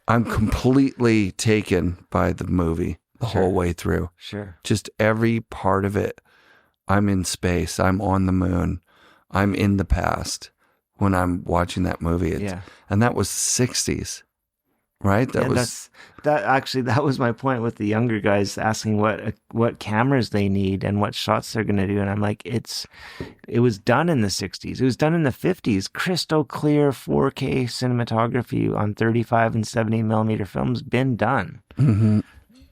I'm completely taken by the movie the whole way through. Sure. Just every part of it. I'm in space. I'm on the moon. I'm in the past when I'm watching that movie. And that was 60s, right? That was my point with the younger guys asking what cameras they need and what shots they're going to do. And I'm like, it was done in the 60s. It was done in the 50s. Crystal clear 4K cinematography on 35 and 70 millimeter films been done. Mm-hmm.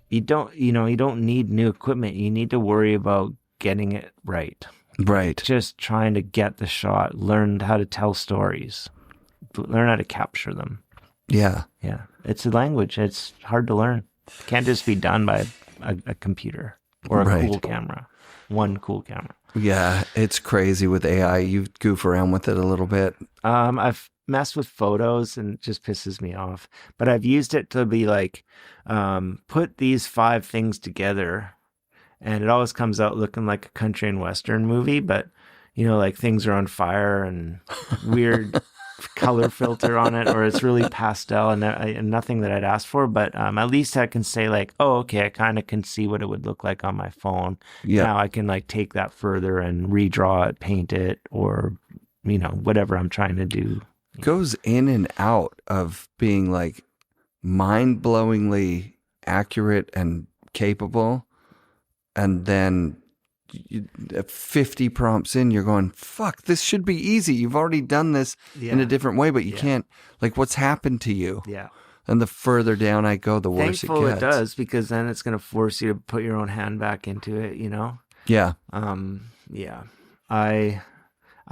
You don't need new equipment. You need to worry about getting it right. Just trying to get the shot, learn how to tell stories, learn how to capture them. Yeah. It's a language. It's hard to learn. It can't just be done by a computer or a cool camera. One cool camera. Yeah, it's crazy with AI. You goof around with it a little bit. I've messed with photos and it just pisses me off. But I've used it to be like, put these 5 things together. And it always comes out looking like a country and western movie, but like things are on fire and weird color filter on it, or it's really pastel and nothing that I'd asked for. But at least I can say like, oh, okay, I kind of can see what it would look like on my phone. Yeah. Now I can like take that further and redraw it, paint it, or whatever I'm trying to do. Goes in and out of being like mind-blowingly accurate and capable. And then 50 prompts in, you're going, fuck, this should be easy. You've already done this in a different way, but you can't, like, what's happened to you? Yeah. And the further down I go, the worse it gets. It does, because then it's going to force you to put your own hand back into it, Yeah. Yeah. I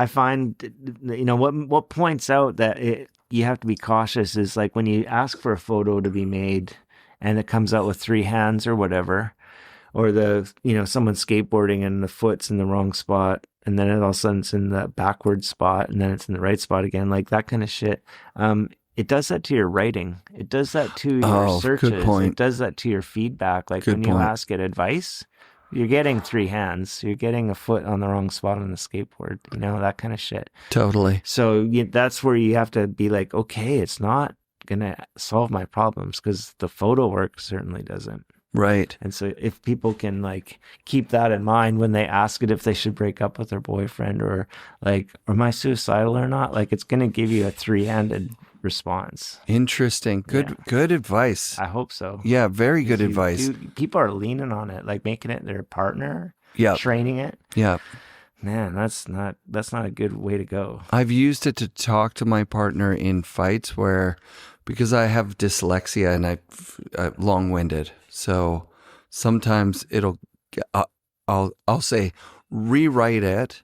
find, what points out that you have to be cautious is like when you ask for a photo to be made and it comes out with 3 hands or whatever, or someone skateboarding and the foot's in the wrong spot, and then all of a sudden it's in the backward spot, and then it's in the right spot again, like that kind of shit. It does that to your writing. It does that to your searches. Good point. It does that to your feedback. Like when you ask it advice, You're getting three hands. You're getting a foot on the wrong spot on the skateboard, that kind of shit. Totally. So that's where you have to be like, okay, it's not going to solve my problems, because the photo work certainly doesn't. Right. And so if people can like keep that in mind when they ask it if they should break up with their boyfriend, or like, am I suicidal or not? Like, it's going to give you a three-handed response. Interesting. Good advice. I hope so. Yeah, very good advice. People are leaning on it, like making it their partner, training it. Yeah. Man, that's not a good way to go. I've used it to talk to my partner in fights because I have dyslexia and I'm long-winded. So sometimes I'll say, rewrite it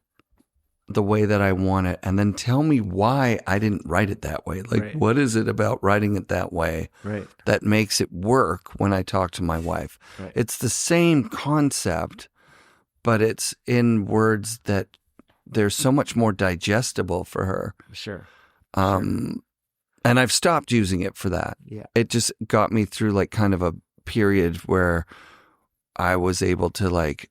the way that I want it, and then tell me why I didn't write it that way. Like, what is it about writing it that way that makes it work when I talk to my wife? Right. It's the same concept, but it's in words that they're so much more digestible for her. Sure. And I've stopped using it for that. Yeah. It just got me through like kind of a period where I was able to like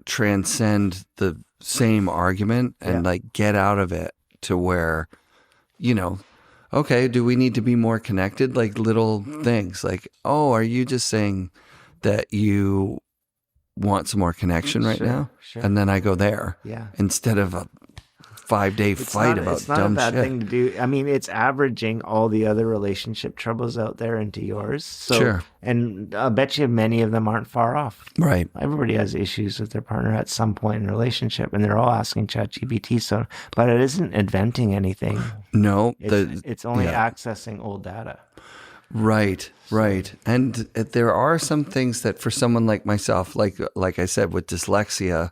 transcend the same argument and like get out of it to where, okay, do we need to be more connected? Like little things like, oh, are you just saying that you want some more connection right now? Sure. And then I go there instead of a 5-day fight about dumb shit. It's not a bad thing to do. I mean, it's averaging all the other relationship troubles out there into yours. So, and I bet you many of them aren't far off. Right. Everybody has issues with their partner at some point in a relationship, and they're all asking ChatGPT. So, but it isn't inventing anything. No. It's only accessing old data. Right. And there are some things that for someone like myself, like I said, with dyslexia,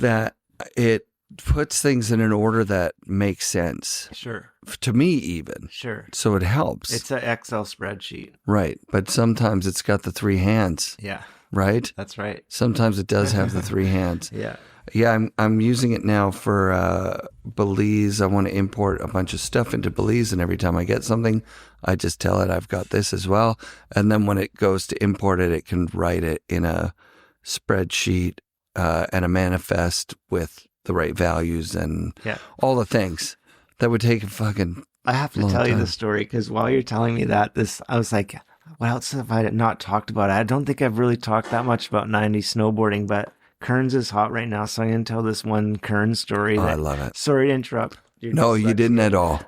that it puts things in an order that makes sense. Sure. To me, even. Sure. So it helps. It's an Excel spreadsheet. Right. But sometimes it's got the three hands. Yeah. Right? That's right. Sometimes it does have the three hands. Yeah. Yeah, I'm using it now for Belize. I want to import a bunch of stuff into Belize, and every time I get something, I just tell it I've got this as well. And then when it goes to import it, it can write it in a spreadsheet and a manifest with the right values and all the things that would take a fucking I have to tell you the story, because while you're telling me that, I was like, what else have I not talked about? I don't think I've really talked that much about 90s snowboarding, but Kearns is hot right now, so I'm going to tell this one Kearns story. I love it. Sorry to interrupt. No, you didn't at all.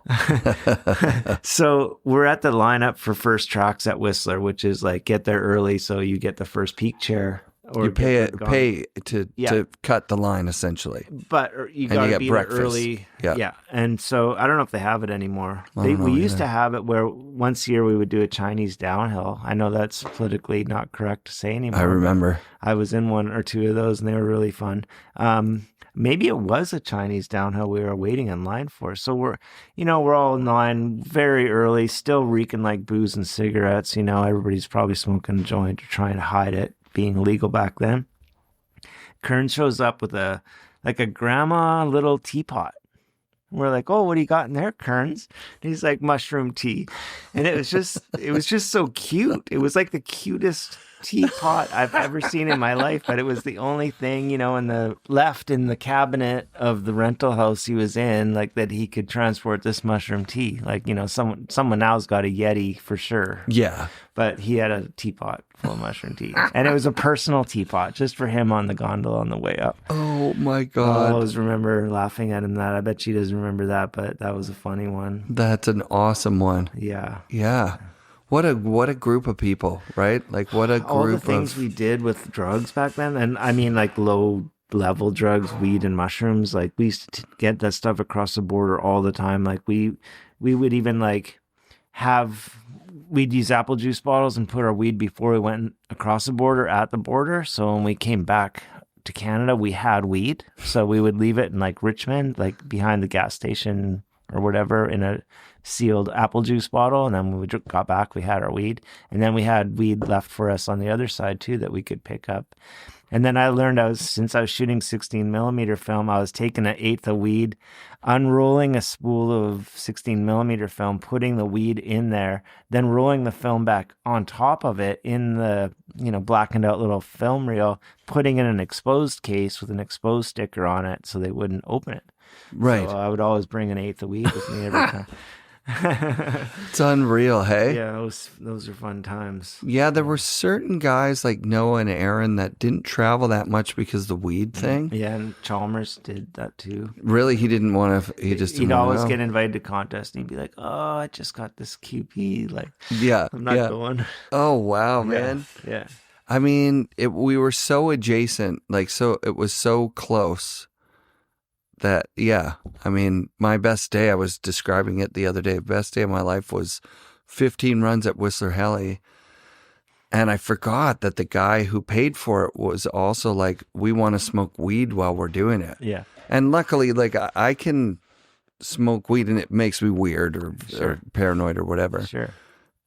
So we're at the lineup for first tracks at Whistler, which is like get there early so you get the first peak chair. Or you pay to cut the line, essentially. But you got to be there early. Yeah. And so I don't know if they have it anymore. We used to have it where once a year we would do a Chinese downhill. I know that's politically not correct to say anymore. I remember. I was in one or two of those, and they were really fun. Maybe it was a Chinese downhill we were waiting in line for. So we're all in line very early, still reeking like booze and cigarettes. Everybody's probably smoking a joint or trying to hide it, being illegal back then. Kern shows up with a grandma little teapot. We're like, oh, what do you got in there, Kearns? And he's like, mushroom tea. And it was just so cute. It was like the cutest teapot I've ever seen in my life, but it was the only thing, in the cabinet of the rental house he was in, like that he could transport this mushroom tea. Like, someone now's got a Yeti for sure. Yeah. But he had a teapot full of mushroom tea. And it was a personal teapot just for him on the gondola on the way up. Oh my God. I always remember laughing at him that. I bet she doesn't remember that, but that was a funny one. That's an awesome one. Yeah. Yeah. What a group of people, right? Like what a group of... All the things we did with drugs back then. And I mean like low level drugs, weed and mushrooms. Like we used to get that stuff across the border all the time. Like we would even like we'd use apple juice bottles and put our weed before we went across the border at the border. So when we came back to Canada, we had weed. So we would leave it in like Richmond, like behind the gas station or whatever in a sealed apple juice bottle. And then when we got back, we had our weed. And then we had weed left for us on the other side too that we could pick up. And then I learned since I was shooting 16 millimeter film, I was taking an eighth of weed, unrolling a spool of 16 millimeter film, putting the weed in there, then rolling the film back on top of it in the, blackened out little film reel, putting in an exposed case with an exposed sticker on it so they wouldn't open it. Right. So I would always bring an eighth of weed with me every time. It's unreal, hey? Yeah, those are fun times. Yeah, there were certain guys like Noah and Aaron that didn't travel that much because of the weed thing. Yeah, and Chalmers did that too. Really, he didn't want to. He'd always get invited to contests, and he'd be like, "Oh, I just got this QP. Like, yeah, I'm not going." Oh wow, man. Yeah. I mean, we were so adjacent, it was so close. That, I mean, my best day, I was describing it the other day, best day of my life was 15 runs at Whistler Heli. And I forgot that the guy who paid for it was also like, we want to smoke weed while we're doing it. Yeah. And luckily, like, I can smoke weed and it makes me weird or paranoid or whatever. Sure.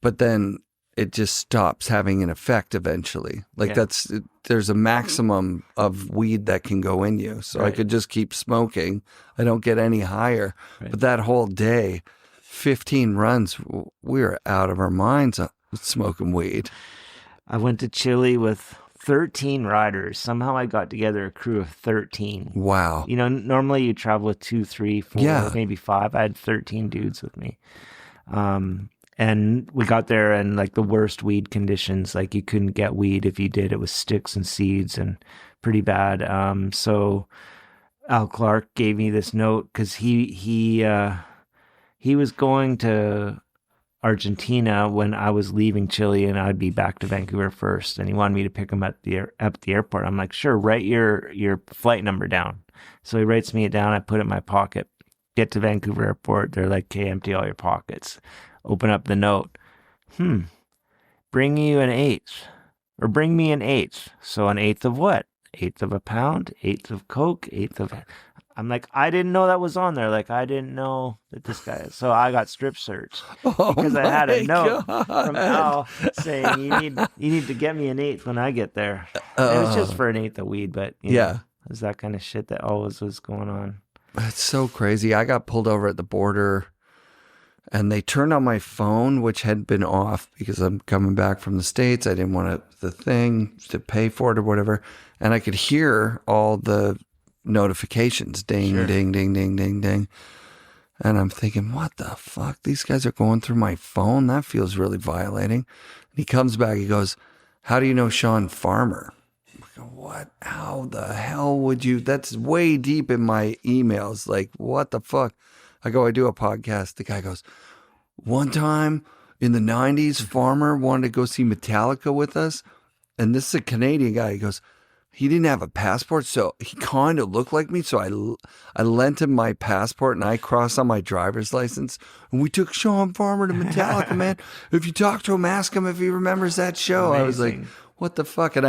But then it just stops having an effect eventually. Like there's a maximum of weed that can go in you. So I could just keep smoking. I don't get any higher. Right. But that whole day, 15 runs, we were out of our minds smoking weed. I went to Chile with 13 riders. Somehow I got together a crew of 13. Wow. Normally you travel with 2, 3, 4, maybe 5. I had 13 dudes with me. And we got there in like the worst weed conditions. Like you couldn't get weed. If you did, it was sticks and seeds and pretty bad. So Al Clark gave me this note because he was going to Argentina when I was leaving Chile and I'd be back to Vancouver first. And he wanted me to pick him at the airport. I'm like, sure, write your flight number down. So he writes me it down. I put it in my pocket. Get to Vancouver airport. They're like, okay, empty all your pockets. Open up the note. Bring you an eighth. Or bring me an eighth. So an eighth of what? Eighth of a pound? Eighth of Coke? Eighth of... I'm like, I didn't know that was on there. Like, I didn't know that this guy... So I got strip searched. Because I had a note from Al saying, you need to get me an eighth when I get there. It was just for an eighth of weed, but... You know, it was that kind of shit that always was going on. That's so crazy. I got pulled over at the border... And they turned on my phone, which had been off because I'm coming back from the States. I didn't want the thing to pay for it or whatever. And I could hear all the notifications. Ding, ding, ding, ding, ding, ding. And I'm thinking, what the fuck? These guys are going through my phone? That feels really violating. And he comes back. He goes, how do you know Sean Farmer? I go, what? How the hell would you? That's way deep in my emails. Like, what the fuck? I go, I do a podcast. The guy goes, one time in the 90s, Farmer wanted to go see Metallica with us. And this is a Canadian guy. He goes, he didn't have a passport, so he kind of looked like me. So I lent him my passport and I crossed on my driver's license. And we took Sean Farmer to Metallica, man. If you talk to him, ask him if he remembers that show. Amazing. I was like, what the fuck? And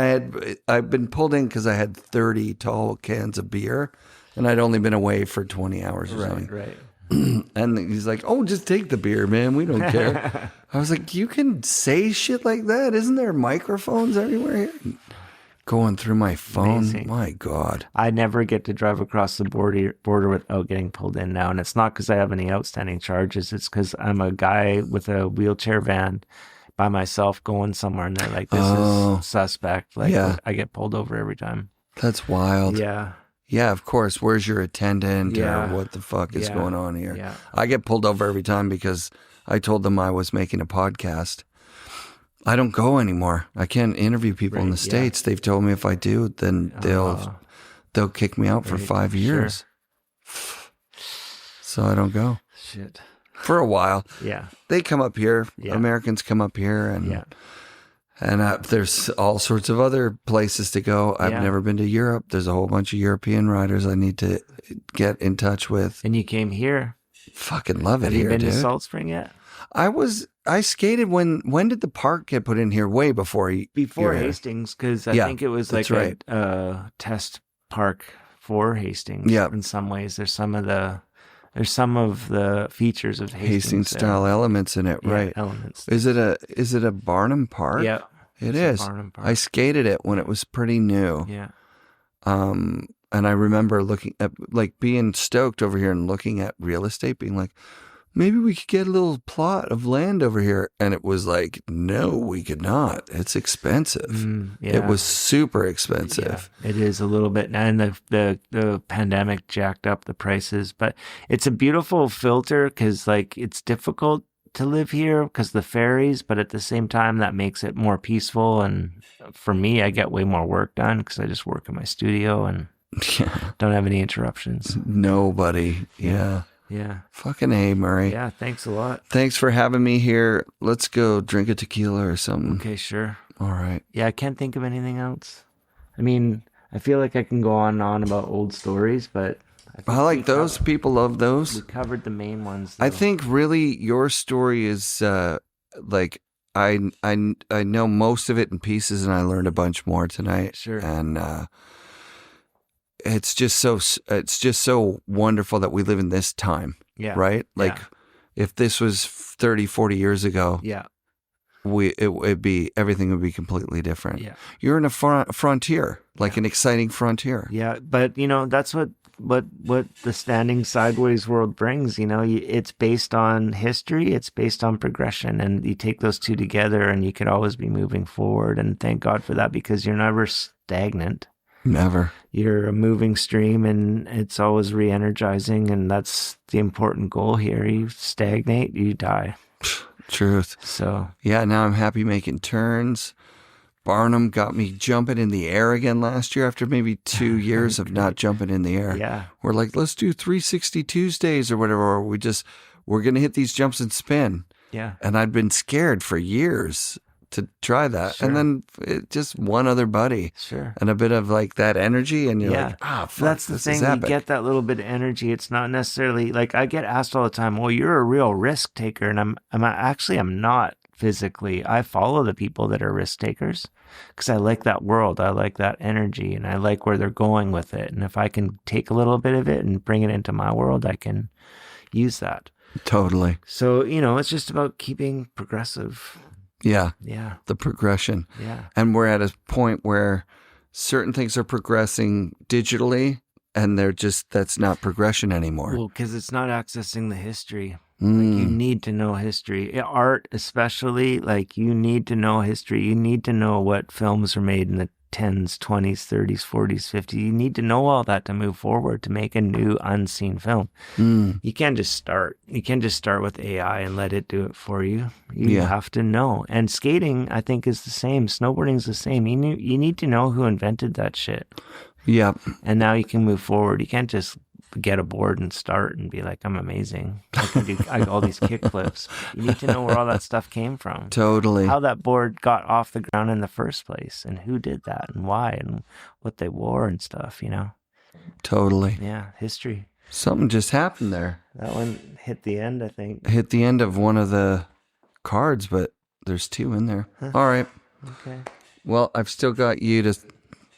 I'd been pulled in because I had 30 tall cans of beer. And I'd only been away for 20 hours or something. Right. And he's like, oh, just take the beer, man. We don't care. I was like, you can say shit like that? Isn't there microphones everywhere here? Going through my phone. Amazing. My God. I never get to drive across the border without getting pulled in now. And it's not because I have any outstanding charges. It's because I'm a guy with a wheelchair van by myself going somewhere. And they're like, this is suspect. Like, I get pulled over every time. That's wild. Yeah. Yeah, of course. Where's your attendant? Or what the fuck is going on here? Yeah. I get pulled over every time because I told them I was making a podcast. I don't go anymore. I can't interview people in the States. They've told me if I do, then they'll kick me out for 5 years. Sure. So I don't go. Shit. For a while. Yeah. They come up here. Yeah. Americans come up here and there's all sorts of other places to go. I've never been to Europe. There's a whole bunch of European riders I need to get in touch with. And you came here. Fucking love it here, dude. Have you been to Salt Spring yet? I skated when did the park get put in here? Way before Hastings, because I think it was like a test park for Hastings. Yeah. In some ways, there's some of the There's some of the features of Hastings style elements in it, right? Elements. Is it a Barnum Park? Yeah, it is. Barnum Park. I skated it when it was pretty new. Yeah. And I remember looking at, like, being stoked over here and looking at real estate, being like, maybe we could get a little plot of land over here. And it was like, no, we could not. It's expensive. It was super expensive. Yeah, it is a little bit. And the pandemic jacked up the prices. But it's a beautiful filter because, like, it's difficult to live here because of the ferries. But at the same time, that makes it more peaceful. And for me, I get way more work done because I just work in my studio and don't have any interruptions. Nobody. Yeah. Fucking A, Murray. Yeah, thanks a lot. Thanks for having me here. Let's go drink a tequila or something. Okay, sure. All right. Yeah, I can't think of anything else. I mean, I feel like I can go on and on about old stories, but I like those. People love those. We covered the main ones, though. I think really your story is like I know most of it in pieces, and I learned a bunch more tonight. Sure. And it's just so wonderful that we live in this time. Yeah. Right? Like if this was 30, 40 years ago, everything would be completely different. Yeah. You're in a frontier, like an exciting frontier. Yeah, but that's what the standing sideways world brings. It's based on history, it's based on progression, and you take those two together and you could always be moving forward, and thank God for that, because you're never stagnant. Never. You're a moving stream, and it's always re-energizing, and that's the important goal here. You stagnate, you die. Truth. So yeah, now I'm happy making turns. Barnum got me jumping in the air again last year after maybe 2 years of not jumping in the air. Yeah. We're like, let's do 360 Tuesdays or whatever. Or we're going to hit these jumps and spin. Yeah. And I'd been scared for years to try that. Sure. And then just one other buddy. Sure. And a bit of like that energy. And you're like, fuck, that's the thing. You get that little bit of energy. It's not necessarily like, I get asked all the time, well, you're a real risk taker. And I'm not physically. I follow the people that are risk takers because I like that world. I like that energy, and I like where they're going with it. And if I can take a little bit of it and bring it into my world, I can use that. Totally. So, it's just about keeping progressive. Yeah. Yeah. The progression. Yeah. And we're at a point where certain things are progressing digitally, and that's not progression anymore. Well, because it's not accessing the history. Like, you need to know history. Art especially, like, you need to know history. You need to know what films were made in the 10s, 20s, 30s, 40s, 50s. You need to know all that to move forward, to make a new unseen film. You can't just start. You can't just start with AI and let it do it for you. You have to know. And skating, I think, is the same. Snowboarding is the same. You need to know who invented that shit. Yeah. And now you can move forward. You can't just get a board and start and be like, I'm amazing. I can do all these kick flips. You need to know where all that stuff came from. Totally. How that board got off the ground in the first place, and who did that, and why, and what they wore and stuff, Totally. Yeah, history. Something just happened there. That one hit the end, I think. Hit the end of one of the cards, but there's two in there. All right. Okay. Well, I've still got you to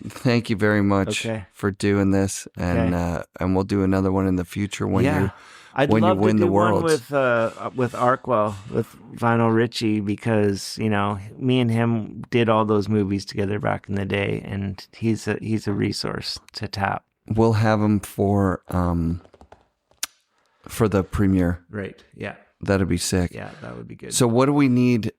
thank you very much for doing this, and we'll do another one in the future when you win the world with Arkwell, with Vinyl Richie, because me and him did all those movies together back in the day, and he's a resource to tap. We'll have him for the premiere. Right. Yeah. That'd be sick. Yeah, that would be good. So what do we need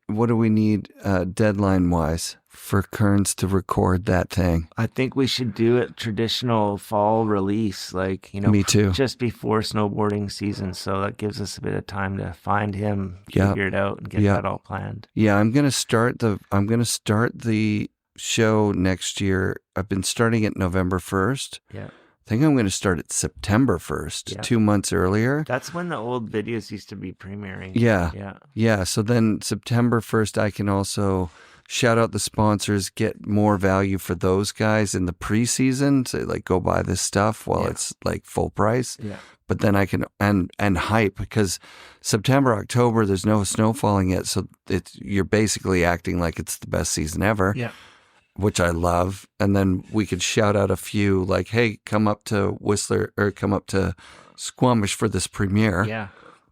deadline wise for Kearns to record that thing? I think we should do it traditional fall release, like, Me too. Just before snowboarding season. So that gives us a bit of time to find him, figure it out, and get that all planned. Yeah, I'm gonna start the show next year. I've been starting it November 1st. Yeah. I think I'm going to start it September 1st, 2 months earlier. That's when the old videos used to be premiering. Yeah. So then September 1st, I can also shout out the sponsors, get more value for those guys in the preseason. So like, go buy this stuff while it's like full price. Yeah. But then I can, and hype, because September, October, there's no snow falling yet. So you're basically acting like it's the best season ever. Yeah. Which I love. And then we could shout out a few, like, hey, come up to Whistler, or come up to Squamish for this premiere. Yeah.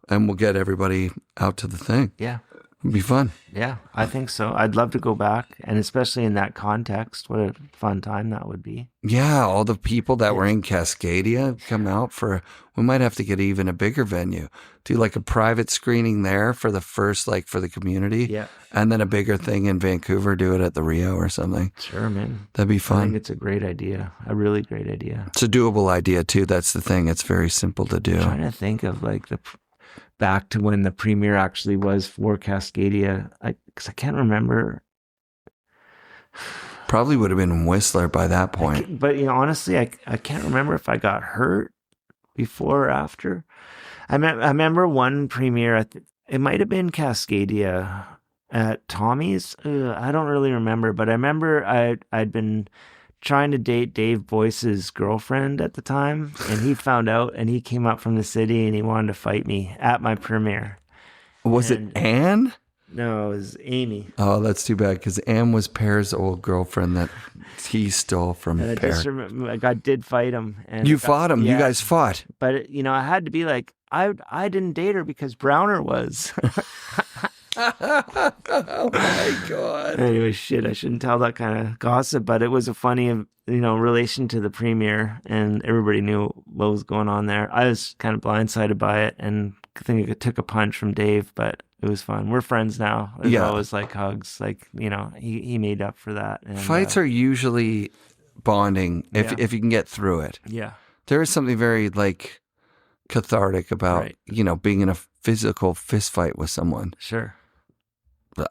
And we'll get everybody out to the thing. Yeah. It'll be fun. Yeah, I think so. I'd love to go back, and especially in that context, what a fun time that would be. Yeah, all the people that were in Cascadia come out for, we might have to get even a bigger venue. Do like a private screening there for the first, like for the community. Yeah. And then a bigger thing in Vancouver, do it at the Rio or something. Sure, man. That'd be I fun. think it's a great idea. A really great idea. It's a doable idea too. That's the thing. It's very simple to do. I'm trying to think of like back to when the premiere actually was for Cascadia, because I can't remember. Probably would have been in Whistler by that point. But honestly, I can't remember if I got hurt before or after. I remember one premiere. It might have been Cascadia at Tommy's. I don't really remember, but I remember I'd been trying to date Dave Boyce's girlfriend at the time, and he found out, and he came up from the city, and he wanted to fight me at my premiere. Was it Anne? No, it was Amy. Oh, that's too bad, because Anne was Pear's old girlfriend that he stole from And I Pear. just remember, I did fight him. And You fought him. Yeah. You guys fought. But, I had to be like, I didn't date her because Browner was. Oh my God. Anyway, shit, I shouldn't tell that kind of gossip, but it was a funny, relation to the premiere, and everybody knew what was going on there. I was kind of blindsided by it, and I think I took a punch from Dave, but it was fun. We're friends now. There's always like hugs, like, he made up for that. And, Fights are usually bonding if you can get through it. Yeah. There is something very like cathartic about, being in a physical fist fight with someone. Sure.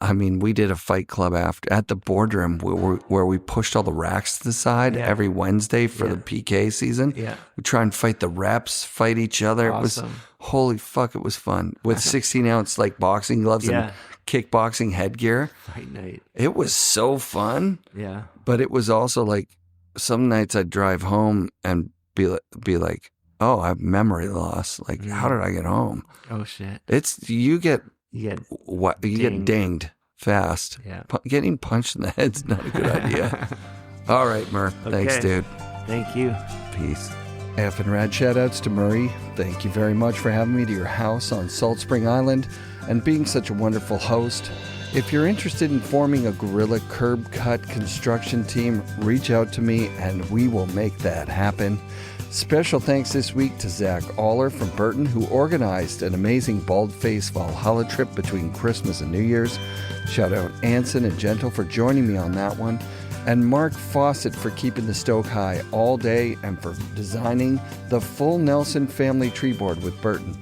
I mean, we did a fight club at the boardroom where we pushed all the racks to the side every Wednesday for the PK season. Yeah. We try and fight the reps, fight each other. Awesome. It was, holy fuck, it was fun. With 16-ounce like boxing gloves and kickboxing headgear. Fight night. It was so fun. Yeah. But it was also like, some nights I'd drive home and be like, oh, I have memory loss. Like, how did I get home? Oh, shit. You get dinged. dinged fast. Yeah. Getting punched in the head's not a good idea. All right, Murr. Thanks, dude. Thank you. Peace. FNRad shout-outs to Murray. Thank you very much for having me to your house on Salt Spring Island and being such a wonderful host. If you're interested in forming a guerrilla curb cut construction team, reach out to me and we will make that happen. Special thanks this week to Zach Aller from Burton, who organized an amazing Bald-Face Valhalla trip between Christmas and New Year's. Shout out Anson and Gentle for joining me on that one. And Mark Fawcett for keeping the stoke high all day and for designing the full Nelson family tree board with Burton.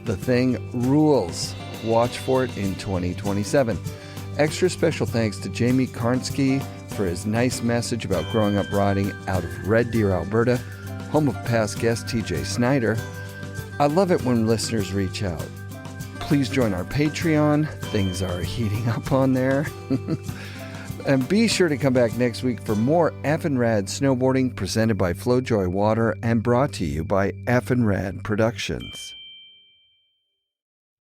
The thing rules. Watch for it in 2027. Extra special thanks to Jamie Karnsky for his nice message about growing up riding out of Red Deer, Alberta, home of past guest TJ Snyder. I love it when listeners reach out. Please join our Patreon. Things are heating up on there. And be sure to come back next week for more FNRad snowboarding presented by Flojoy Water and brought to you by FNRad Productions.